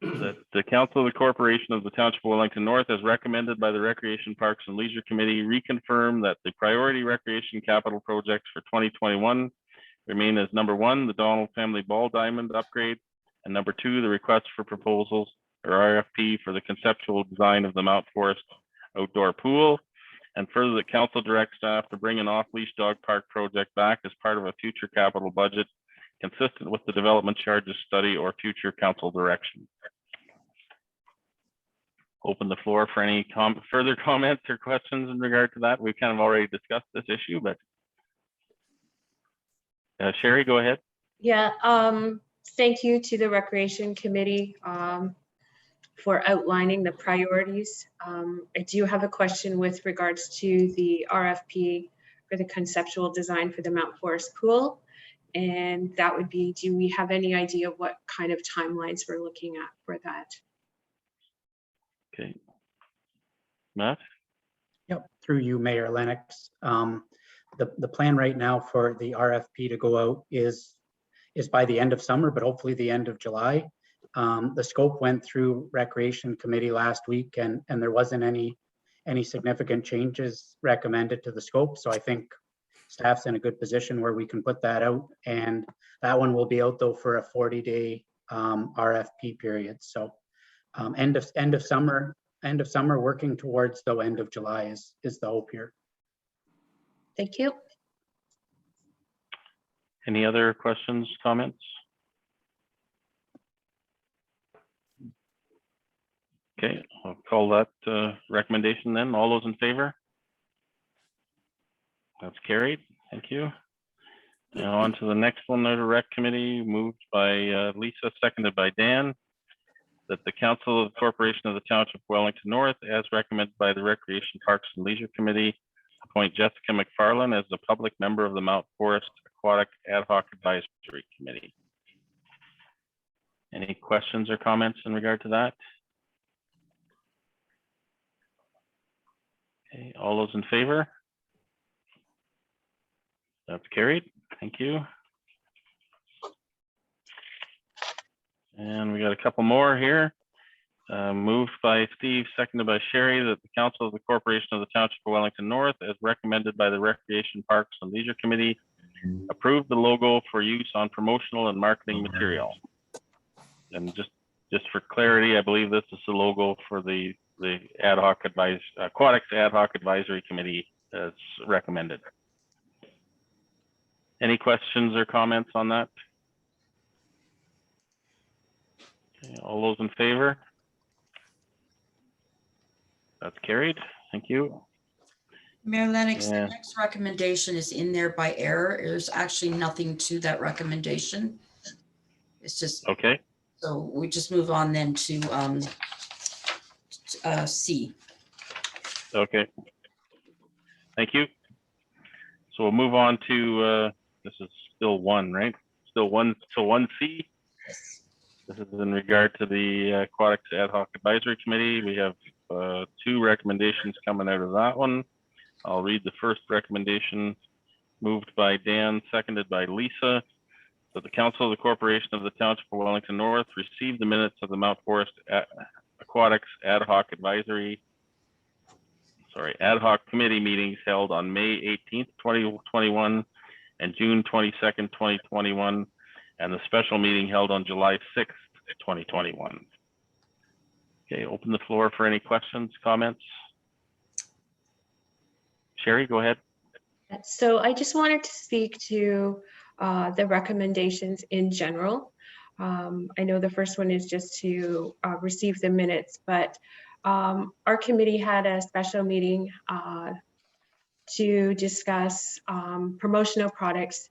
that the Council of the Corporation of the Township of Wellington North, as recommended by the Recreation, Parks and Leisure Committee, reconfirm that the priority recreation capital projects for 2021 remain as number 1, the Donald Family Ball Diamond upgrade, and number 2, the request for proposals or RFP for the conceptual design of the Mount Forest outdoor pool. And further, that council direct staff to bring an off-leash dog park project back as part of a future capital budget consistent with the development charges study or future council direction. Open the floor for any further comments or questions in regard to that. We've kind of already discussed this issue, but Sherry, go ahead. Yeah, thank you to the Recreation Committee for outlining the priorities. I do have a question with regards to the RFP for the conceptual design for the Mount Forest pool. And that would be, do we have any idea what kind of timelines we're looking at for that? Okay. Matt? Yep, through you, Mayor Lennox. The plan right now for the RFP to go out is by the end of summer, but hopefully the end of July. The scope went through Recreation Committee last week, and there wasn't any significant changes recommended to the scope. So I think staff's in a good position where we can put that out, and that one will be out though for a 40-day RFP period. So end of summer, working towards the end of July is the hope here. Thank you. Any other questions, comments? Okay, I'll call that recommendation then. All those in favor? That's carried. Thank you. Now on to the next one, the Rec Committee, moved by Lisa, seconded by Dan, that the Council of the Corporation of the Township of Wellington North, as recommended by the Recreation, Parks and Leisure Committee, appoint Jessica McFarland as the public member of the Mount Forest Aquatic Ad Hoc Advisory Committee. Any questions or comments in regard to that? Okay, all those in favor? That's carried. Thank you. And we got a couple more here. Moved by Steve, seconded by Sherry, that the Council of the Corporation of the Township of Wellington North, as recommended by the Recreation, Parks and Leisure Committee, approve the logo for use on promotional and marketing material. And just for clarity, I believe this is the logo for the Aquatics Ad Hoc Advisory Committee as recommended. Any questions or comments on that? Okay, all those in favor? That's carried. Thank you. Mayor Lennox, the Yeah. next recommendation is in there by error. There's actually nothing to that recommendation. It's just, okay. So we just move on then to C. Okay. Thank you. So we'll move on to, this is still one, right? Still one, so 1C. This is in regard to the Aquatics Ad Hoc Advisory Committee. We have 2 recommendations coming out of that one. I'll read the first recommendation, moved by Dan, seconded by Lisa, that the Council of the Corporation of the Township of Wellington North receive the minutes of the Mount Forest Aquatics Ad Hoc Committee meetings held on May 18th, 2021 and June 22nd, 2021, and the special meeting held on July 6th, 2021. Okay, open the floor for any questions, comments. Sherry, go ahead. So I just wanted to speak to the recommendations in general. I know the first one is just to receive the minutes, but our committee had a special meeting to discuss promotional products,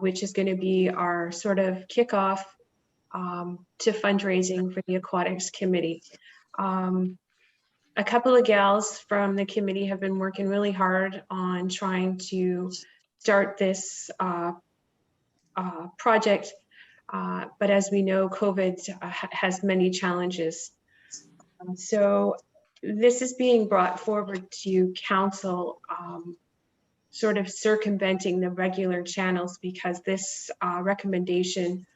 which is going to be our sort of kickoff to fundraising for the Aquatics Committee. A couple of gals from the committee have been working really hard on trying to start this project, but as we know, COVID has many challenges. So this is being brought forward to council sort of circumventing the regular channels, because this recommendation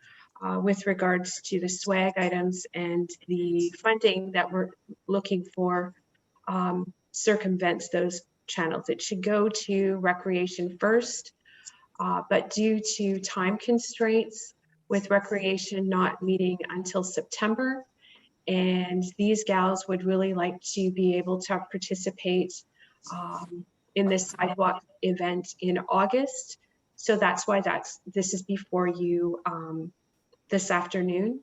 with regards to the swag items and the funding that we're looking for circumvents those channels. It should go to recreation first, but due to time constraints with recreation not meeting until September, and these gals would really like to be able to participate in this sidewalk event in August. So that's why this is before you this afternoon.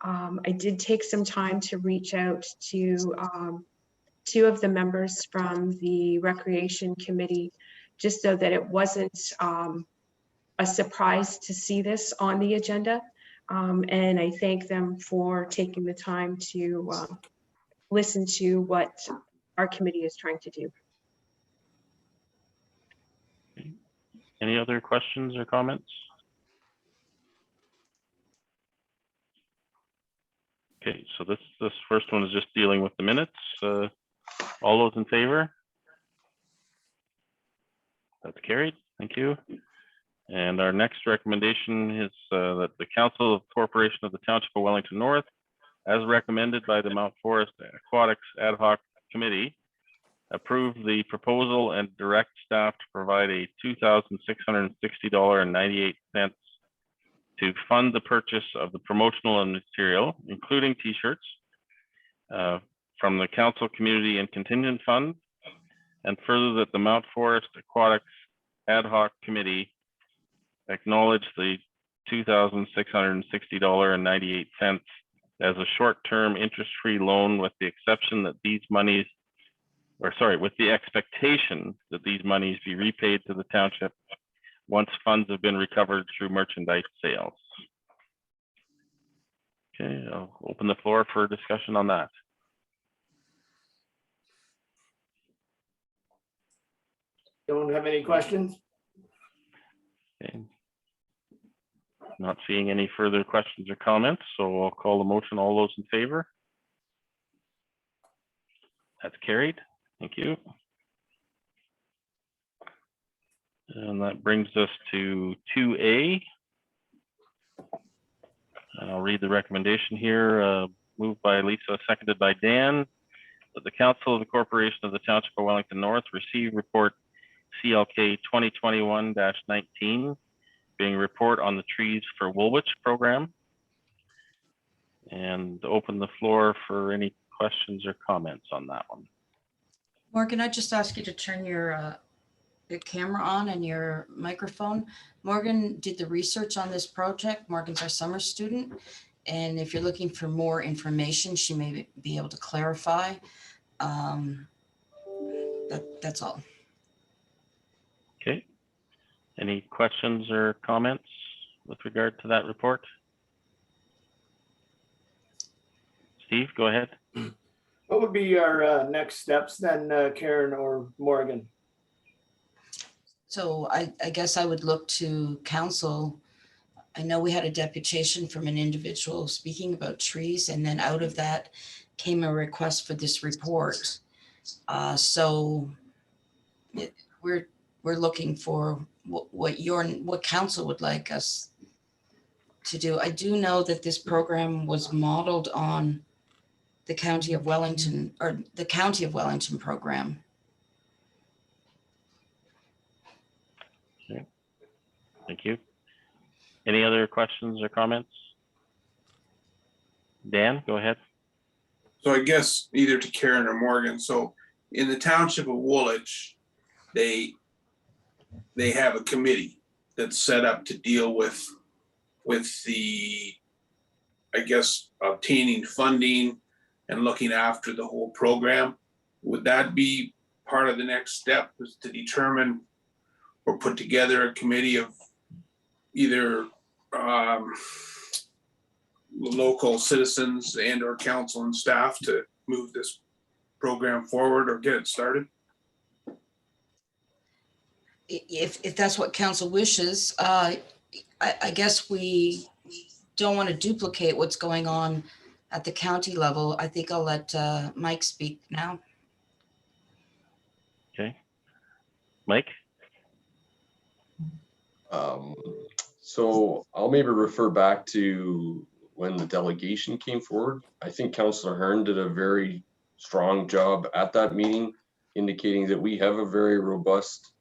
I did take some time to reach out to 2 of the members from the Recreation Committee, just so that it wasn't a surprise to see this on the agenda. And I thank them for taking the time to listen to what our committee is trying to do. Any other questions or comments? Okay, so this first one is just dealing with the minutes. All those in favor? That's carried. Thank you. And our next recommendation is that the Council of Corporation of the Township of Wellington North, as recommended by the Mount Forest Aquatics Ad Hoc Committee, approve the proposal and direct staff to provide a $2,660.98 to fund the purchase of the promotional material, including t-shirts, from the Council Community and Contingent Fund, and further that the Mount Forest Aquatics Ad Hoc Committee acknowledge the $2,660.98 as a short-term interest-free loan with the exception that these monies, with the expectation that these monies be repaid to the township once funds have been recovered through merchandise sales. Okay, I'll open the floor for discussion on that. Don't have any questions? Okay. Not seeing any further questions or comments, so I'll call the motion. All those in favor? That's carried. Thank you. And that brings us to 2A. And I'll read the recommendation here, moved by Lisa, seconded by Dan, that the Council of the Corporation of the Township of Wellington North receive report CLK 2021-19, being report on the Trees for Woolwich program, and open the floor for any questions or comments on that one. Morgan, I just ask you to turn your camera on and your microphone. Morgan did the research on this project. Morgan's our summer student. And if you're looking for more information, she may be able to clarify. That's all. Okay. Any questions or comments with regard to that report? Steve, go ahead. What would be our next steps then, Karen or Morgan? So I guess I would look to council. I know we had a deputation from an individual speaking about trees, and then out of that came a request for this report. We're looking for what council would like us to do. I do know that this program was modeled on the County of Wellington, or the County of Wellington program. Okay. Thank you. Any other questions or comments? Dan, go ahead. So I guess either to Karen or Morgan. So in the township of Woolwich, they have a committee that's set up to deal with the, I guess, obtaining funding and looking after the whole program. Would that be part of the next step, is to determine or put together a committee of either local citizens and or council and staff to move this program forward or get it started? If that's what council wishes, I guess we don't want to duplicate what's going on at the county level. I think I'll let Mike speak now. Okay. Mike? So I'll maybe refer back to when the delegation came forward. I think Councillor Hearn did a very strong job at that meeting, indicating that we have a very robust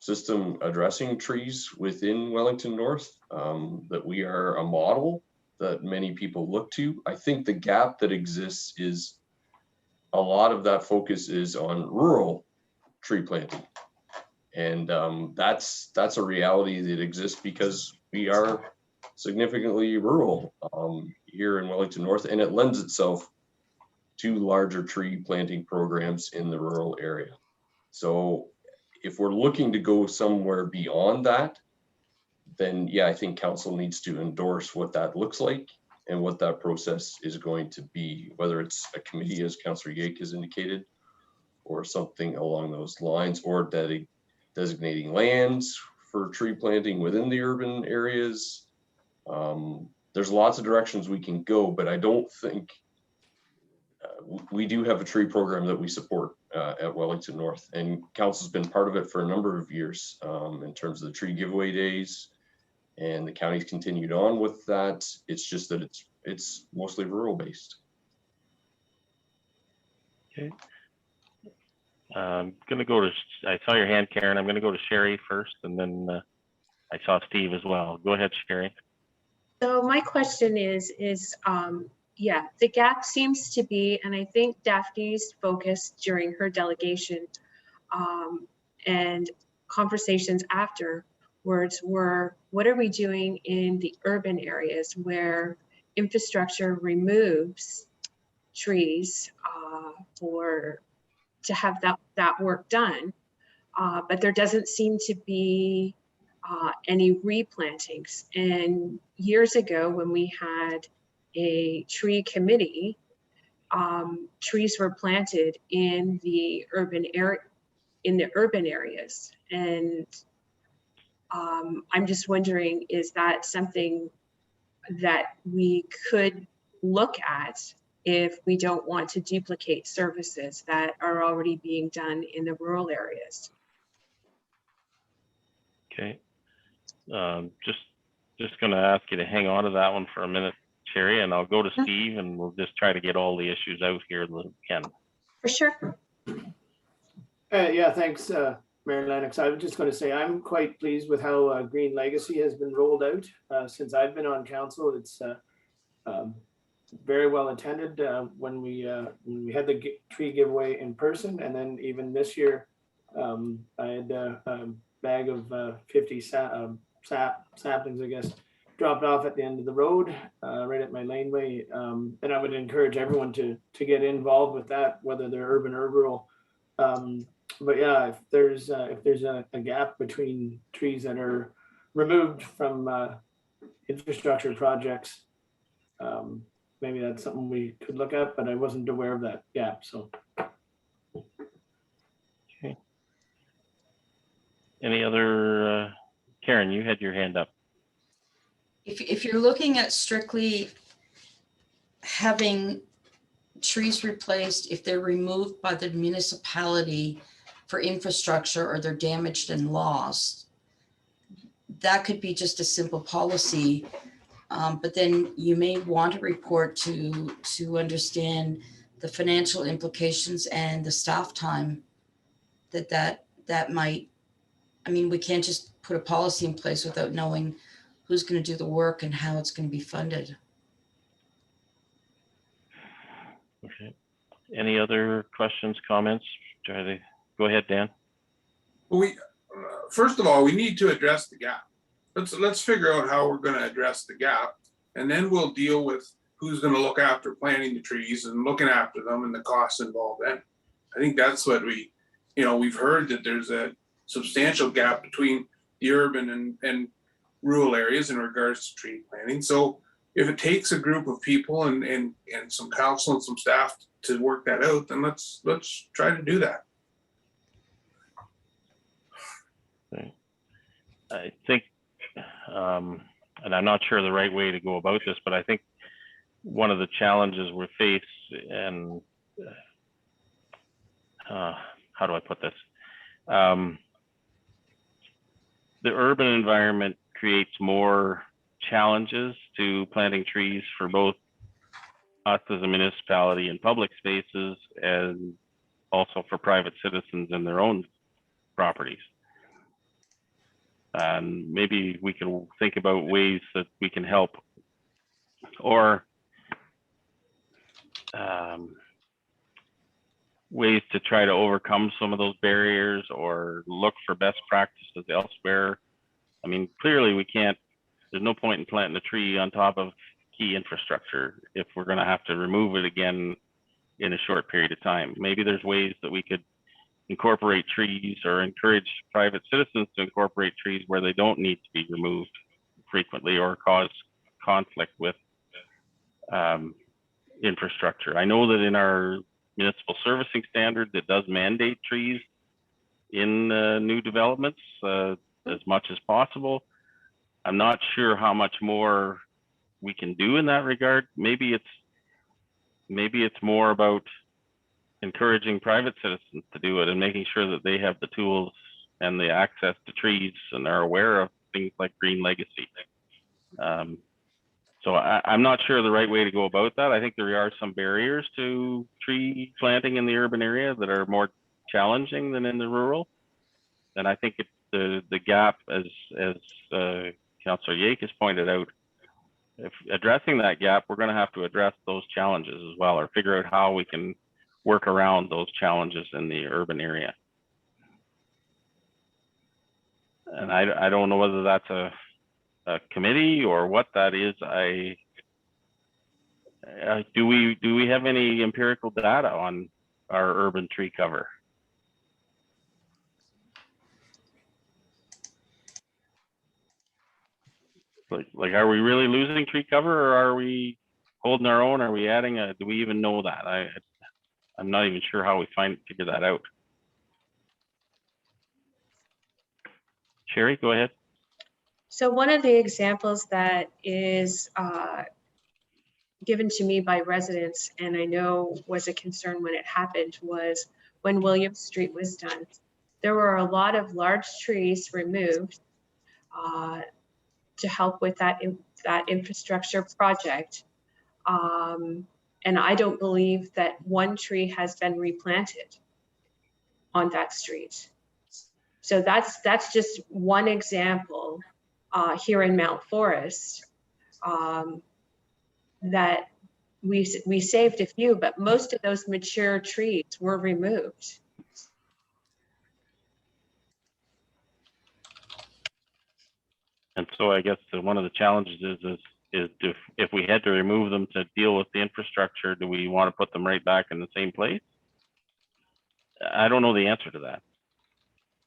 system addressing trees within Wellington North, that we are a model that many people look to. I think the gap that exists is a lot of that focus is on rural tree planting. And that's a reality that exists because we are significantly rural here in Wellington North, and it lends itself to larger tree planting programs in the rural area. So if we're looking to go somewhere beyond that, then yeah, I think council needs to endorse what that looks like and what that process is going to be, whether it's a committee, as Councillor Yake has indicated, or something along those lines, or designating lands for tree planting within the urban areas. There's lots of directions we can go, but I don't think we do have a tree program that we support at Wellington North, and council's been part of it for a number of years in terms of the tree giveaway days, and the county's continued on with that. It's just that it's mostly rural based. Okay. I'm gonna go to, I saw your hand, Karen. I'm gonna go to Sherry first, and then I saw Steve as well. Go ahead, Sherry. So my question is, yeah, the gap seems to be, and I think Daphne's focus during her delegation and conversations afterwards were, what are we doing in the urban areas where infrastructure removes trees to have that work done, but there doesn't seem to be any replantings. And years ago, when we had a tree committee, trees were planted in the urban areas. And I'm just wondering, is that something that we could look at if we don't want to duplicate services that are already being done in the rural areas? Okay. Just gonna ask you to hang on to that one for a minute, Sherry, and I'll go to Steve, and we'll just try to get all the issues out here that we can. For sure. Yeah, thanks, Mayor Lennox. I was just going to say I'm quite pleased with how Green Legacy has been rolled out since I've been on council. It's very well attended when we had the tree giveaway in person, and then even this year I had a bag of 50 saplings, I guess, dropped off at the end of the road, right at my laneway. And I would encourage everyone to get involved with that, whether they're urban or rural. But yeah, if there's a gap between trees that are removed from infrastructure projects, maybe that's something we could look at, but I wasn't aware of that gap, so. Okay. Any other, Karen, you had your hand up. If you're looking at strictly having trees replaced, if they're removed by the municipality for infrastructure or they're damaged and lost, that could be just a simple policy. But then you may want a report to understand the financial implications and the staff time that might, I mean, we can't just put a policy in place without knowing who's going to do the work and how it's going to be funded. Okay. Any other questions, comments? Try to go ahead, Dan. We first of all, we need to address the gap. Let's figure out how we're going to address the gap, and then we'll deal with who's going to look after planting the trees and looking after them and the costs involved. And I think that's what we've heard, that there's a substantial gap between the urban and rural areas in regards to tree planting. So if it takes a group of people and some council and some staff to work that out, then let's try to do that. Okay. I think, and I'm not sure the right way to go about this, but I think one of the challenges we face, and how do I put this? the urban environment creates more challenges to planting trees for both us as a municipality and public spaces, and also for private citizens in their own properties. And maybe we can think about ways that we can help, or ways to try to overcome some of those barriers, or look for best practices elsewhere. I mean, clearly we can't, there's no point in planting a tree on top of key infrastructure if we're going to have to remove it again in a short period of time. Maybe there's ways that we could incorporate trees, or encourage private citizens to incorporate trees where they don't need to be removed frequently or cause conflict with infrastructure. I know that in our municipal servicing standard that does mandate trees in new developments as much as possible. I'm not sure how much more we can do in that regard. Maybe it's more about encouraging private citizens to do it and making sure that they have the tools and the access to trees and are aware of things like green legacy. So I'm not sure the right way to go about that. I think there are some barriers to tree planting in the urban area that are more challenging than in the rural. And I think the gap, as Councillor Yake has pointed out, if addressing that gap, we're going to have to address those challenges as well, or figure out how we can work around those challenges in the urban area. And I don't know whether that's a committee or what that is. Do we have any empirical data on our urban tree cover? Like, are we really losing tree cover, or are we holding our own? Are we adding do we even know that? I'm not even sure how we figure that out. Sherry, go ahead. So one of the examples that is given to me by residents, and I know was a concern when it happened, was when William Street was done. There were a lot of large trees removed to help with that infrastructure project. And I don't believe that one tree has been replanted on that street. So that's just one example here in Mount Forest that we saved a few, but most of those mature trees were removed. And so I guess one of the challenges is if we had to remove them to deal with the infrastructure, do we want to put them right back in the same place? I don't know the answer to that.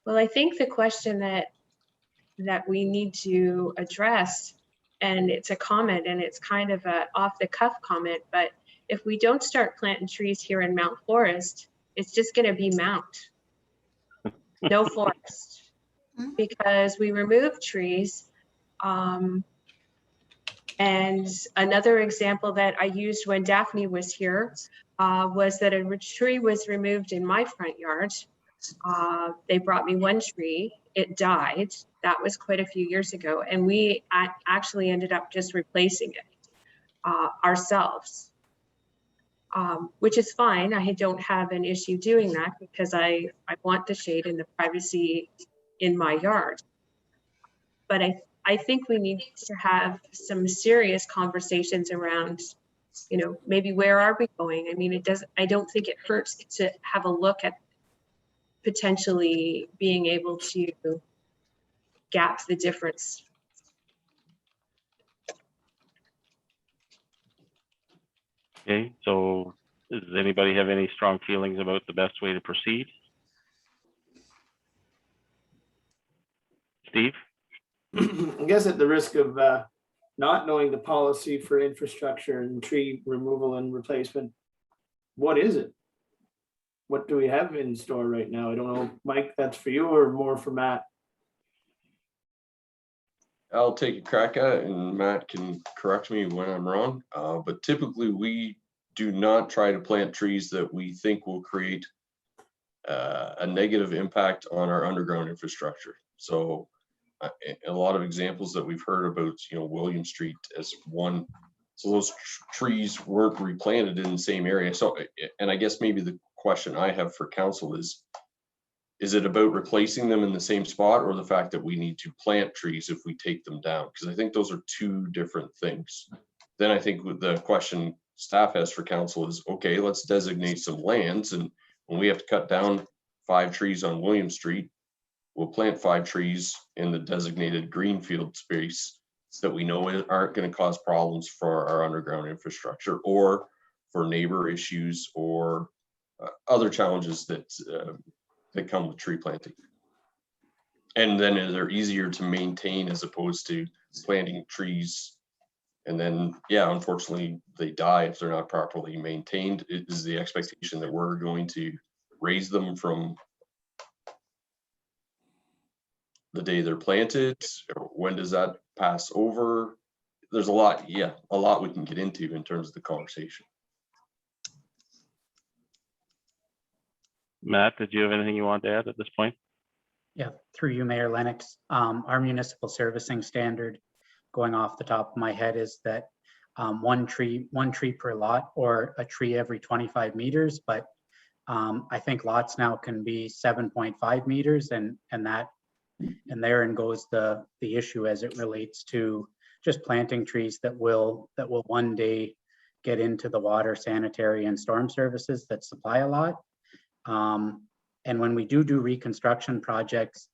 Well, I think the question that we need to address, and it's a comment, and it's kind of a off the cuff comment, but if we don't start planting trees here in Mount Forest, it's just going to be Mount, no forest, because we remove trees. And another example that I used when Daphne was here was that a tree was removed in my front yard. They brought me one tree, it died. That was quite a few years ago. And we actually ended up just replacing it ourselves, which is fine. I don't have an issue doing that because I want the shade and the privacy in my yard. But I think we need to have some serious conversations around, you know, maybe where are we going? I mean, I don't think it hurts to have a look at potentially being able to gap the difference. Okay, so does anybody have any strong feelings about the best way to proceed? Steve? I guess at the risk of not knowing the policy for infrastructure and tree removal and replacement, what is it? What do we have in store right now? I don't know, Mike, that's for you or more for Matt? I'll take a crack at it and Matt can correct me when I'm wrong. But typically we do not try to plant trees that we think will create a negative impact on our underground infrastructure. So a lot of examples that we've heard about, William Street as one. So those trees weren't replanted in the same area. So, and I guess maybe the question I have for council is it about replacing them in the same spot, or the fact that we need to plant trees if we take them down? Because I think those are two different things. Then I think the question staff has for council is, okay, let's designate some lands, and when we have to cut down 5 trees on William Street, we'll plant 5 trees in the designated greenfield space that we know aren't going to cause problems for our underground infrastructure or for neighbor issues or other challenges that come with tree planting. And then they're easier to maintain as opposed to planting trees. And then, yeah, unfortunately, they die if they're not properly maintained. It is the expectation that we're going to raise them from the day they're planted, or when does that pass over? There's a lot we can get into in terms of the conversation. Matt, did you have anything you want to add at this point? Yeah, through you, Mayor Lennox. Our municipal servicing standard, going off the top of my head, is that one tree per lot, or a tree every 25 meters. But I think lots now can be 7.5 meters, and therein goes the issue as it relates to just planting trees that will one day get into the water, sanitary, and storm services that supply a lot. And when we do reconstruction projects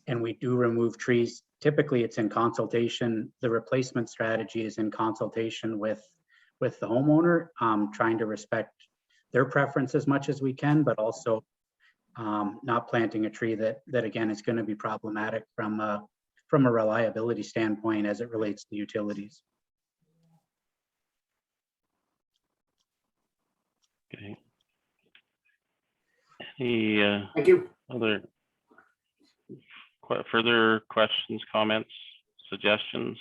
and we do remove trees, typically it's in consultation. The replacement strategy is in consultation with the homeowner, trying to respect their preference as much as we can, but also not planting a tree that again is going to be problematic from a reliability standpoint as it relates to utilities. Okay. Any Thank you. other further questions, comments, suggestions?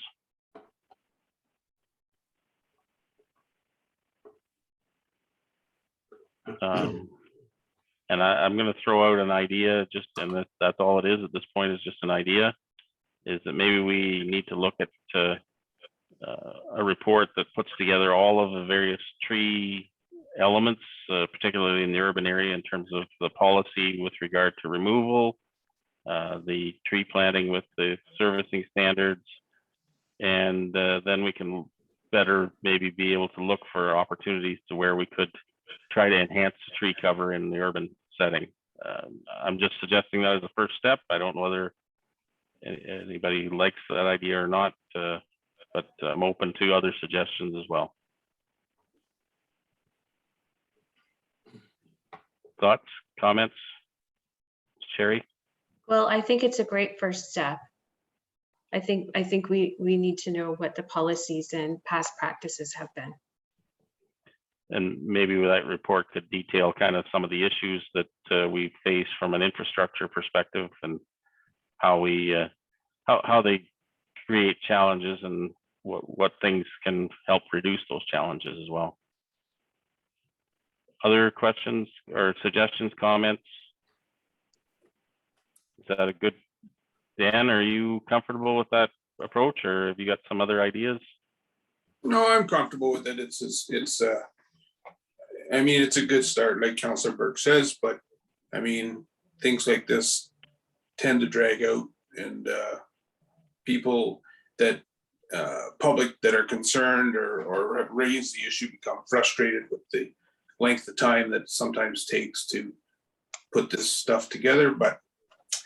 And I'm going to throw out an idea, and that's all it is at this point, is just an idea, is that maybe we need to look at a report that puts together all of the various tree elements, particularly in the urban area, in terms of the policy with regard to removal, the tree planting with the servicing standards, and then we can better maybe be able to look for opportunities to where we could try to enhance the tree cover in the urban setting. I'm just suggesting that as a first step. I don't know whether anybody likes that idea or not, but I'm open to other suggestions as well. Thoughts, comments? Sherry? Well, I think it's a great first step. I think we need to know what the policies and past practices have been. And maybe that report could detail kind of some of the issues that we face from an infrastructure perspective, and how we how they create challenges, and what things can help reduce those challenges as well. Other questions or suggestions, comments? Is that a good, Dan, are you comfortable with that approach, or have you got some other ideas? No, I'm comfortable with it. I mean, it's a good start, like Councillor Burke says, but I mean, things like this tend to drag out, and people that public that are concerned or have raised the issue become frustrated with the length of time that it sometimes takes to put this stuff together. But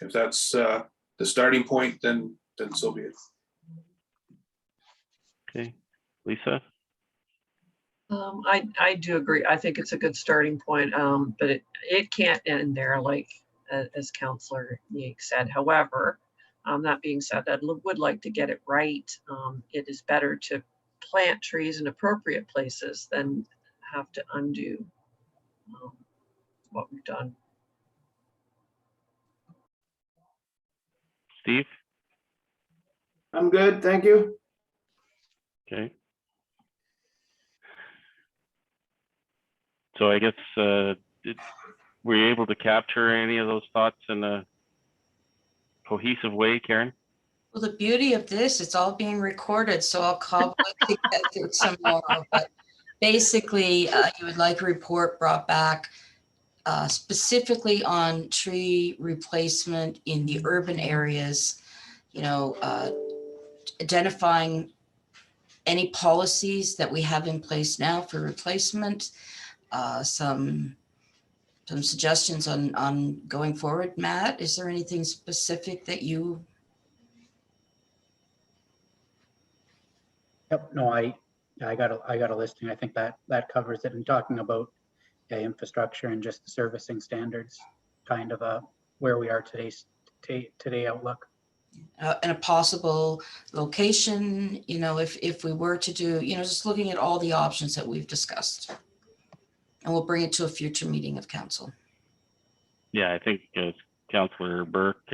if that's the starting point, then so be it. Okay, Lisa? I do agree. I think it's a good starting point, but it can't end there, like as Councillor Yeek said. However, that being said, I would like to get it right. It is better to plant trees in appropriate places than have to undo what we've done. Steve? I'm good, thank you. Okay. So I guess, were you able to capture any of those thoughts in a cohesive way, Karen? Well, the beauty of this, it's all being recorded, so I'll call to get through tomorrow. But basically, you would like a report brought back specifically on tree replacement in the urban areas, you know, identifying any policies that we have in place now for replacement, some suggestions on going forward. Matt, is there anything specific that you? Yep, no, I got a listing. I think that covers it. And talking about infrastructure and just the servicing standards, kind of where we are today outlook. And a possible location, you know, if we were to do, you know, just looking at all the options that we've discussed. And we'll bring it to a future meeting of council. Yeah, I think Councillor Burke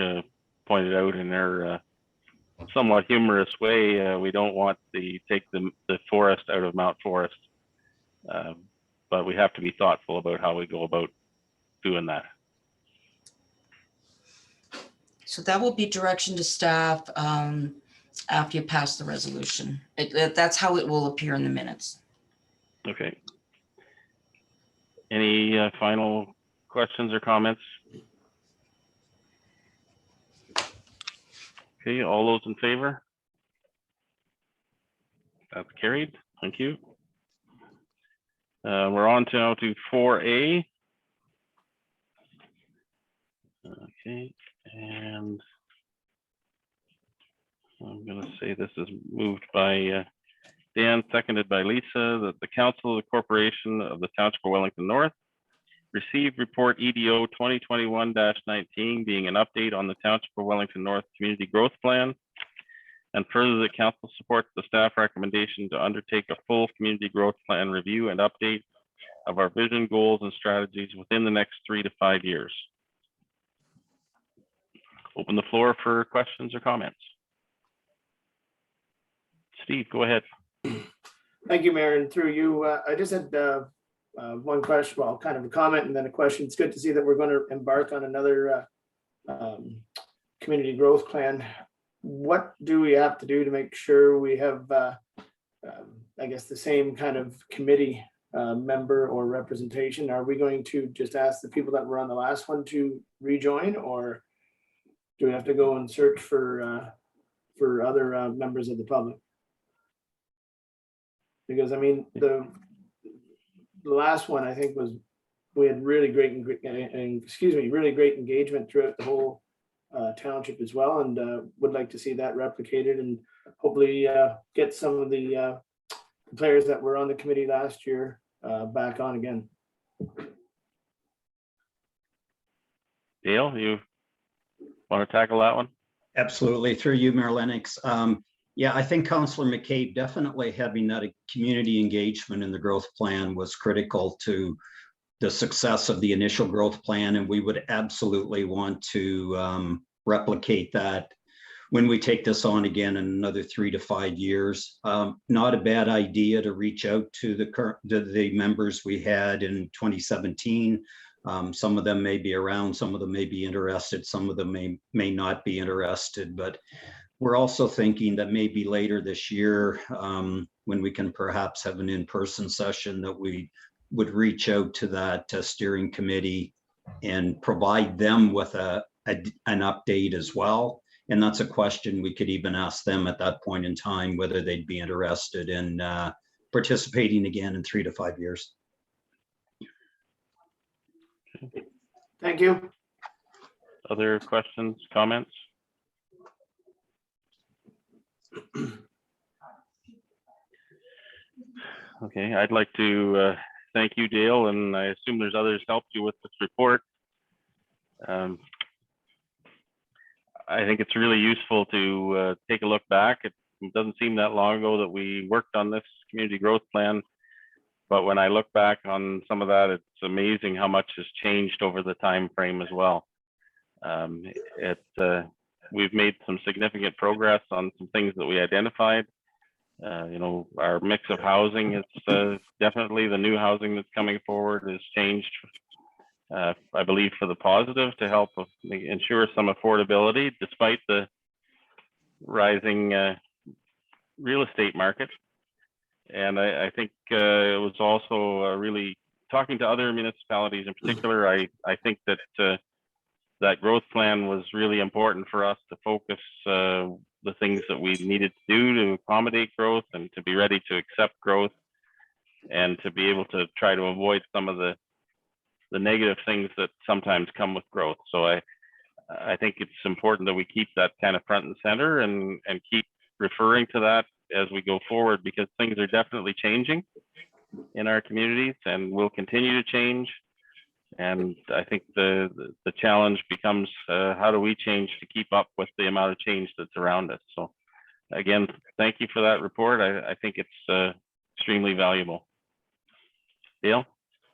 pointed out in their somewhat humorous way, we don't want to take the forest out of Mount Forest, but we have to be thoughtful about how we go about doing that. So that will be direction to staff after you pass the resolution. That's how it will appear in the minutes. Okay. Any final questions or comments? Okay, all those in favor? That's carried. Thank you. We're on to now to 4A. Okay, and I'm going to say this is moved by Dan, seconded by Lisa, that the Council of the Corporation of the Township of Wellington North received report EDO 2021-19 being an update on the Township of Wellington North Community Growth Plan, and further the Council supports the staff recommendation to undertake a full community growth plan review and update of our vision, goals, and strategies within the next 3 to 5 years. Open the floor for questions or comments. Steve, go ahead. Thank you, Mayor, and through you, I just had one question, well, kind of a comment and then a question. It's good to see that we're going to embark on another community growth plan. What do we have to do to make sure we have, I guess, the same kind of committee member or representation? Are we going to just ask the people that were on the last one to rejoin, or do we have to go and search for other members of the public? Because I mean, the last one I think was, we had really great engagement throughout the whole township as well, and would like to see that replicated and hopefully get some of the players that were on the committee last year back on again. Dale, you want to tackle that one? Absolutely, through you, Mayor Lennox. Yeah, I think Councillor McCabe definitely having that community engagement in the growth plan was critical to the success of the initial growth plan, and we would absolutely want to replicate that when we take this on again in another 3 to 5 years. Not a bad idea to reach out to the members we had in 2017. Some of them may be around, some of them may be interested, some of them may not be interested, but we're also thinking that maybe later this year, when we can perhaps have an in-person session, that we would reach out to that steering committee and provide them with an update as well. And that's a question we could even ask them at that point in time, whether they'd be interested in participating again in 3 to 5 years. Thank you. Other questions, comments? Okay, I'd like to thank you, Dale, and I assume there's others helped you with this report. I think it's really useful to take a look back. It doesn't seem that long ago that we worked on this community growth plan, but when I look back on some of that, it's amazing how much has changed over the time frame as well. We've made some significant progress on some things that we identified. You know, our mix of housing is definitely, the new housing that's coming forward has changed, I believe, for the positive, to help ensure some affordability, despite the rising real estate market. And I think it was also really talking to other municipalities in particular. I think that that growth plan was really important for us to focus the things that we needed to do to accommodate growth and to be ready to accept growth and to be able to try to avoid some of the negative things that sometimes come with growth. So I think it's important that we keep that kind of front and center and keep referring to that as we go forward, because things are definitely changing in our communities and will continue to change. And I think the challenge becomes how do we change to keep up with the amount of change that's around us. So again, thank you for that report. I think it's extremely valuable. Dale?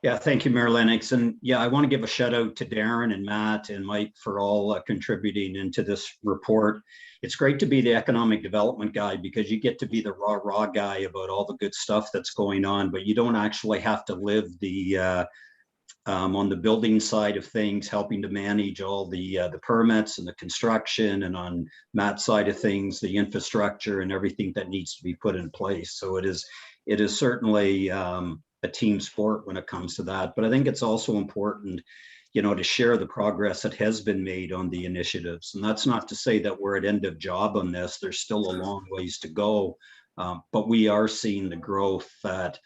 Yeah, thank you, Mayor Lennox. And yeah, I want to give a shout out to Darren and Matt and Mike for all contributing into this report. It's great to be the economic development guy because you get to be the raw guy about all the good stuff that's going on, but you don't actually have to live the on the building side of things, helping to manage all the permits and the construction, and on Matt's side of things, the infrastructure and everything that needs to be put in place. So it is certainly a team sport when it comes to that. But I think it's also important, you know, to share the progress that has been made on the initiatives. And that's not to say that we're at end of job on this. There's still a long ways to go, but we are seeing the growth that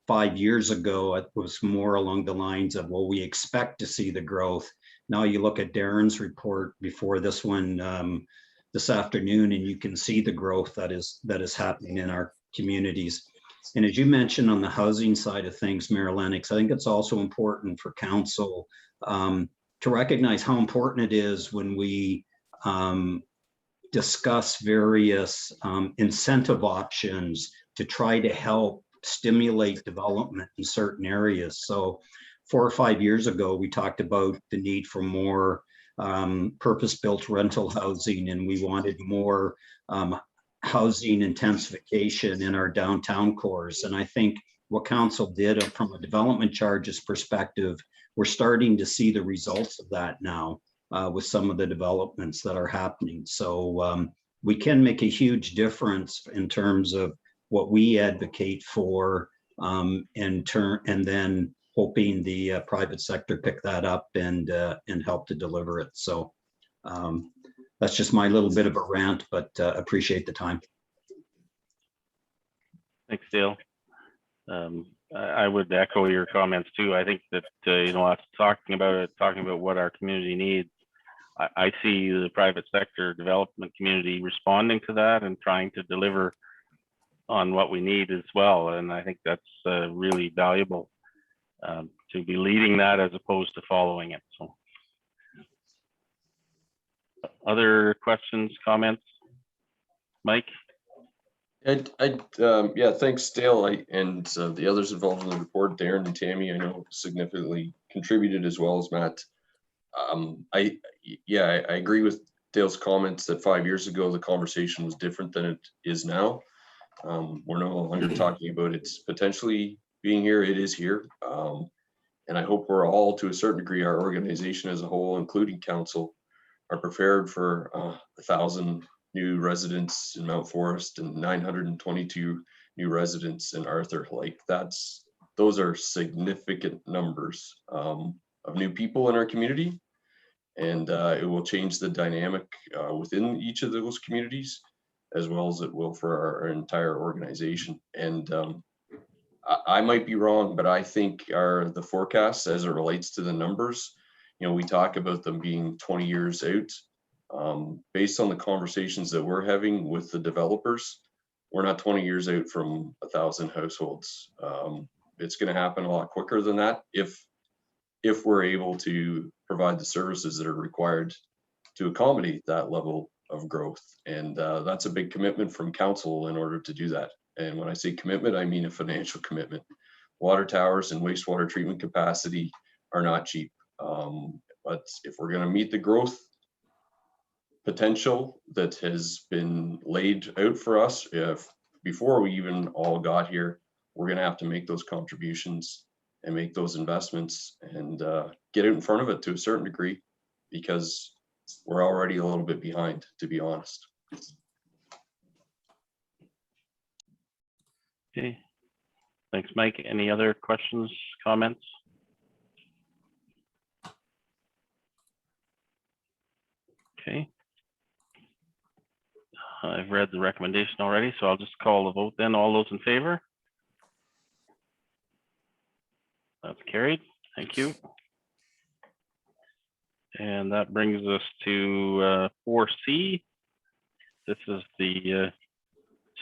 5 years ago, it was more along the lines of, well, we expect to see the growth. Now you look at Darren's report before this one this afternoon, and you can see the growth that is happening in our communities. And as you mentioned on the housing side of things, Mayor Lennox, I think it's also important for council to recognize how important it is when we discuss various incentive options to try to help stimulate development in certain areas. So 4 or 5 years ago, we talked about the need for more purpose-built rental housing, and we wanted more housing intensification in our downtown cores. And I think what council did from a development charges perspective, we're starting to see the results of that now with some of the developments that are happening. So we can make a huge difference in terms of what we advocate for, and then hoping the private sector pick that up and help to deliver it. So that's just my little bit of a rant, but appreciate the time. Thanks, Dale. I would echo your comments too. I think that, you know, after talking about what our community needs, I see the private sector development community responding to that and trying to deliver on what we need as well. And I think that's really valuable to be leading that as opposed to following it. So other questions, comments? Mike? Yeah, thanks, Dale, and the others involved in the report, Darren and Tammy, I know significantly contributed as well as Matt. I agree with Dale's comments that 5 years ago, the conversation was different than it is now. We're no longer talking about it's potentially being here, it is here. And I hope we're all, to a certain degree, our organization as a whole, including council, are prepared for 1,000 new residents in Mount Forest and 922 new residents in Arthur. Like those are significant numbers of new people in our community. And it will change the dynamic within each of those communities, as well as it will for our entire organization. And I might be wrong, but I think the forecasts as it relates to the numbers, you know, we talk about them being 20 years out. Based on the conversations that we're having with the developers, we're not 20 years out from 1,000 households. It's going to happen a lot quicker than that if we're able to provide the services that are required to accommodate that level of growth. And that's a big commitment from council in order to do that. And when I say commitment, I mean a financial commitment. Water towers and wastewater treatment capacity are not cheap. But if we're going to meet the growth potential that has been laid out for us, before we even all got here, we're going to have to make those contributions and make those investments and get out in front of it to a certain degree, because we're already a little bit behind, to be honest. Okay. Thanks, Mike. Any other questions, comments? Okay. I've read the recommendation already, so I'll just call the vote then. All those in favor? That's carried. Thank you. And that brings us to 4C. This is the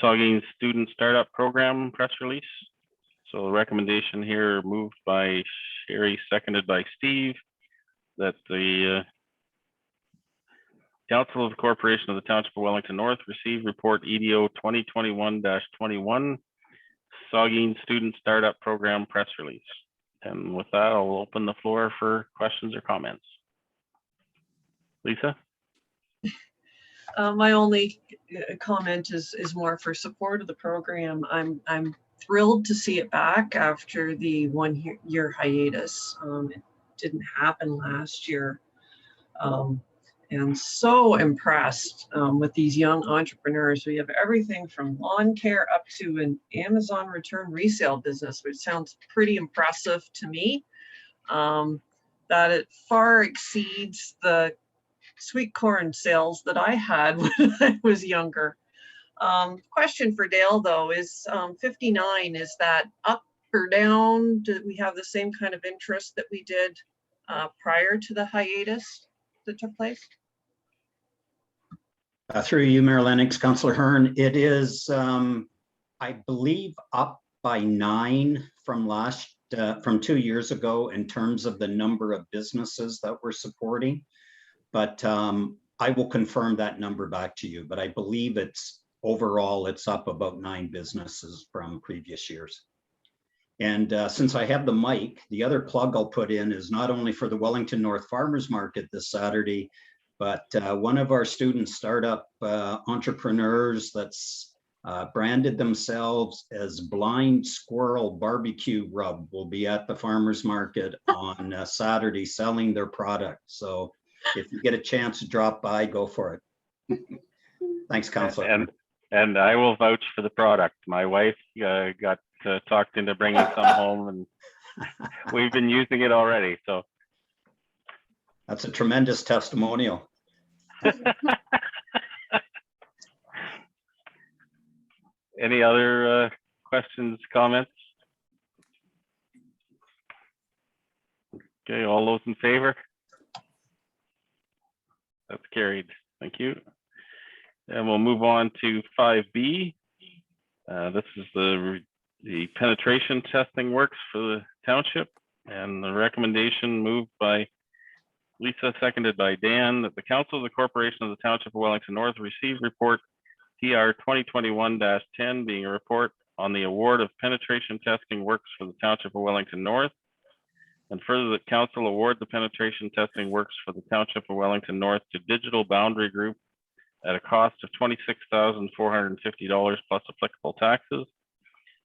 Saugeen Student Startup Program press release. So the recommendation here, moved by Sherry, seconded by Steve, that the Council of the Corporation of the Township of Wellington North receive report EDO 2021-21 Saugeen Student Startup Program press release. And with that, I'll open the floor for questions or comments. Lisa? My only comment is more for support of the program. I'm thrilled to see it back after the one-year hiatus. It didn't happen last year. And so impressed with these young entrepreneurs. We have everything from lawn care up to an Amazon return resale business, which sounds pretty impressive to me. That it far exceeds the sweet corn sales that I had when I was younger. Question for Dale though is 59, is that up or down? Do we have the same kind of interest that we did prior to the hiatus that took place? Through you, Mayor Lennox, Councillor Hearn, it is, I believe, up by 9 from 2 years ago in terms of the number of businesses that we're supporting. But I will confirm that number back to you. But I believe it's overall, it's up about 9 businesses from previous years. And since I have the mic, the other plug I'll put in is not only for the Wellington North Farmers Market this Saturday, but one of our student startup entrepreneurs that's branded themselves as Blind Squirrel Barbecue Rub will be at the farmers market on Saturday selling their product. So if you get a chance to drop by, go for it. Thanks, Councillor. And I will vouch for the product. My wife got talked into bringing some home, and we've been using it already. So that's a tremendous testimonial. Any other questions, comments? Okay, all those in favor? That's carried. Thank you. And we'll move on to 5B. This is the penetration testing works for the township, and the recommendation moved by Lisa, seconded by Dan, that the Council of the Corporation of the Township of Wellington North receive report TR 2021-10, being a report on the award of penetration testing works for the Township of Wellington North. And further, that Council award the penetration testing works for the Township of Wellington North to Digital Boundary Group at a cost of $26,450 plus applicable taxes.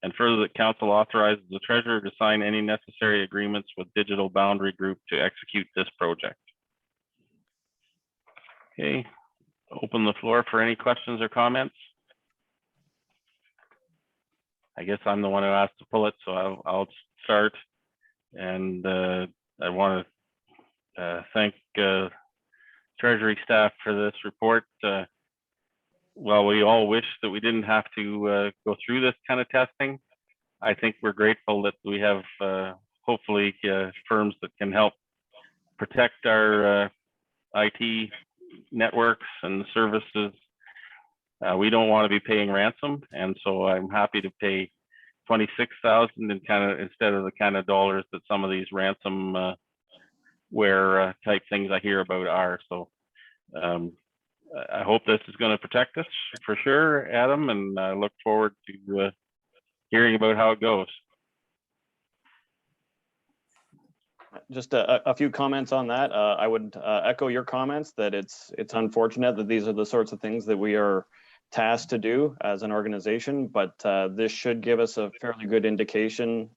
And further, that Council authorizes the Treasurer to sign any necessary agreements with Digital Boundary Group to execute this project. Okay, open the floor for any questions or comments. I guess I'm the one who asked to pull it, so I'll start. And I want to thank Treasury staff for this report. While we all wish that we didn't have to go through this kind of testing, I think we're grateful that we have hopefully firms that can help protect our IT networks and services. We don't want to be paying ransom, and so I'm happy to pay $26,000 and instead of the kind of dollars that some of these ransomware type things I hear about are. So I hope this is going to protect us for sure, Adam, and I look forward to hearing about how it goes. Just a few comments on that. I would echo your comments that it's unfortunate that these are the sorts of things that we are tasked to do as an organization, but this should give us a fairly good indication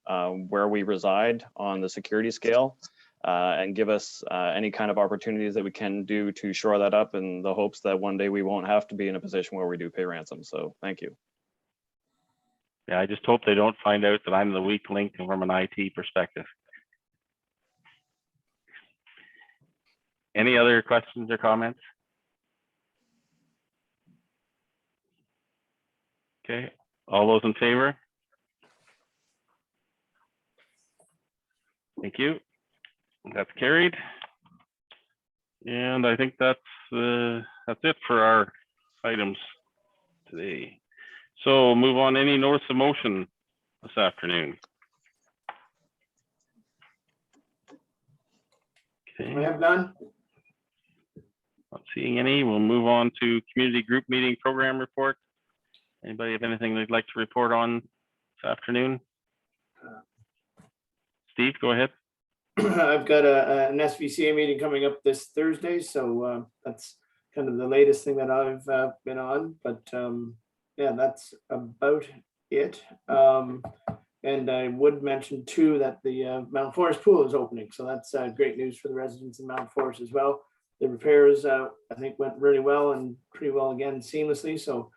where we reside on the security scale and give us any kind of opportunities that we can do to shore that up in the hopes that one day we won't have to be in a position where we do pay ransom. So thank you. Yeah, I just hope they don't find out that I'm the weak link from an IT perspective. Any other questions or comments? Okay, all those in favor? Thank you. That's carried. And I think that's it for our items today. So move on. Any notice of motion this afternoon? Okay. I have none. Not seeing any. We'll move on to community group meeting program report. Anybody have anything they'd like to report on this afternoon? Steve, go ahead. I've got an SVCA meeting coming up this Thursday, so that's kind of the latest thing that I've been on. But yeah, that's about it. And I would mention too that the Mount Forest pool is opening, so that's great news for the residents in Mount Forest as well. The repairs I think went really well and pretty well again seamlessly. So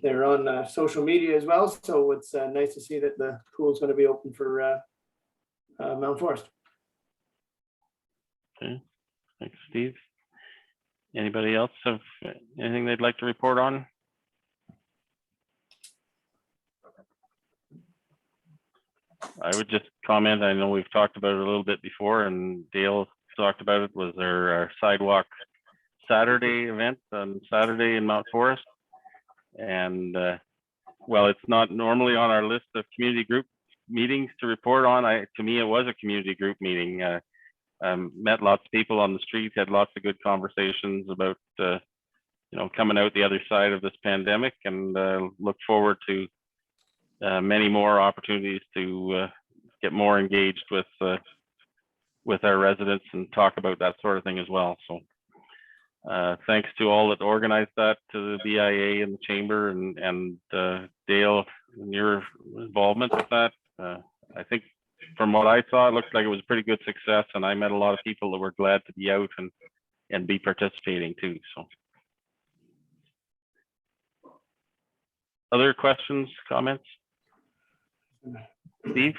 they're on social media as well. So it's nice to see that the pool is going to be open for Mount Forest. Okay, thanks, Steve. Anybody else have anything they'd like to report on? I would just comment, I know we've talked about it a little bit before and Dale talked about it, was our sidewalk Saturday event on Saturday in Mount Forest. And well, it's not normally on our list of community group meetings to report on. To me, it was a community group meeting. Met lots of people on the street, had lots of good conversations about coming out the other side of this pandemic, and look forward to many more opportunities to get more engaged with our residents and talk about that sort of thing as well. So thanks to all that organized that, to the BIA and the chamber, and Dale and your involvement with that. I think from what I saw, it looked like it was a pretty good success, and I met a lot of people that were glad to be out and be participating too. So other questions, comments? Steve?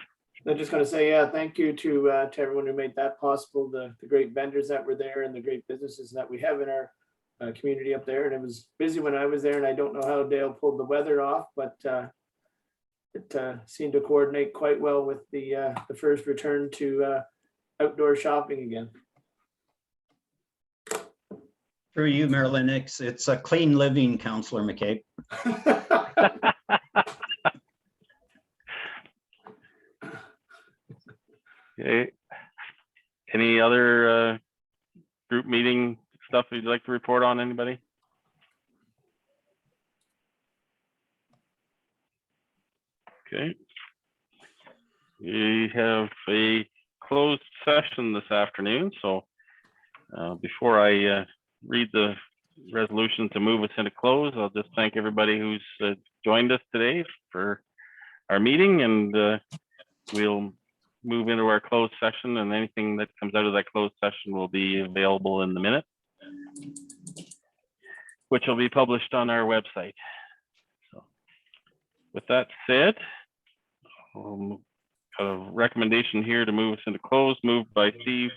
I'm just going to say, yeah, thank you to everyone who made that possible, the great vendors that were there and the great businesses that we have in our community up there. And it was busy when I was there, and I don't know how Dale pulled the weather off, but it seemed to coordinate quite well with the first return to outdoor shopping again. Through you, Mayor Lennox, it's a clean living, Councillor McCabe. Okay. Any other group meeting stuff you'd like to report on, anybody? Okay. We have a closed session this afternoon, so before I read the resolution to move us into close, I'll just thank everybody who's joined us today for our meeting, and we'll move into our closed session, and anything that comes out of that closed session will be available in the minute, which will be published on our website. So with that said, a recommendation here to move us into close, moved by Steve,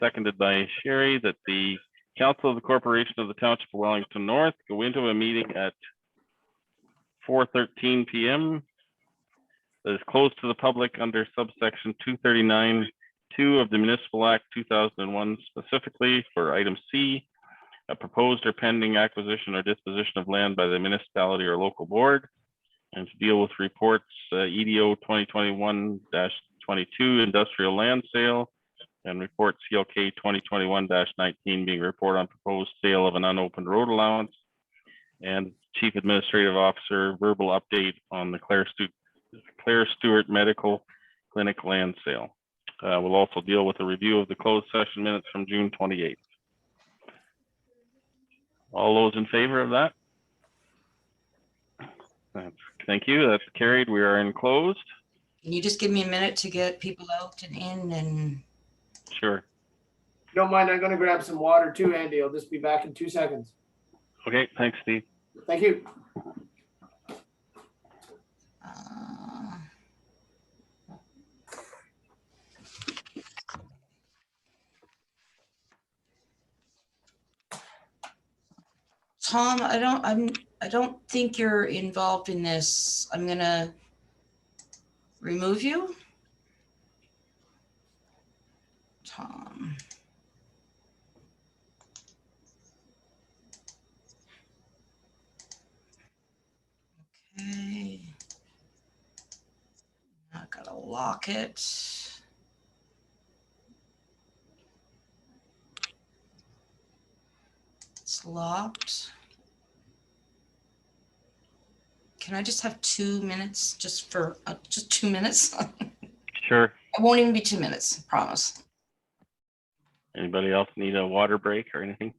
seconded by Sherry, that the Council of the Corporation of the Township of Wellington North go into a meeting at 4:13 p.m. that is closed to the public under subsection 239(2) of the Municipal Act 2001, specifically for item C, a proposed or pending acquisition or disposition of land by the municipality or local board, and to deal with reports EDO 2021-22 industrial land sale, and report CLK 2021-19 being report on proposed sale of an unopened road allowance, and Chief Administrative Officer verbal update on the Claire Stewart Medical Clinic land sale. We'll also deal with a review of the closed session minutes from June 28th. All those in favor of that? Thank you. That's carried. We are in closed. Can you just give me a minute to get people out and in and? Sure. If you don't mind, I'm going to grab some water too, Andy. I'll just be back in 2 seconds. Okay, thanks, Steve. Thank you. Tom, I don't think you're involved in this. I'm gonna remove you. Tom. Okay. I gotta lock it. It's locked. Can I just have 2 minutes, just 2 minutes? Sure. It won't even be 2 minutes, I promise. Anybody else need a water break or anything?